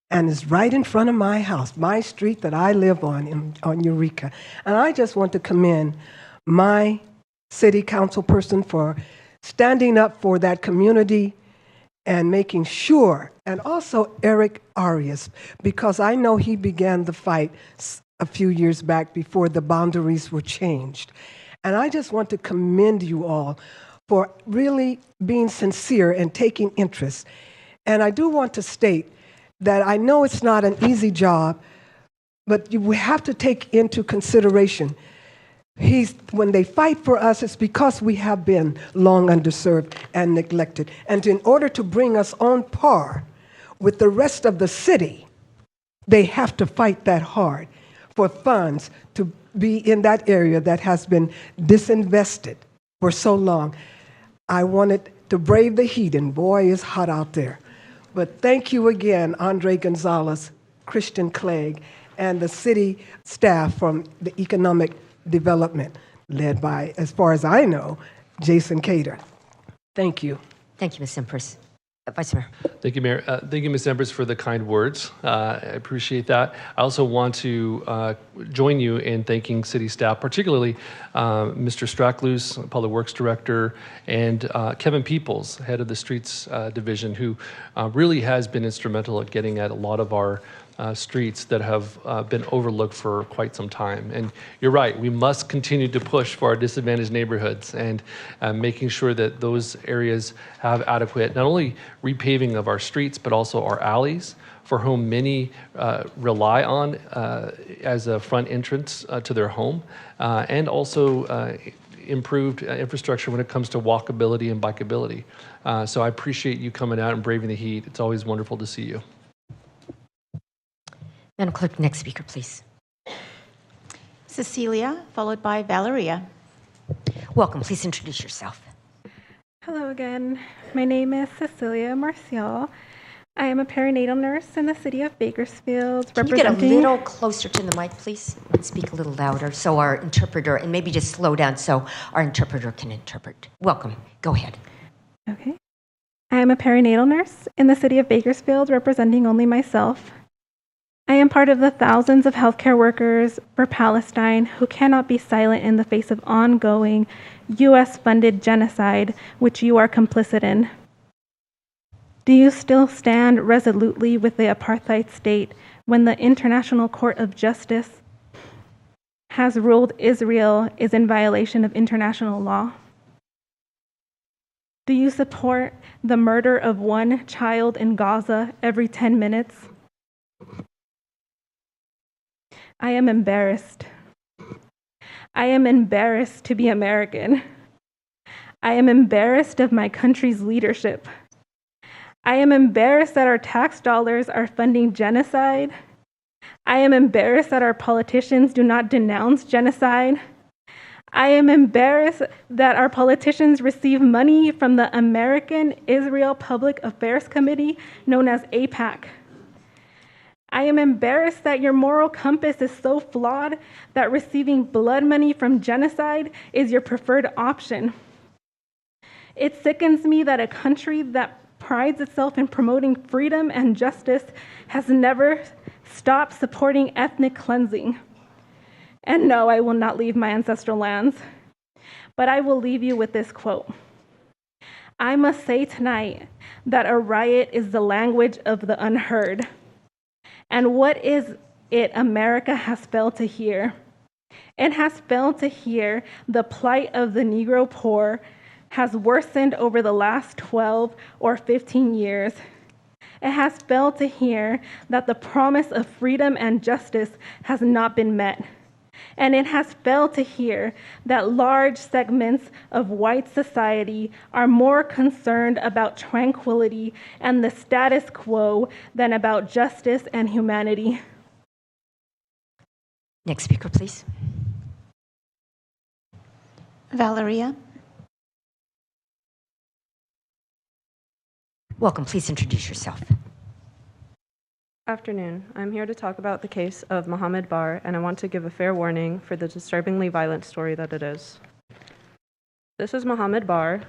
And it's right in front of my house, my street that I live on Eureka. And I just want to commend my city council person for standing up for that community and making sure, and also Eric Arias, because I know he began the fight a few years back before the boundaries were changed. And I just want to commend you all for really being sincere and taking interest. And I do want to state that I know it's not an easy job, but we have to take into consideration when they fight for us, it's because we have been long underserved and neglected. And in order to bring us on par with the rest of the city, they have to fight that hard for funds to be in that area that has been disinvested for so long. I wanted to brave the heat, and boy, it's hot out there. But thank you again, Andre Gonzalez, Christian Clegg, and the city staff from the economic development, led by, as far as I know, Jason Cater. Thank you. Thank you, Ms. Empress. Vice Mayor. Thank you, Mayor. Thank you, Ms. Empress, for the kind words. I appreciate that. I also want to join you in thanking city staff, particularly Mr. Stracklus, Public Works Director, and Kevin Peoples, head of the Streets Division, who really has been instrumental at getting at a lot of our streets that have been overlooked for quite some time. And you're right, we must continue to push for our disadvantaged neighborhoods and making sure that those areas have adequate, not only repaving of our streets, but also our alleys, for whom many rely on as a front entrance to their home, and also improved infrastructure when it comes to walkability and bikeability. So I appreciate you coming out and braving the heat. It's always wonderful to see you. Madam Clerk, next speaker, please. Cecilia, followed by Valeria. Welcome. Please introduce yourself. Hello again. My name is Cecilia Marcial. I am a perinatal nurse in the city of Bakersfield. Can you get a little closer to the mic, please? And speak a little louder so our interpreter, and maybe just slow down so our interpreter can interpret. Welcome. Go ahead. Okay. I am a perinatal nurse in the city of Bakersfield, representing only myself. I am part of the thousands of healthcare workers for Palestine who cannot be silent in the face of ongoing U.S.-funded genocide, which you are complicit in. Do you still stand resolutely with the apartheid state when the International Court of Justice has ruled Israel is in violation of international law? Do you support the murder of one child in Gaza every 10 minutes? I am embarrassed. I am embarrassed to be American. I am embarrassed of my country's leadership. I am embarrassed that our tax dollars are funding genocide. I am embarrassed that our politicians do not denounce genocide. I am embarrassed that our politicians receive money from the American Israel Public Affairs Committee, known as AIPAC. I am embarrassed that your moral compass is so flawed that receiving blood money from genocide is your preferred option. It sickens me that a country that prides itself in promoting freedom and justice has never stopped supporting ethnic cleansing. And no, I will not leave my ancestral lands, but I will leave you with this quote. I must say tonight that a riot is the language of the unheard. And what is it America has failed to hear? It has failed to hear the plight of the Negro poor has worsened over the last 12 or 15 years. It has failed to hear that the promise of freedom and justice has not been met. And it has failed to hear that large segments of white society are more concerned about tranquility and the status quo than about justice and humanity. Next speaker, please. Valeria. Welcome. Please introduce yourself. Afternoon. I'm here to talk about the case of Mohammed Bar, and I want to give a fair warning for the disturbingly violent story that it is. This is Mohammed Bar,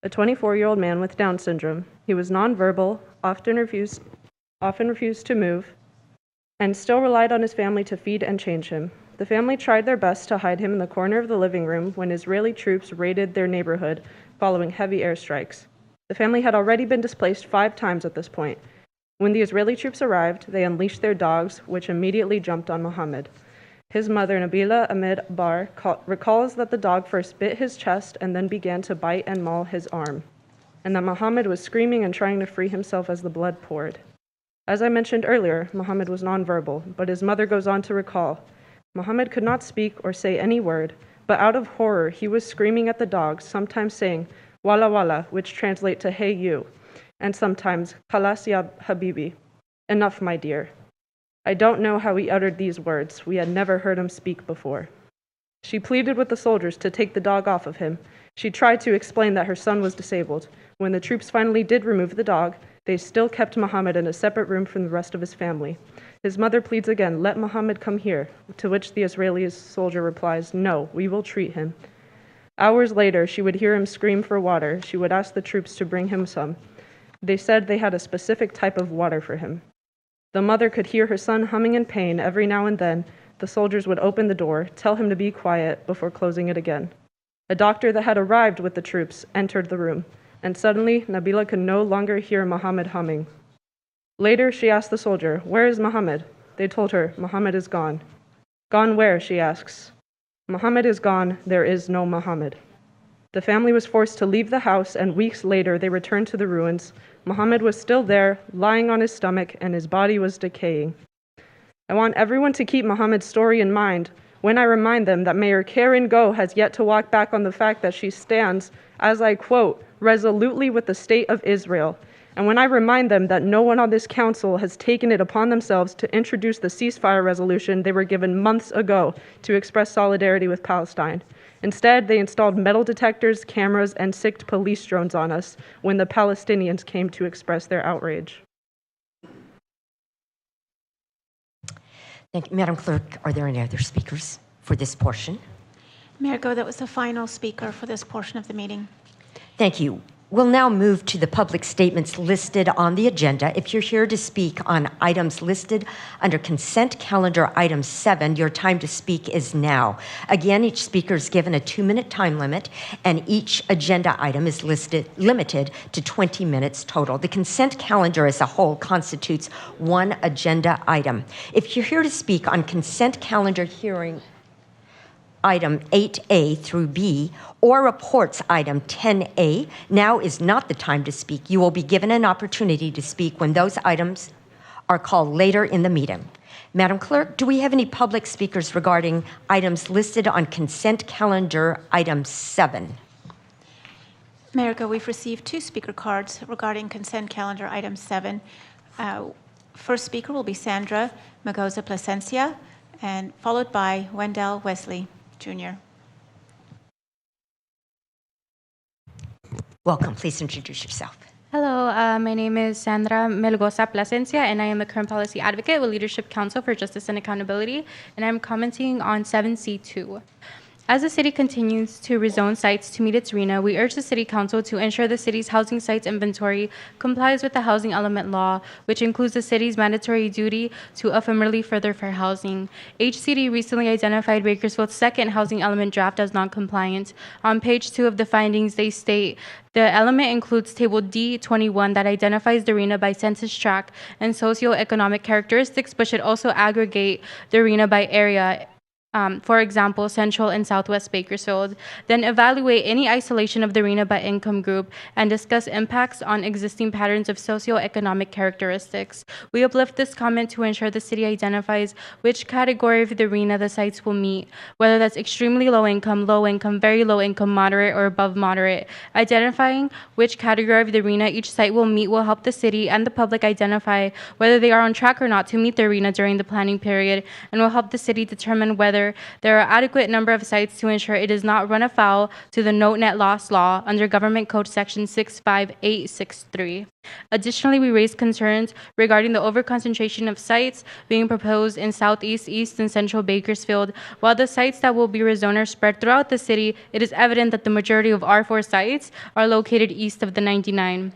a 24-year-old man with Down syndrome. He was nonverbal, often refused to move, and still relied on his family to feed and change him. The family tried their best to hide him in the corner of the living room when Israeli troops raided their neighborhood following heavy airstrikes. The family had already been displaced 5 times at this point. When the Israeli troops arrived, they unleashed their dogs, which immediately jumped on Mohammed. His mother, Nabila Ahmed Bar, recalls that the dog first bit his chest and then began to bite and maul his arm, and that Mohammed was screaming and trying to free himself as the blood poured. As I mentioned earlier, Mohammed was nonverbal, but his mother goes on to recall, Mohammed could not speak or say any word, but out of horror, he was screaming at the dogs, sometimes saying, Walla Walla, which translate to hey you, and sometimes, Khalas ya Habibi, enough, my dear. I don't know how he uttered these words. We had never heard him speak before. She pleaded with the soldiers to take the dog off of him. She tried to explain that her son was disabled. When the troops finally did remove the dog, they still kept Mohammed in a separate room from the rest of his family. His mother pleads again, let Mohammed come here, to which the Israeli soldier replies, no, we will treat him. Hours later, she would hear him scream for water. She would ask the troops to bring him some. They said they had a specific type of water for him. The mother could hear her son humming in pain every now and then. The soldiers would open the door, tell him to be quiet before closing it again. A doctor that had arrived with the troops entered the room, and suddenly Nabila could no longer hear Mohammed humming. Later, she asked the soldier, where is Mohammed? They told her, Mohammed is gone. Gone where, she asks. Mohammed is gone, there is no Mohammed. The family was forced to leave the house, and weeks later they returned to the ruins. Mohammed was still there, lying on his stomach, and his body was decaying. I want everyone to keep Mohammed's story in mind when I remind them that Mayor Karen Go has yet to walk back on the fact that she stands, as I quote, resolutely with the state of Israel, And when I remind them that no one on this council has taken it upon themselves to introduce the ceasefire resolution they were given months ago to express solidarity with Palestine. Instead, they installed metal detectors, cameras, and sicked police drones on us when the Palestinians came to express their outrage. Thank you. Madam Clerk, are there any other speakers for this portion? Mayor Go, that was the final speaker for this portion of the meeting. Thank you. We'll now move to the public statements listed on the agenda. If you're here to speak on items listed under consent calendar item 7, your time to speak is now. Again, each speaker is given a 2-minute time limit, and each agenda item is limited to 20 minutes total. The consent calendar as a whole constitutes one agenda item. If you're here to speak on consent calendar hearing item 8A through B, or reports item 10A, now is not the time to speak. You will be given an opportunity to speak when those items are called later in the meeting. Madam Clerk, do we have any public speakers regarding items listed on consent calendar item 7? Mayor Go, we've received 2 speaker cards regarding consent calendar item 7. First speaker will be Sandra Magoza Plasencia, and followed by Wendell Wesley Jr. Welcome. Please introduce yourself. Hello, my name is Sandra Melgoza Plasencia, and I am a current policy advocate with Leadership Council for Justice and Accountability, and I'm commenting on 7C2. As the city continues to rezone sites to meet its RHNA, we urge the City Council to ensure the city's housing sites inventory complies with the housing element law, which includes the city's mandatory duty to affirmatively further fair housing. HCD recently identified Bakersfield's second housing element draft as non-compliant. On page 2 of the findings, they state the element includes Table D21 that identifies the RHNA by census tract and socioeconomic characteristics, but should also aggregate the RHNA by area. For example, Central and Southwest Bakersfield, then evaluate any isolation of the RHNA by income group and discuss impacts on existing patterns of socioeconomic characteristics. We uplift this comment to ensure the city identifies which category of the RHNA the sites will meet, whether that's extremely low income, very low income, moderate, or above moderate. Identifying which category of the RHNA each site will meet will help the city and the public identify whether they are on track or not to meet their RHNA during the planning period, and will help the city determine whether there are adequate number of sites to ensure it does not run afoul to the no net loss law under Government Code Section 65863. Additionally, we raised concerns regarding the overconcentration of sites being proposed in Southeast, East, and Central Bakersfield. While the sites that will be rezoned are spread throughout the city, it is evident that the majority of R4 sites are located east of the 99.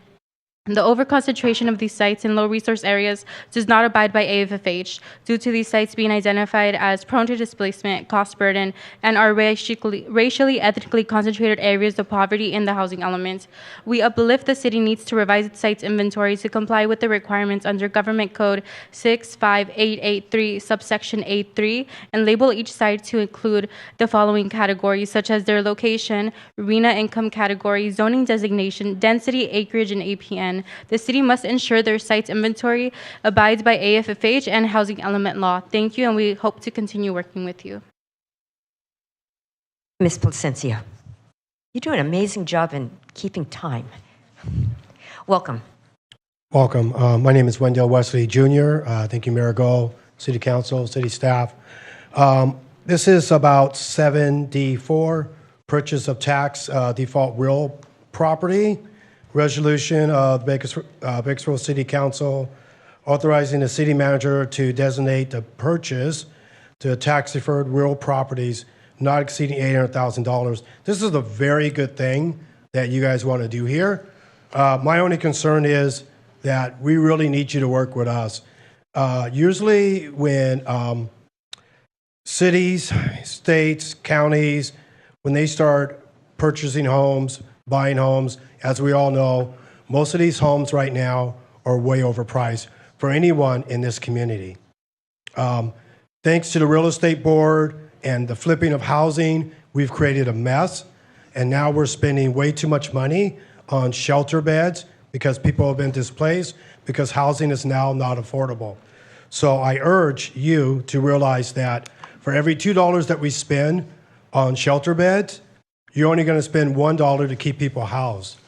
The overconcentration of these sites in low-resource areas does not abide by AFFH due to these sites being identified as prone to displacement, cost burden, and are racially, ethnically concentrated areas of poverty in the housing element. We uplift the city needs to revise its sites inventory to comply with the requirements under Government Code 65883, subsection 83, and label each site to include the following categories, such as their location, RHNA income category, zoning designation, density, acreage, and APN. The city must ensure their site's inventory abides by AFFH and housing element law. Thank you, and we hope to continue working with you. Ms. Plasencia, you do an amazing job in keeping time. Welcome. Welcome. My name is Wendell Wesley Jr. Thank you, Mayor Go, City Council, City staff. This is about 7D4, purchase of tax default real property. Resolution of Bakersfield City Council authorizing the city manager to designate the purchase to tax-deferred real properties not exceeding $800,000. This is a very good thing that you guys want to do here. My only concern is that we really need you to work with us. Usually when cities, states, counties, when they start purchasing homes, buying homes, as we all know, most of these homes right now are way overpriced for anyone in this community. Thanks to the real estate board and the flipping of housing, we've created a mess, and now we're spending way too much money on shelter beds because people have been displaced because housing is now not affordable. So I urge you to realize that for every $2 that we spend on shelter beds, you're only going to spend $1 to keep people housed.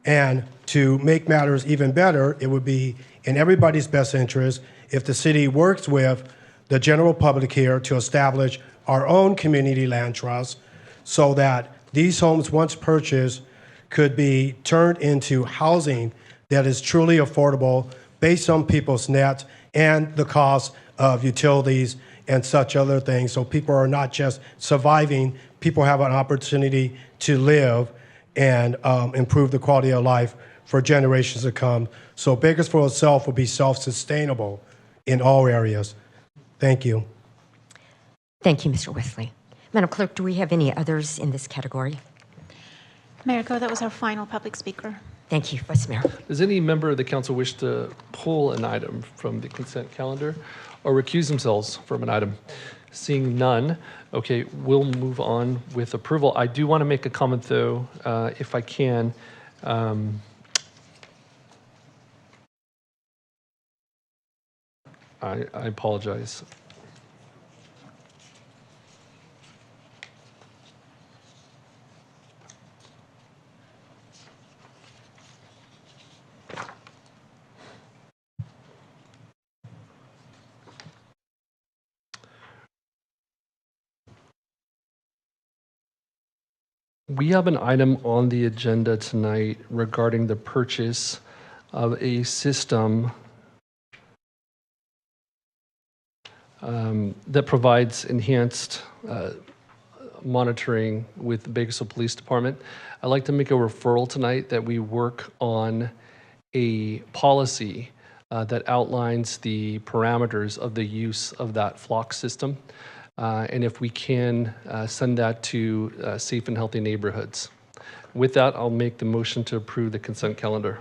And To make matters even better, it would be in everybody's best interest if the city works with the general public here to establish our own community land trust so that these homes, once purchased, could be turned into housing that is truly affordable based on people's net and the cost of utilities and such other things. So people are not just surviving, people have an opportunity to live and improve the quality of life for generations to come. So Bakersfield itself will be self-sustainable in all areas. Thank you. Thank you, Mr. Wesley. Madam Clerk, do we have any others in this category? Mayor Go, that was our final public speaker. Thank you, Vice Mayor. Does any member of the council wish to pull an item from the consent calendar or recuse themselves from an item? Seeing none, okay, we'll move on with approval. I do want to make a comment, though, if I can. I apologize. We have an item on the agenda tonight regarding the purchase of a system that provides enhanced monitoring with the Bakersfield Police Department. I'd like to make a referral tonight that we work on a policy that outlines the parameters of the use of that flock system. And if we can send that to Safe and Healthy Neighborhoods. With that, I'll make the motion to approve the consent calendar.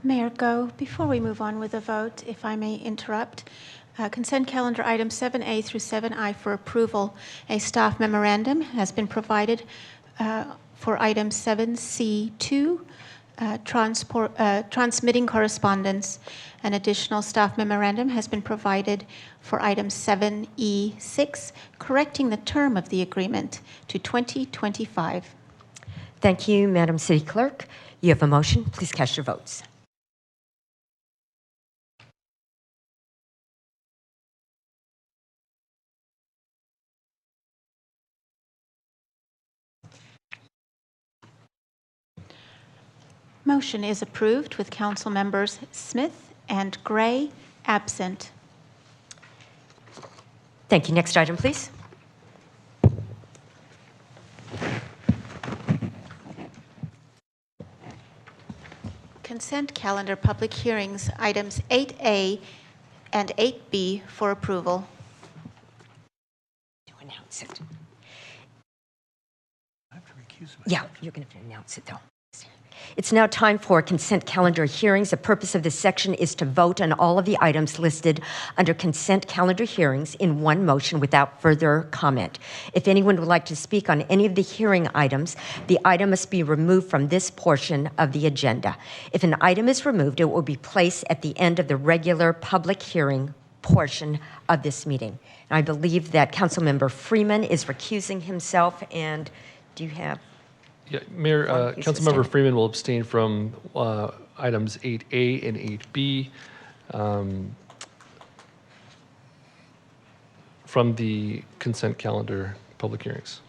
Mayor Go, before we move on with the vote, if I may interrupt, consent calendar items 7A through 7I for approval. A staff memorandum has been provided for item 7C2, transmitting correspondence. An additional staff memorandum has been provided for item 7E6, correcting the term of the agreement to 2025. Thank you, Madam City Clerk. You have a motion. Please cast your votes. Motion is approved with council members Smith and Gray absent. Thank you. Next item, please. Consent calendar public hearings, items 8A and 8B for approval. To announce it. Yeah, you're going to announce it, though. It's now time for consent calendar hearings. The purpose of this section is to vote on all of the items listed under consent calendar hearings in one motion without further comment. If anyone would like to speak on any of the hearing items, the item must be removed from this portion of the agenda. If an item is removed, it will be placed at the end of the regular public hearing portion of this meeting. And I believe that Councilmember Freeman is recusing himself, and do you have? Yeah, Mayor, Councilmember Freeman will abstain from items 8A and 8B from the consent calendar public hearings.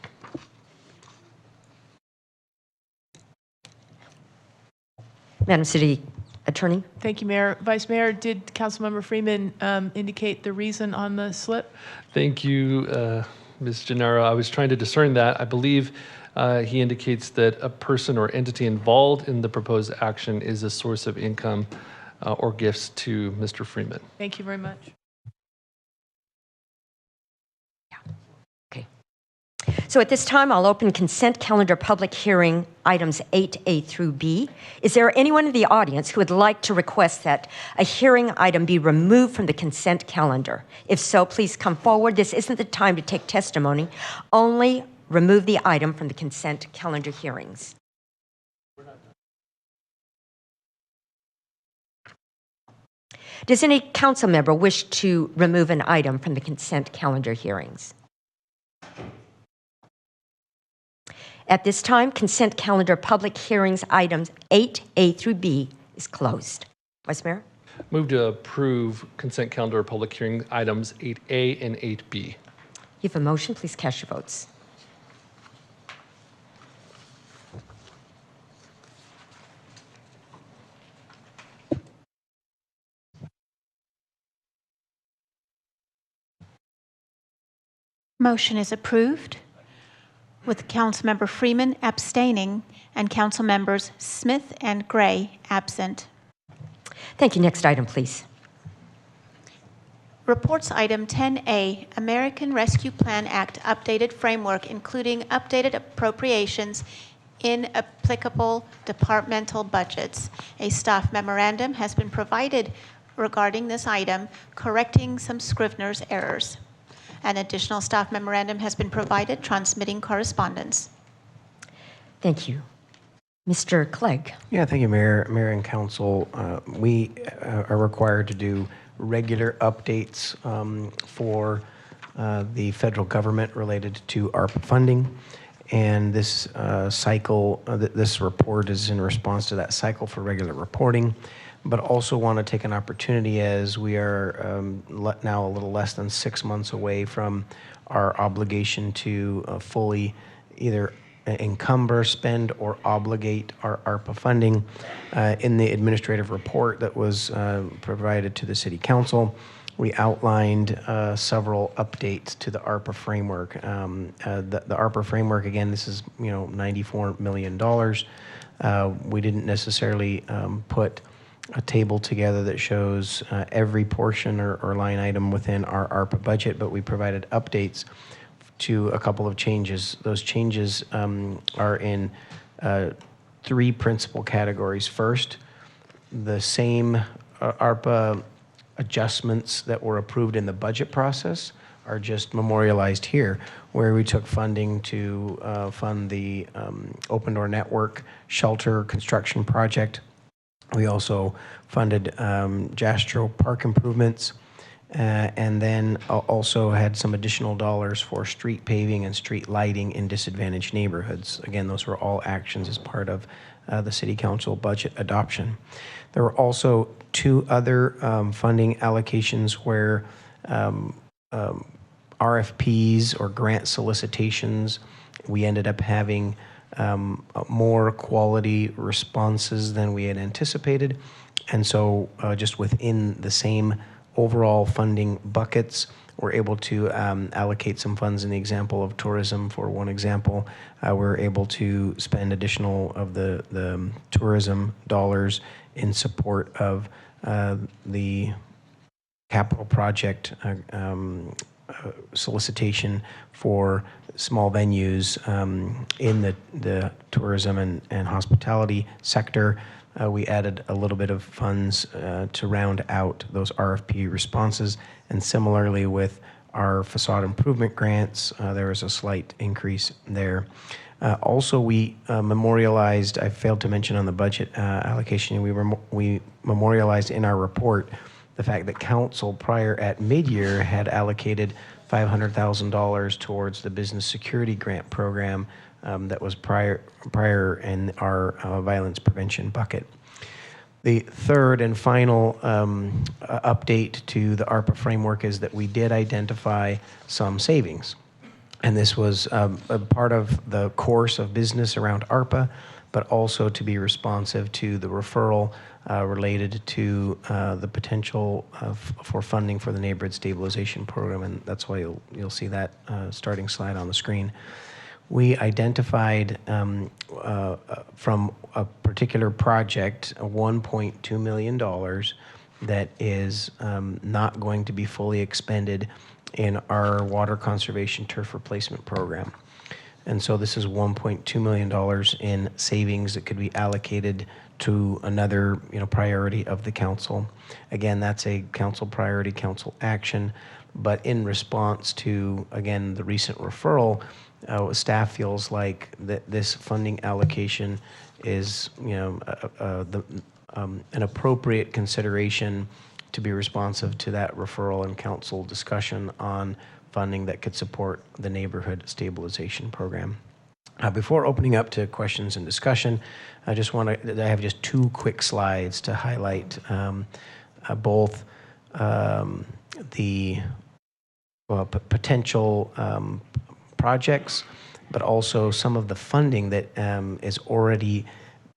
Madam City Attorney. Thank you, Mayor. Vice Mayor, did Councilmember Freeman indicate the reason on the slip? Thank you, Ms. Gennaro. I was trying to discern that. I believe he indicates that a person or entity involved in the proposed action is a source of income or gifts to Mr. Freeman. Thank you very much. Okay. So at this time, I'll open consent calendar public hearing items 8A through B. Is there anyone in the audience who would like to request that a hearing item be removed from the consent calendar? If so, please come forward. This isn't the time to take testimony. Only remove the item from the consent calendar hearings. Does any council member wish to remove an item from the consent calendar hearings? At this time, consent calendar public hearings items 8A through B is closed. Vice Mayor? Move to approve consent calendar public hearing items 8A and 8B. You have a motion. Please cast your votes. Motion is approved with Councilmember Freeman abstaining and Council Members Smith and Gray absent. Thank you. Next item, please. Reports item 10A, American Rescue Plan Act updated framework, including updated appropriations in applicable departmental budgets. A staff memorandum has been provided regarding this item, correcting some Scrivener's errors. An additional staff memorandum has been provided, transmitting correspondence. Thank you. Mr. Clegg. Yeah, thank you, Mayor and Council. We are required to do regular updates for the federal government related to ARPA funding. And this cycle, this report is in response to that cycle for regular reporting, but also want to take an opportunity as we are now a little less than 6 months away from our obligation to fully either encumber, spend, or obligate our ARPA funding. In the administrative report that was provided to the City Council, we outlined several updates to the ARPA framework. The ARPA framework, again, this is $94 million. We didn't necessarily put a table together that shows every portion or line item within our ARPA budget, but we provided updates to a couple of changes. Those changes are in 3 principal categories. First, the same ARPA adjustments that were approved in the budget process are just memorialized here, where we took funding to fund the Open Door Network shelter construction project. We also funded Jastro Park improvements, and then also had some additional dollars for street paving and street lighting in disadvantaged neighborhoods. Again, those were all actions as part of the City Council budget adoption. There were also 2 other funding allocations where RFPs or grant solicitations, we ended up having more quality responses than we had anticipated. And so just within the same overall funding buckets, we're able to allocate some funds. In the example of tourism, for one example, we're able to spend additional of the tourism dollars in support of the capital project solicitation for small venues in the tourism and hospitality sector. We added a little bit of funds to round out those RFP responses. And similarly with our facade improvement grants, there was a slight increase there. Also, we memorialized, I failed to mention on the budget allocation, we memorialized in our report the fact that Council prior at mid-year had allocated $500,000 towards the business security grant program that was prior in our violence prevention bucket. The third and final update to the ARPA framework is that we did identify some savings. And this was a part of the course of business around ARPA, but also to be responsive to the referral related to the potential for funding for the neighborhood stabilization program. And that's why you'll see that starting slide on the screen. We identified from a particular project $1.2 million that is not going to be fully expended in our water conservation turf replacement program. And so this is $1.2 million in savings that could be allocated to another priority of the council. Again, that's a council priority, council action, but in response to, again, the recent referral, staff feels like that this funding allocation is an appropriate consideration to be responsive to that referral and council discussion on funding that could support the neighborhood stabilization program. Before opening up to questions and discussion, I have just two quick slides to highlight both the potential projects, but also some of the funding that is already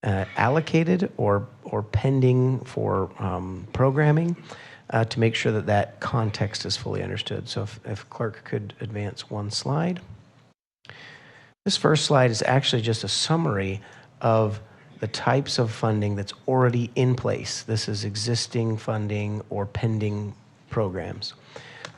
allocated or pending for programming to make sure that that context is fully understood. So if clerk could advance one slide. This first slide is actually just a summary of the types of funding that's already in place. This is existing funding or pending programs.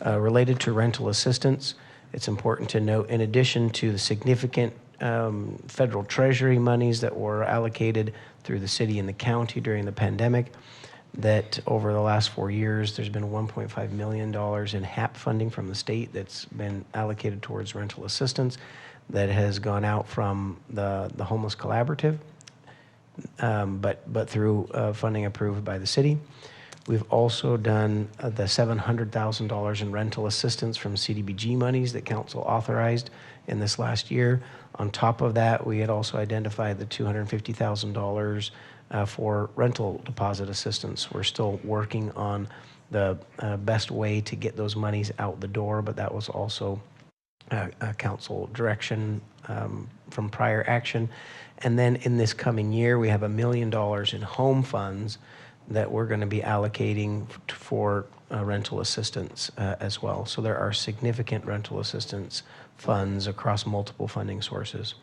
Related to rental assistance, it's important to note, in addition to the significant federal treasury monies that were allocated through the city and the county during the pandemic, that over the last 4 years, there's been $1.5 million in HAP funding from the state that's been allocated towards rental assistance that has gone out from the Homeless Collaborative, but through funding approved by the city. We've also done the $700,000 in rental assistance from CDBG monies that council authorized in this last year. On top of that, we had also identified the $250,000 for rental deposit assistance. We're still working on the best way to get those monies out the door, but that was also council direction from prior action. And then in this coming year, we have $1 million in home funds that we're going to be allocating for rental assistance as well. So there are significant rental assistance funds across multiple funding sources.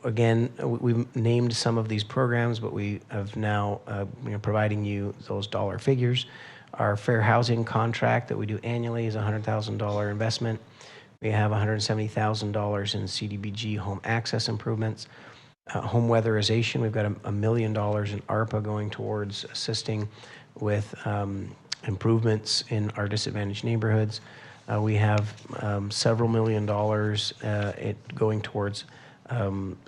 Again, we've named some of these programs, but we have now providing you those dollar figures. Our fair housing contract that we do annually is a $100,000 investment. We have $170,000 in CDBG home access improvements. Home weatherization, we've got $1 million in ARPA going towards assisting with improvements in our disadvantaged neighborhoods. We have several $1 million going towards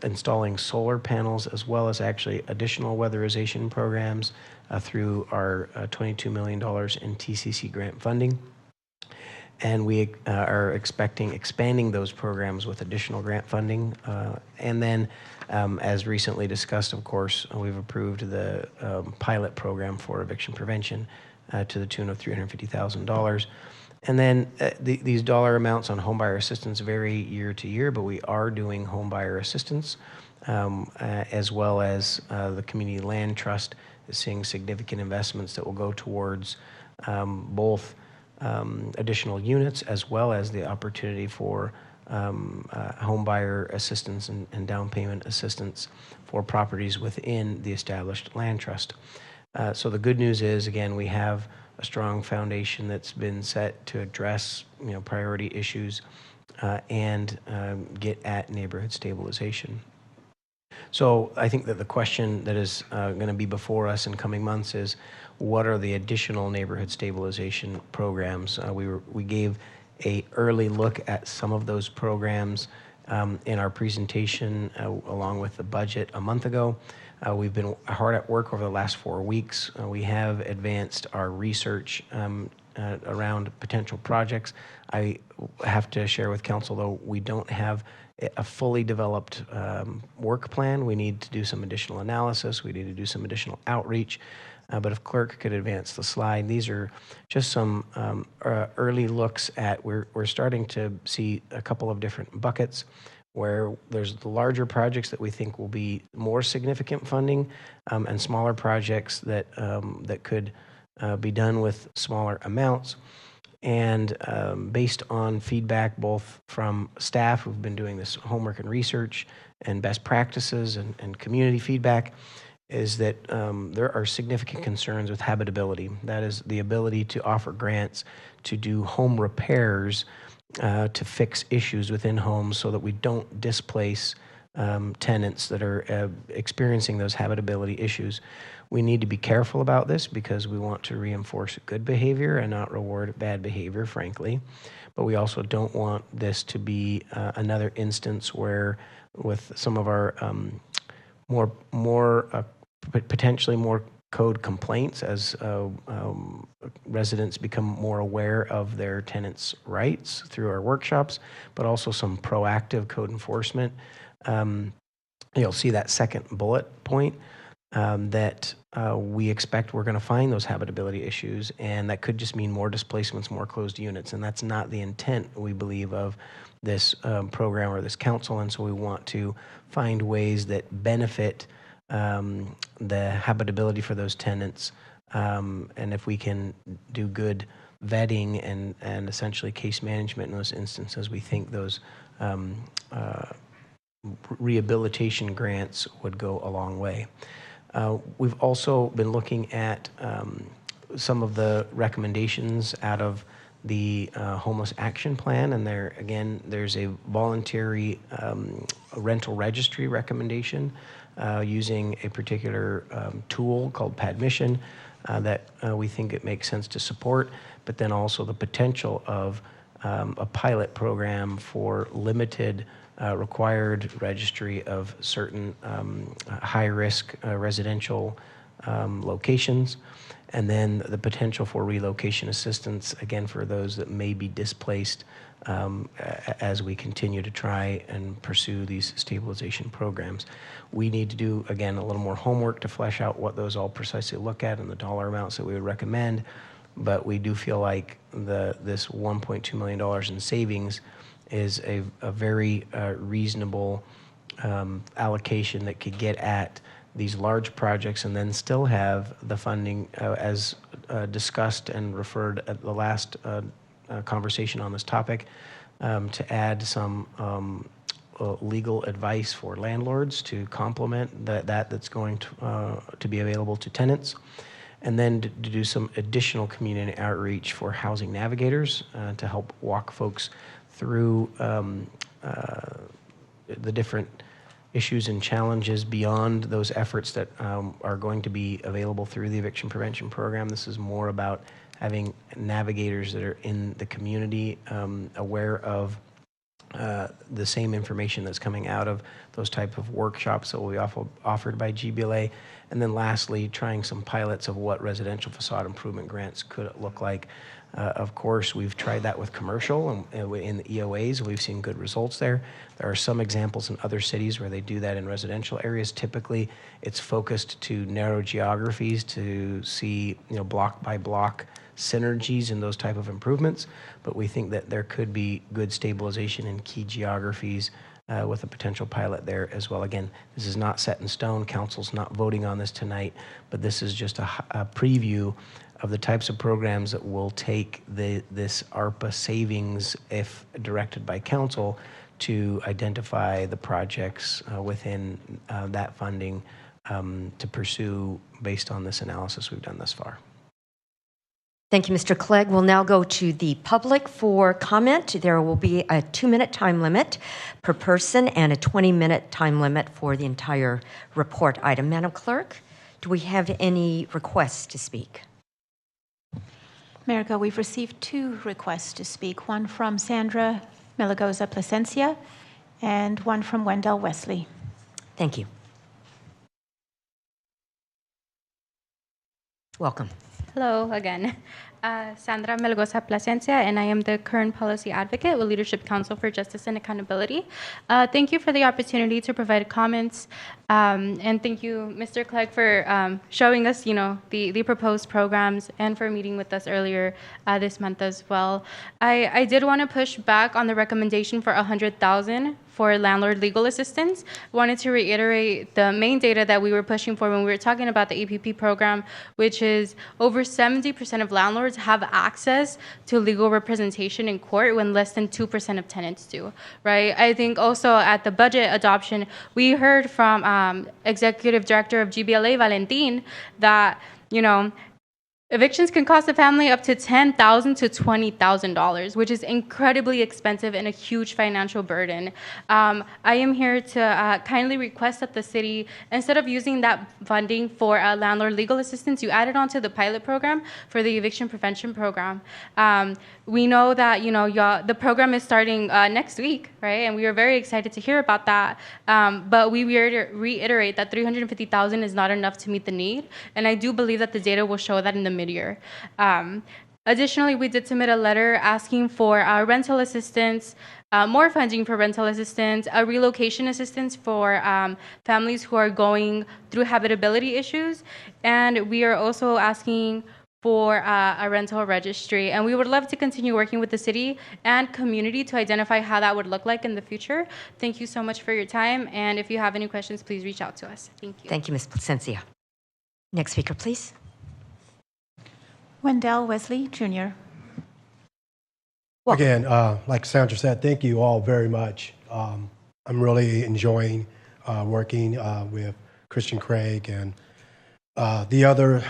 installing solar panels, as well as actually additional weatherization programs through our $22 million in TCC grant funding. And we are expanding those programs with additional grant funding. And then, as recently discussed, of course, we've approved the pilot program for eviction prevention to the tune of $350,000. And then these dollar amounts on homebuyer assistance vary year to year, but we are doing homebuyer assistance, as well as the Community Land Trust is seeing significant investments that will go towards both additional units, as well as the opportunity for home buyer assistance and down payment assistance for properties within the established land trust. So the good news is, again, we have a strong foundation that's been set to address priority issues and get at neighborhood stabilization. So I think that the question that is going to be before us in coming months is, what are the additional neighborhood stabilization programs? We gave an early look at some of those programs in our presentation along with the budget a month ago. We've been hard at work over the last 4 weeks. We have advanced our research around potential projects. I have to share with council, though, we don't have a fully developed work plan. We need to do some additional analysis. We need to do some additional outreach. But if clerk could advance the slide, these are just some early looks at, we're starting to see a couple of different buckets where there's the larger projects that we think will be more significant funding, and smaller projects that could be done with smaller amounts. And based on feedback both from staff who've been doing this homework and research and best practices and community feedback, is that there are significant concerns with habitability. That is the ability to offer grants to do home repairs to fix issues within homes so that we don't displace tenants that are experiencing those habitability issues. We need to be careful about this because we want to reinforce good behavior and not reward bad behavior, frankly. But we also don't want this to be another instance where, with some of our potentially more code complaints as residents become more aware of their tenants' rights through our workshops, but also some proactive code enforcement. You'll see that second bullet point that we expect we're going to find those habitability issues, and that could just mean more displacements, more closed units, and that's not the intent, we believe, of this program or this council, and so we want to find ways that benefit the habitability for those tenants, and if we can do good vetting and essentially case management in those instances, we think those rehabilitation grants would go a long way. We've also been looking at some of the recommendations out of the Homeless Action Plan, and there again, there's a voluntary rental registry recommendation using a particular tool called PadMission that we think it makes sense to support, but then also the potential of a pilot program for limited required registry of certain high-risk residential locations, and then the potential for relocation assistance, again, for those that may be displaced as we continue to try and pursue these stabilization programs. We need to do, again, a little more homework to flesh out what those all precisely look at and the dollar amounts that we would recommend, but we do feel like this $1.2 million in savings is a very reasonable allocation that could get at these large projects and then still have the funding as discussed and referred at the last conversation on this topic to add some legal advice for landlords to complement that's going to be available to tenants, and then to do some additional community outreach for housing navigators to help walk folks through the different issues and challenges beyond those efforts that are going to be available through the eviction prevention program. This is more about having navigators that are in the community aware of the same information that's coming out of those type of workshops that will be offered by GBLA. And then lastly, trying some pilots of what residential facade improvement grants could look like. Of course, we've tried that with commercial and in the EOAs. We've seen good results there. There are some examples in other cities where they do that in residential areas. Typically, it's focused to narrow geographies to see, block by block synergies in those type of improvements. But we think that there could be good stabilization in key geographies with a potential pilot there as well. Again, this is not set in stone. Council's not voting on this tonight, but this is just a preview of the types of programs that will take this ARPA savings, if directed by council, to identify the projects within that funding to pursue based on this analysis we've done thus far. Thank you, Mr. Clegg. We'll now go to the public for comment. There will be a 2-minute time limit per person and a 20-minute time limit for the entire report item. Madam Clerk, do we have any requests to speak? America, we've received 2 requests to speak, one from Sandra Miligoza Plasencia and one from Wendell Wesley. Thank you. Welcome. Hello again. Sandra Melgoza Plasencia, and I am the current policy advocate with Leadership Council for Justice and Accountability. Thank you for the opportunity to provide comments, and thank you, Mr. Clegg, for showing us, the proposed programs and for meeting with us earlier this month as well. I did want to push back on the recommendation for $100,000 for landlord legal assistance. Wanted to reiterate the main data that we were pushing for when we were talking about the APP program, which is over 70% of landlords have access to legal representation in court when less than 2% of tenants do, right? I think also at the budget adoption, we heard from Executive Director of GBLA, Valentin, that, Evictions can cost a family up to $10,000 to $20,000, which is incredibly expensive and a huge financial burden. I am here to kindly request that the city, instead of using that funding for landlord legal assistance, you add it onto the pilot program for the eviction prevention program. We know that the program is starting next week, right? And we are very excited to hear about that. But we reiterate that $350,000 is not enough to meet the need, and I do believe that the data will show that in the mid-year. Additionally, we did submit a letter asking for rental assistance, more funding for rental assistance, a relocation assistance for families who are going through habitability issues, and we are also asking for a rental registry. And we would love to continue working with the city and community to identify how that would look like in the future. Thank you so much for your time, and if you have any questions, please reach out to us. Thank you. Thank you, Ms. Placencia. Next speaker, please. Wendell Wesley, Jr. Again, like Sandra said, thank you all very much. I'm really enjoying working with Christian Craig and the other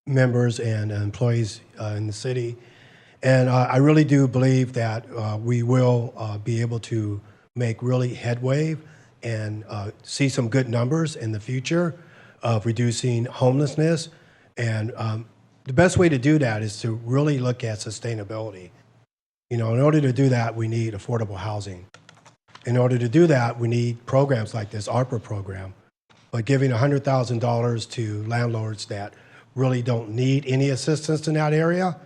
members and employees in the city. And I really do believe that we will be able to make really headway and see some good numbers in the future of reducing homelessness. And the best way to do that is to really look at sustainability. In order to do that, we need affordable housing. In order to do that, we need programs like this ARPA program. But giving $100,000 to landlords that really don't need any assistance in that area,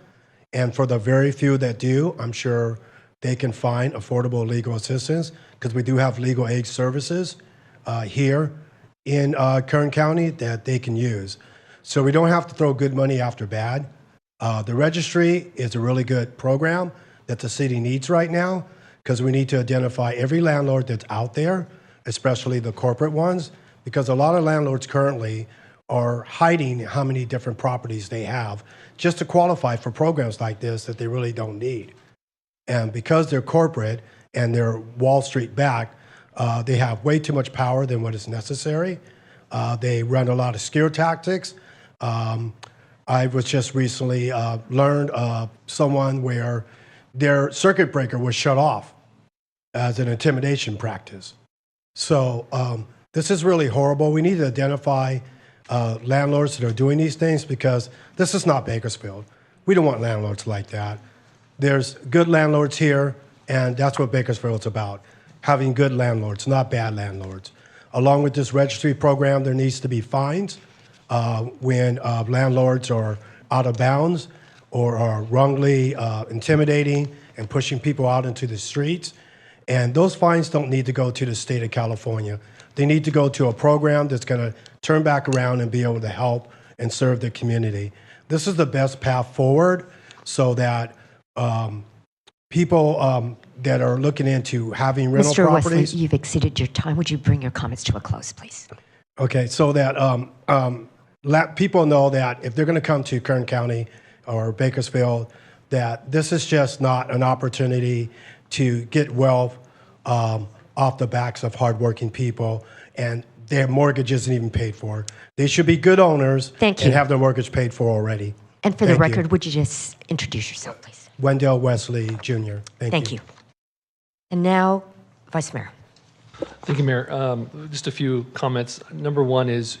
and for the very few that do, I'm sure they can find affordable legal assistance, because we do have legal aid services here in Kern County that they can use. So we don't have to throw good money after bad. The registry is a really good program that the city needs right now, because we need to identify every landlord that's out there, especially the corporate ones, because a lot of landlords currently are hiding how many different properties they have just to qualify for programs like this that they really don't need. And because they're corporate and they're Wall Street backed, they have way too much power than what is necessary. They run a lot of scare tactics. I was just recently learned of someone where their circuit breaker was shut off as an intimidation practice. So this is really horrible. We need to identify landlords that are doing these things, because this is not Bakersfield. We don't want landlords like that. There's good landlords here, and that's what Bakersfield's about, having good landlords, not bad landlords. Along with this registry program, there needs to be fines when landlords are out of bounds or are wrongly intimidating and pushing people out into the streets. And those fines don't need to go to the state of California. They need to go to a program that's going to turn back around and be able to help and serve the community. This is the best path forward, so that people that are looking into having rental Mr. properties. Wesley, you've exceeded your time. Would you bring your comments to a close, please? Okay, so that people know that if they're going to come to Kern County or Bakersfield, that this is just not an opportunity to get wealth off the backs of hardworking people, and their mortgage isn't even paid for. They should be good owners and have their mortgage paid for already. And for the record, would you just introduce yourself, please? Wendell Wesley, Jr. Thank you. And now, Vice Mayor. Thank you, Mayor. Just a few comments. Number one is,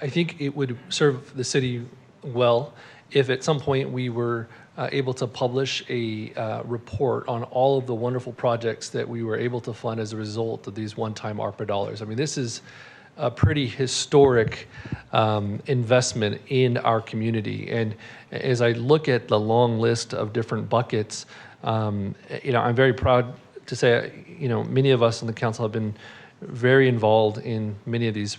I think it would serve the city well if at some point we were able to publish a report on all of the wonderful projects that we were able to fund as a result of these one-time ARPA dollars. I mean, this is a pretty historic investment in our community. And as I look at the long list of different buckets, I'm very proud to say, many of us on the council have been very involved in many of these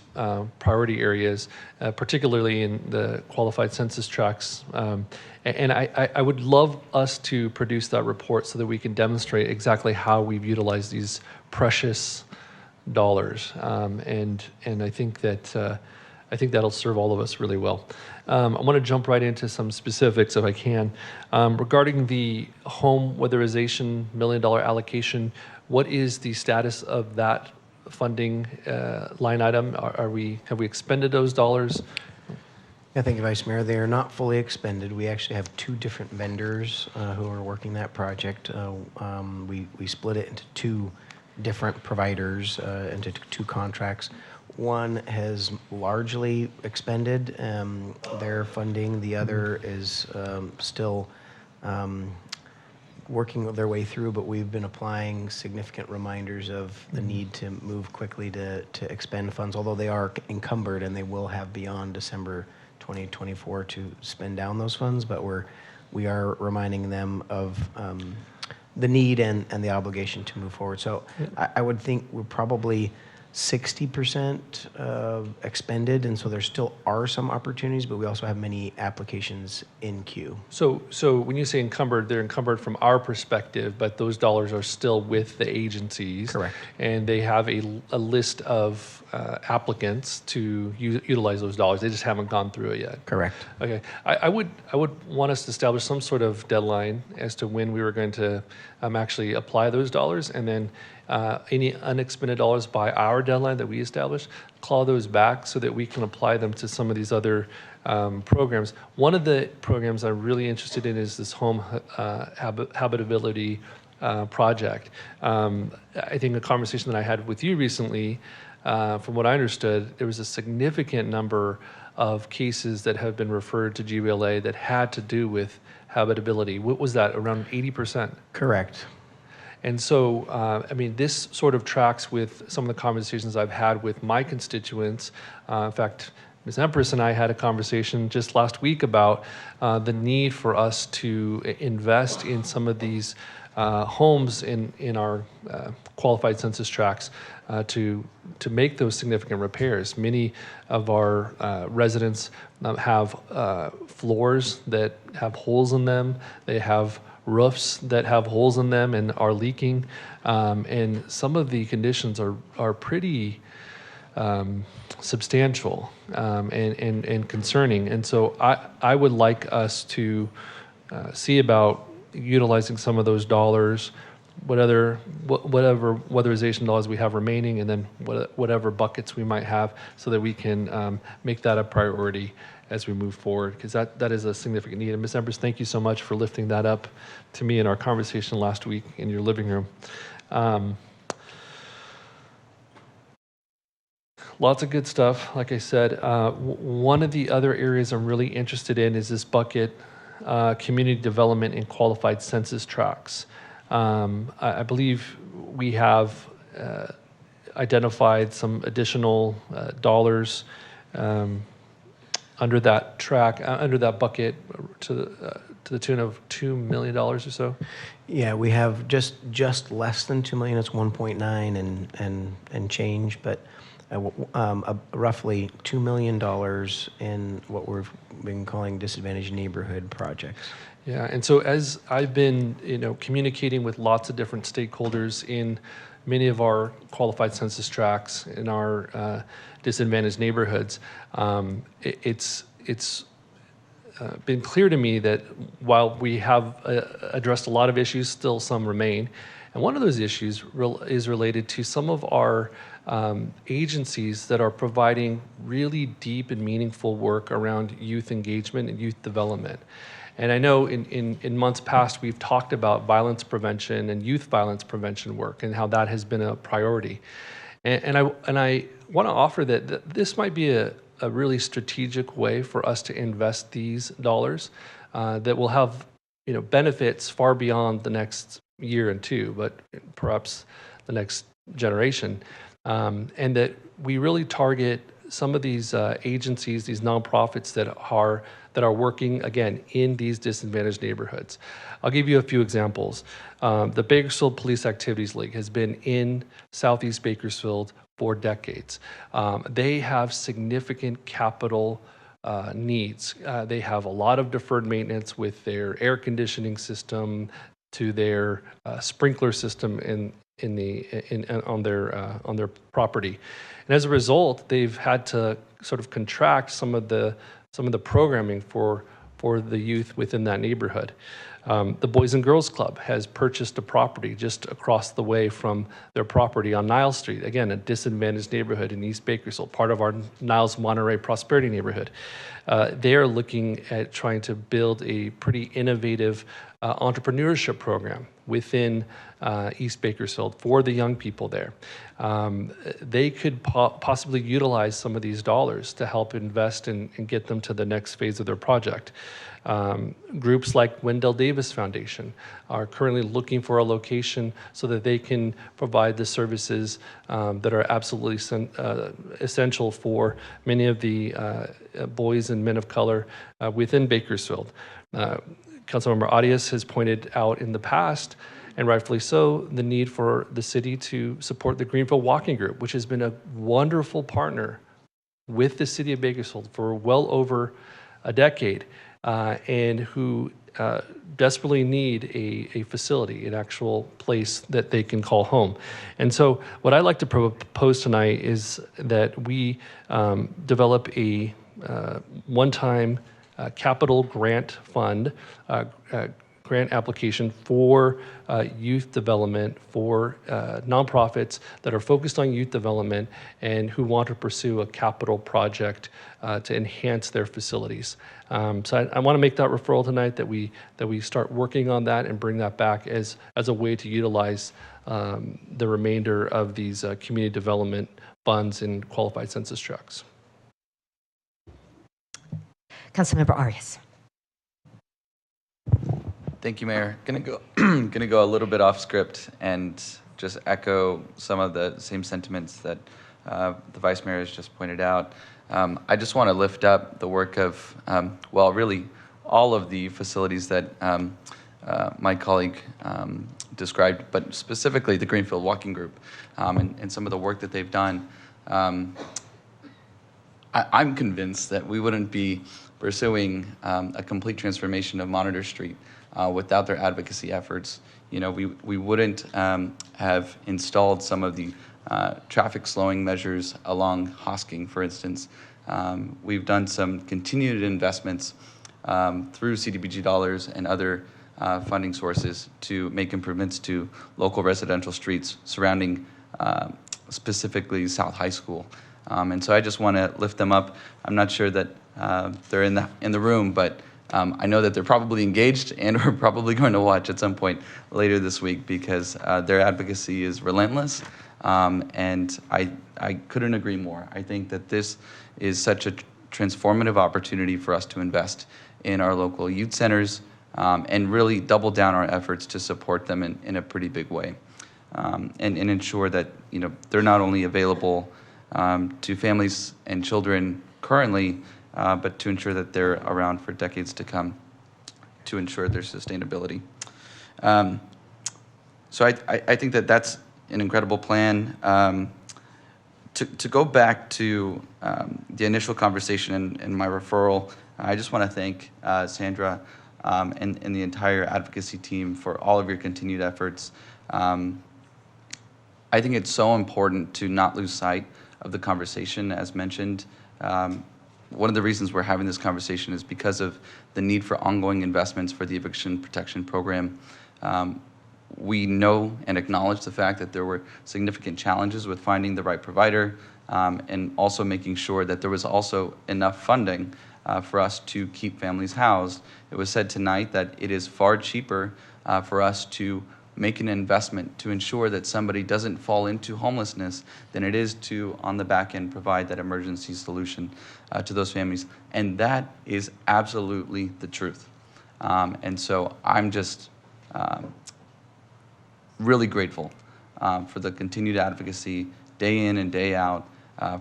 priority areas, particularly in the qualified census tracts. And I would love us to produce that report so that we can demonstrate exactly how we've utilized these precious dollars. And I think that'll serve all of us really well. I want to jump right into some specifics if I can. Regarding the home weatherization $1 million allocation, what is the status of that funding line item? Have we expended those dollars? Yeah, thank you, Vice Mayor. They are not fully expended. We actually have two different vendors who are working that project. We split it into two different providers, into two contracts. One has largely expended their funding. The other is still working their way through, but we've been applying significant reminders of the need to move quickly to expend funds, although they are encumbered and they will have beyond December 2024 to spend down those funds, but we are reminding them of the need and the obligation to move forward. So I would think we're probably 60% expended, and so there still are some opportunities, but we also have many applications in queue. So when you say encumbered, they're encumbered from our perspective, but those dollars are still with the agencies. Correct. And they have a list of applicants to utilize those dollars. They just haven't gone through it yet. Correct. Okay. I would want us to establish some sort of deadline as to when we were going to actually apply those dollars, and then any unexpended dollars by our deadline that we establish, claw those back so that we can apply them to some of these other programs. One of the programs I'm really interested in is this home habitability project. I think a conversation that I had with you recently, from what I understood, there was a significant number of cases that have been referred to GBLA that had to do with habitability. What was that, around 80%? Correct. And so, I mean, this sort of tracks with some of the conversations I've had with my constituents. In fact, Ms. Empress and I had a conversation just last week about the need for us to invest in some of these homes in our qualified census tracts to make those significant repairs. Many of our residents have floors that have holes in them. They have roofs that have holes in them and are leaking, and some of the conditions are pretty substantial and concerning. And so I would like us to see about utilizing some of those dollars, whatever weatherization dollars we have remaining, and then whatever buckets we might have, so that we can make that a priority as we move forward, because that is a significant need. And Ms. Empress, thank you so much for lifting that up to me in our conversation last week in your living room. Lots of good stuff, like I said. One of the other areas I'm really interested in is this bucket, community development in qualified census tracts. I believe we have identified some additional dollars under that track, under that bucket, to the tune of $2 million or so. Yeah, we have just less than 2 million. It's 1.9 and change, but roughly $2 million in what we've been calling disadvantaged neighborhood projects. Yeah, and so as I've been, communicating with lots of different stakeholders in many of our qualified census tracts in our disadvantaged neighborhoods, it's been clear to me that while we have addressed a lot of issues, still some remain. And one of those issues is related to some of our agencies that are providing really deep and meaningful work around youth engagement and youth development. And I know in months past, we've talked about violence prevention and youth violence prevention work and how that has been a priority. And I want to offer that this might be a really strategic way for us to invest these dollars that will have benefits far beyond the next year and two, but perhaps the next generation. And that we really target some of these agencies, these nonprofits that are working, again, in these disadvantaged neighborhoods. I'll give you a few examples. The Bakersfield Police Activities League has been in Southeast Bakersfield for decades. They have significant capital needs. They have a lot of deferred maintenance with their air conditioning system to their sprinkler system on their property. And as a result, they've had to sort of contract some of the programming for the youth within that neighborhood. The Boys and Girls Club has purchased a property just across the way from their property on Niles Street. Again, a disadvantaged neighborhood in East Bakersfield, part of our Niles Monterey Prosperity neighborhood. They are looking at trying to build a pretty innovative entrepreneurship program within East Bakersfield for the young people there. They could possibly utilize some of these dollars to help invest and get them to the next phase of their project. Groups like Wendell Davis Foundation are currently looking for a location so that they can provide the services that are absolutely essential for many of the boys and men of color within Bakersfield. Councilmember Arias has pointed out in the past, and rightfully so, the need for the city to support the Greenfield Walking Group, which has been a wonderful partner with the city of Bakersfield for well over a decade, and who desperately need a facility, an actual place that they can call home. And so what I'd like to propose tonight is that we develop a one-time capital grant fund, grant application for youth development, for nonprofits that are focused on youth development and who want to pursue a capital project to enhance their facilities. So I want to make that referral tonight, that we start working on that and bring that back as a way to utilize the remainder of these community development funds in qualified census tracts. Councilmember Arias. Thank you, Mayor. Gonna go a little bit off script and just echo some of the same sentiments that the Vice Mayor has just pointed out. I just want to lift up the work of, well, really all of the facilities that my colleague described, but specifically the Greenfield Walking Group and some of the work that they've done. I'm convinced that we wouldn't be pursuing a complete transformation of Monitor Street without their advocacy efforts. You know, we wouldn't have installed some of the traffic slowing measures along Hosking, for instance. We've done some continued investments through CDBG dollars and other funding sources to make improvements to local residential streets surrounding specifically South High School. And so I just want to lift them up. I'm not sure that they're in the room, but I know that they're probably engaged and are probably going to watch at some point later this week, because their advocacy is relentless. And I couldn't agree more. I think that this is such a transformative opportunity for us to invest in our local youth centers and really double down our efforts to support them in a pretty big way, and ensure that, you know, they're not only available to families and children currently, but to ensure that they're around for decades to come, to ensure their sustainability. So I think that that's an incredible plan. To go back to the initial conversation and my referral, I just want to thank Sandra and the entire advocacy team for all of your continued efforts. I think it's so important to not lose sight of the conversation, as mentioned. One of the reasons we're having this conversation is because of the need for ongoing investments for the eviction protection program. We know and acknowledge the fact that there were significant challenges with finding the right provider, and also making sure that there was also enough funding for us to keep families housed. It was said tonight that it is far cheaper for us to make an investment to ensure that somebody doesn't fall into homelessness than it is to, on the back end, provide that emergency solution to those families. And that is absolutely the truth. And so I'm just really grateful for the continued advocacy day in and day out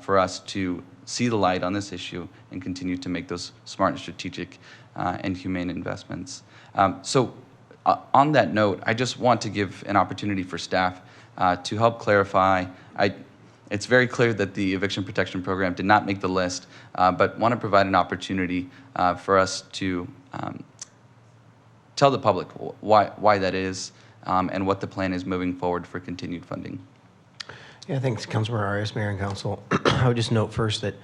for us to see the light on this issue and continue to make those smart and strategic and humane investments. On that note, I just want to give an opportunity for staff to help clarify. It's very clear that the eviction protection program did not make the list, but want to provide an opportunity for us to tell the public why that is, and what the plan is moving forward for continued funding. Yeah, thanks, Councilmember Arias, Mayor and Council. I would just note first that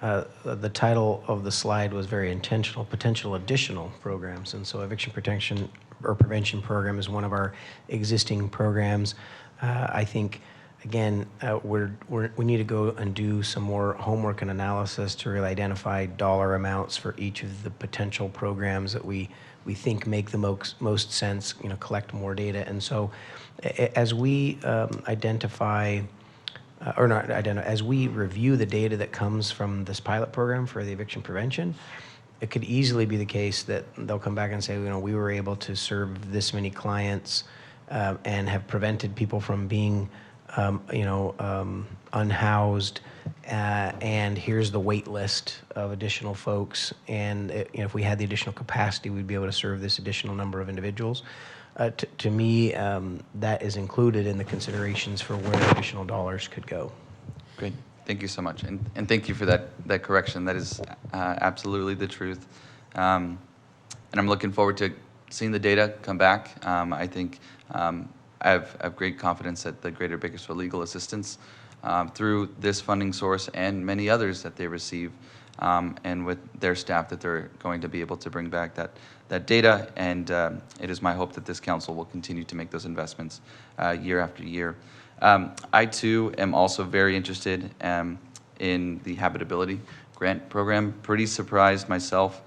the title of the slide was very intentional, potential additional programs. And so eviction protection or prevention program is one of our existing programs. I think, again, we need to go and do some more homework and analysis to really identify dollar amounts for each of the potential programs that we think make the most sense, collect more data. And so as we as we review the data that comes from this pilot program for the eviction prevention, it could easily be the case that they'll come back and say, we were able to serve this many clients and have prevented people from being, unhoused, and here's the wait list of additional folks. And if we had the additional capacity, we'd be able to serve this additional number of individuals. To me, that is included in the considerations for where additional dollars could go. Great. Thank you so much. And thank you for that correction. That is absolutely the truth. And I'm looking forward to seeing the data come back. I think I have great confidence that the Greater Bakersfield Legal Assistance, through this funding source and many others that they receive, and with their staff, that they're going to be able to bring back that data. And it is my hope that this council will continue to make those investments year after year. I too am also very interested in the habitability grant program. Pretty surprised myself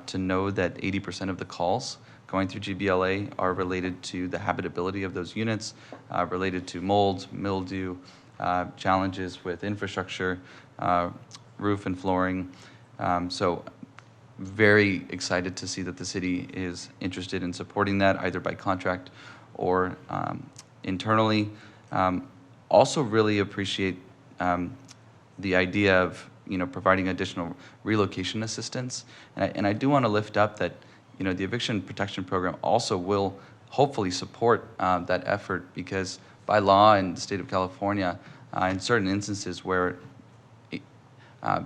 to know that 80% of the calls going through GBLA are related to the habitability of those units, related to mold, mildew, challenges with infrastructure, roof and flooring. So very excited to see that the city is interested in supporting that, either by contract or internally. Also really appreciate the idea of providing additional relocation assistance. And I do want to lift up that the eviction protection program also will hopefully support that effort, because by law in the state of California, in certain instances where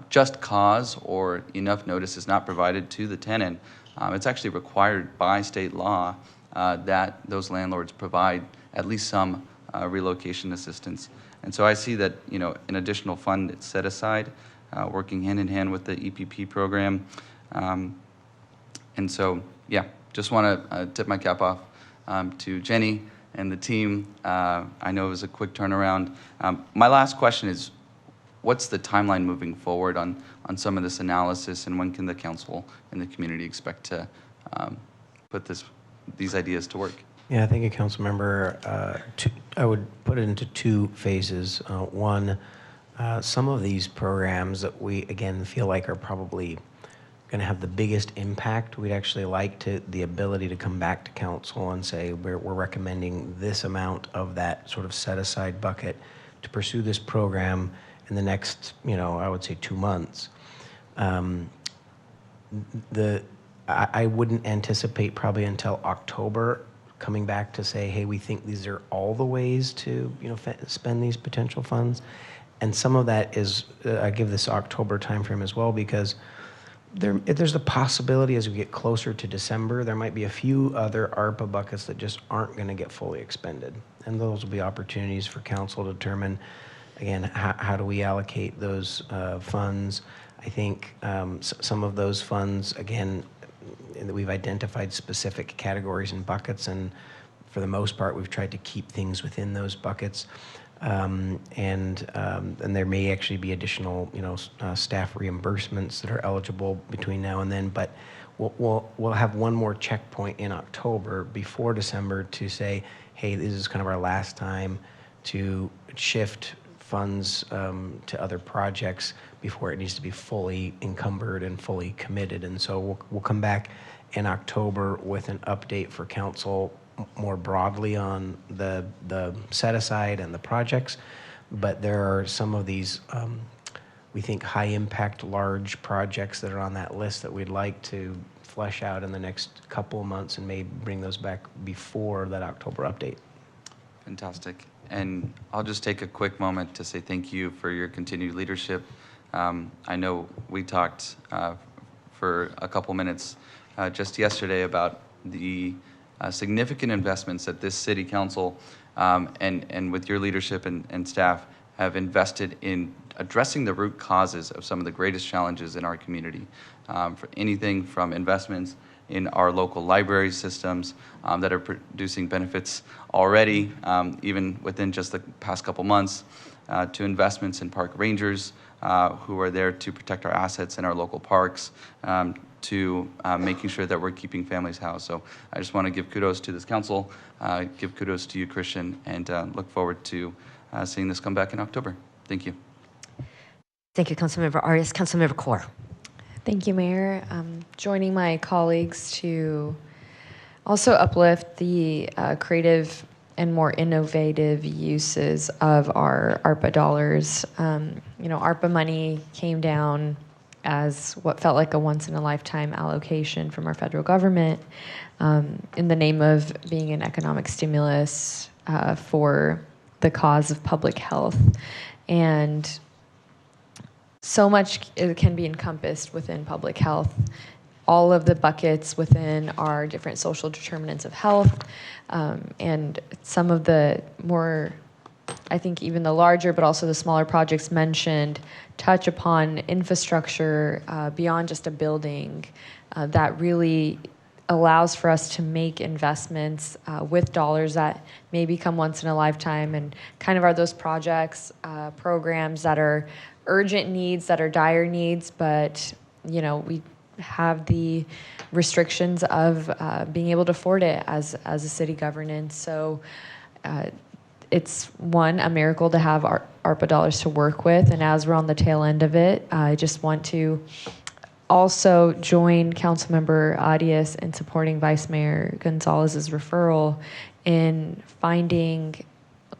just cause or enough notice is not provided to the tenant, it's actually required by state law that those landlords provide at least some relocation assistance. And so I see that an additional fund is set aside, working hand in hand with the EPP program. And so, yeah, just want to tip my cap off to Jenny and the team. I know it was a quick turnaround. My last question is, what's the timeline moving forward on some of this analysis, and when can the council and the community expect to put these ideas to work? Yeah, thank you, Council Member. I would put it into two phases. One, some of these programs that we, again, feel like are probably going to have the biggest impact, we'd actually like the ability to come back to council and say, we're recommending this amount of that sort of set-aside bucket to pursue this program in the next, I would say 2 months. I wouldn't anticipate probably until October coming back to say, hey, we think these are all the ways to spend these potential funds. And some of that is, I give this October timeframe as well, because there's the possibility as we get closer to December, there might be a few other ARPA buckets that just aren't going to get fully expended. And those will be opportunities for council to determine, again, how do we allocate those funds. I think some of those funds, again, we've identified specific categories and buckets, and for the most part, we've tried to keep things within those buckets. And there may actually be additional, staff reimbursements that are eligible between now and then. But we'll have one more checkpoint in October before December to say, hey, this is kind of our last time to shift funds to other projects before it needs to be fully encumbered and fully committed. And so we'll come back in October with an update for council more broadly on the set aside and the projects. But there are some of these, we think, high impact, large projects that are on that list that we'd like to flesh out in the next couple of months, and maybe bring those back before that October update. Fantastic. And I'll just take a quick moment to say thank you for your continued leadership. I know we talked for a couple minutes just yesterday about the significant investments that this city council and with your leadership and staff have invested in addressing the root causes of some of the greatest challenges in our community. For anything from investments in our local library systems that are producing benefits already, even within just the past couple months, to investments in park rangers who are there to protect our assets in our local parks, to making sure that we're keeping families housed. So I just want to give kudos to this council, give kudos to you, Christian, and look forward to seeing this come back in October. Thank you. Thank you, Councilmember Arias. Councilmember Kaur. Thank you, Mayor. Joining my colleagues to also uplift the creative and more innovative uses of our ARPA dollars. ARPA money came down as what felt like a once-in-a-lifetime allocation from our federal government in the name of being an economic stimulus for the cause of public health. And so much can be encompassed within public health. All of the buckets within our different social determinants of health, and some of the more, I think even the larger, but also the smaller projects mentioned, touch upon infrastructure beyond just a building that really allows for us to make investments with dollars that may become once in a lifetime, and kind of are those projects, programs that are urgent needs, that are dire needs, but we have the restrictions of being able to afford it as a city governance. So it's a miracle to have ARPA dollars to work with. And as we're on the tail end of it, I just want to also join Councilmember Arias in supporting Vice Mayor Gonzalez's referral in finding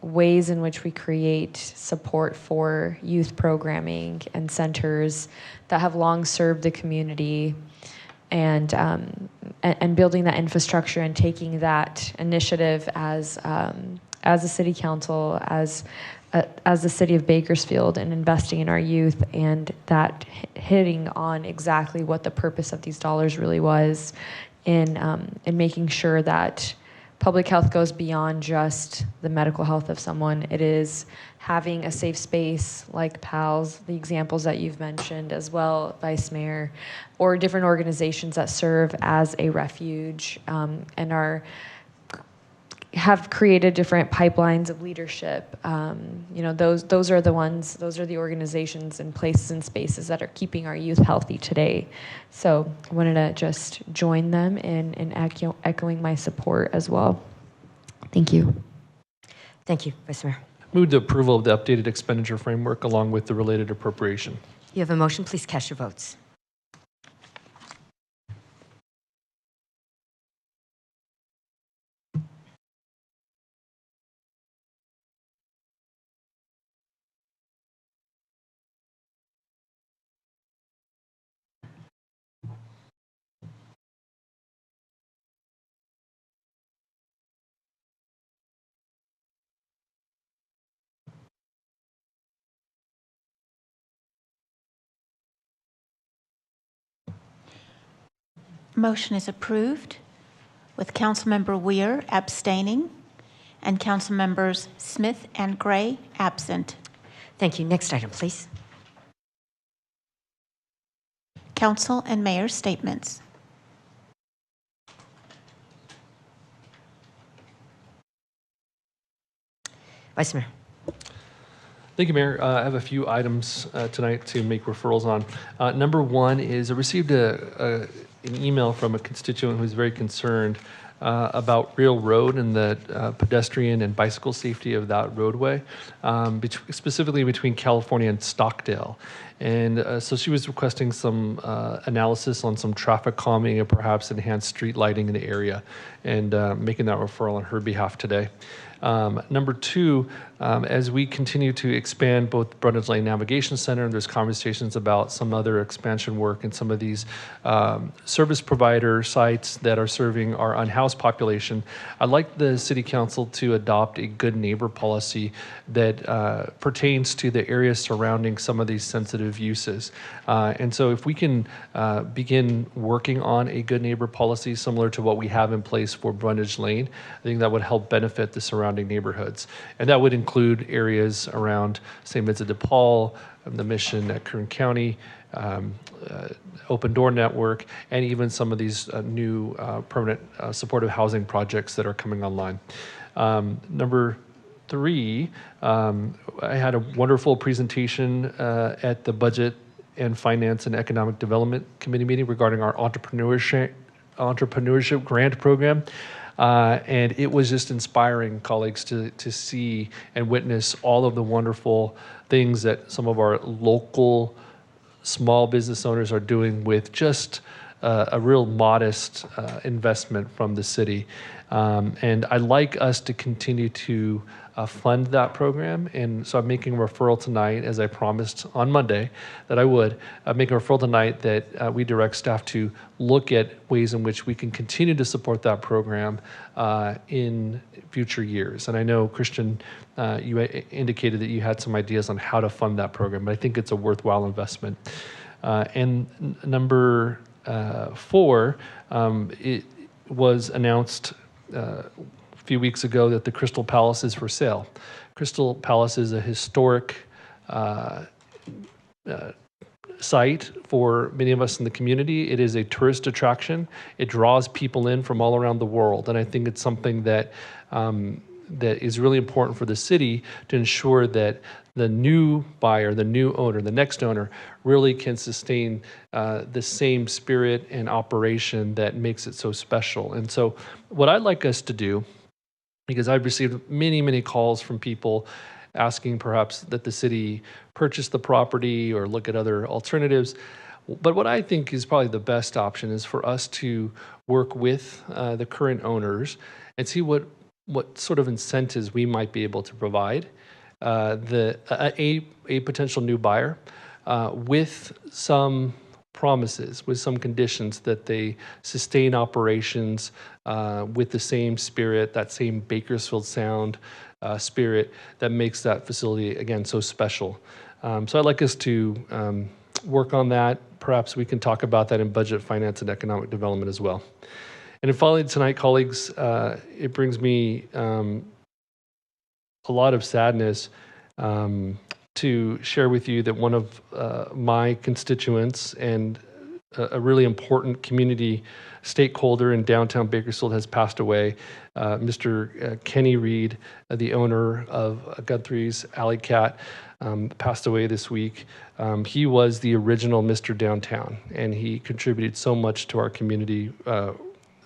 ways in which we create support for youth programming and centers that have long served the community, and building that infrastructure and taking that initiative as a city council, as the city of Bakersfield, and investing in our youth, and that hitting on exactly what the purpose of these dollars really was in making sure that public health goes beyond just the medical health of someone. It is having a safe space like PALS, the examples that you've mentioned as well, Vice Mayor, or different organizations that serve as a refuge and have created different pipelines of leadership. Those are the organizations and places and spaces that are keeping our youth healthy today. So I wanted to just join them in echoing my support as well. Thank you. Thank you, Vice Mayor. Move to approval of the updated expenditure framework along with the related appropriation. You have a motion. Please cast your votes. Motion is approved with Councilmember Weir abstaining and Councilmembers Smith and Gray absent. Thank you. Next item, please. Council and Mayor statements. Vice Mayor. Thank you, Mayor. I have a few items tonight to make referrals on. Number one is I received an email from a constituent who's very concerned about Real Road and the pedestrian and bicycle safety of that roadway, specifically between California and Stockdale. And so she was requesting some analysis on some traffic calming and perhaps enhanced street lighting in the area, and making that referral on her behalf today. Number two, as we continue to expand both Brundage Lane Navigation Center, and there's conversations about some other expansion work in some of these service provider sites that are serving our unhoused population, I'd like the City Council to adopt a good neighbor policy that pertains to the areas surrounding some of these sensitive uses. And so if we can begin working on a good neighbor policy similar to what we have in place for Brundage Lane, I think that would help benefit the surrounding neighborhoods. And that would include areas around St. Vincent de Paul, the mission at Kern County, Open Door Network, and even some of these new permanent supportive housing projects that are coming online. Number 3, I had a wonderful presentation at the Budget and Finance and Economic Development Committee meeting regarding our entrepreneurship grant program. And it was just inspiring, colleagues, to see and witness all of the wonderful things that some of our local small business owners are doing with just a real modest investment from the city. And I'd like us to continue to fund that program. And so I'm making a referral tonight, as I promised on Monday that I would, make a referral tonight that we direct staff to look at ways in which we can continue to support that program in future years. And I know, Christian, you indicated that you had some ideas on how to fund that program, but I think it's a worthwhile investment. And number 4, it was announced a few weeks ago that the Crystal Palace is for sale. Crystal Palace is a historic site for many of us in the community. It is a tourist attraction. It draws people in from all around the world, and I think it's something that that is really important for the city to ensure that the new buyer, the new owner, the next owner really can sustain the same spirit and operation that makes it so special. And so what I'd like us to do, because I've received many, many calls from people asking perhaps that the city purchase the property or look at other alternatives. But what I think is probably the best option is for us to work with the current owners and see what sort of incentives we might be able to provide a potential new buyer with some promises, with some conditions that they sustain operations with the same spirit, that same Bakersfield sound spirit that makes that facility, again, so special. So I'd like us to work on that. Perhaps we can talk about that in Budget, Finance, and Economic Development as well. And then finally tonight, colleagues, it brings me a lot of sadness to share with you that one of my constituents and a really important community stakeholder in downtown Bakersfield has passed away. Mr. Kenny Reed, the owner of Guthrie's Alley Cat, passed away this week. He was the original Mr. Downtown, and he contributed so much to our community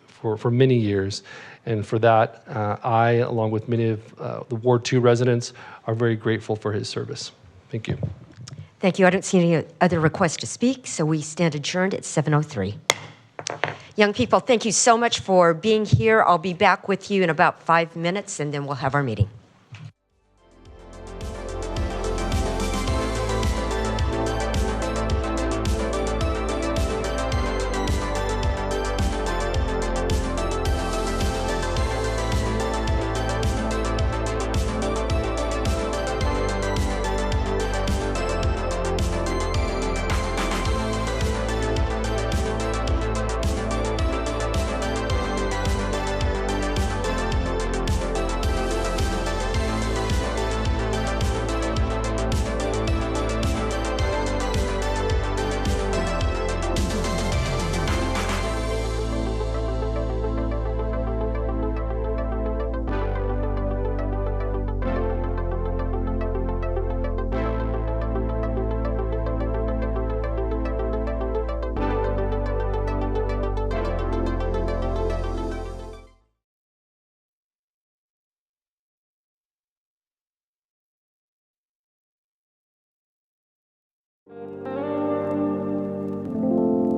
for many years. And for that, I, along with many of the Ward 2 residents, are very grateful for his service. Thank you. Thank you. I don't see any other requests to speak, so we stand adjourned at 7:03. Young people, thank you so much for being here. I'll be back with you in about 5 minutes, and then we'll have our meeting.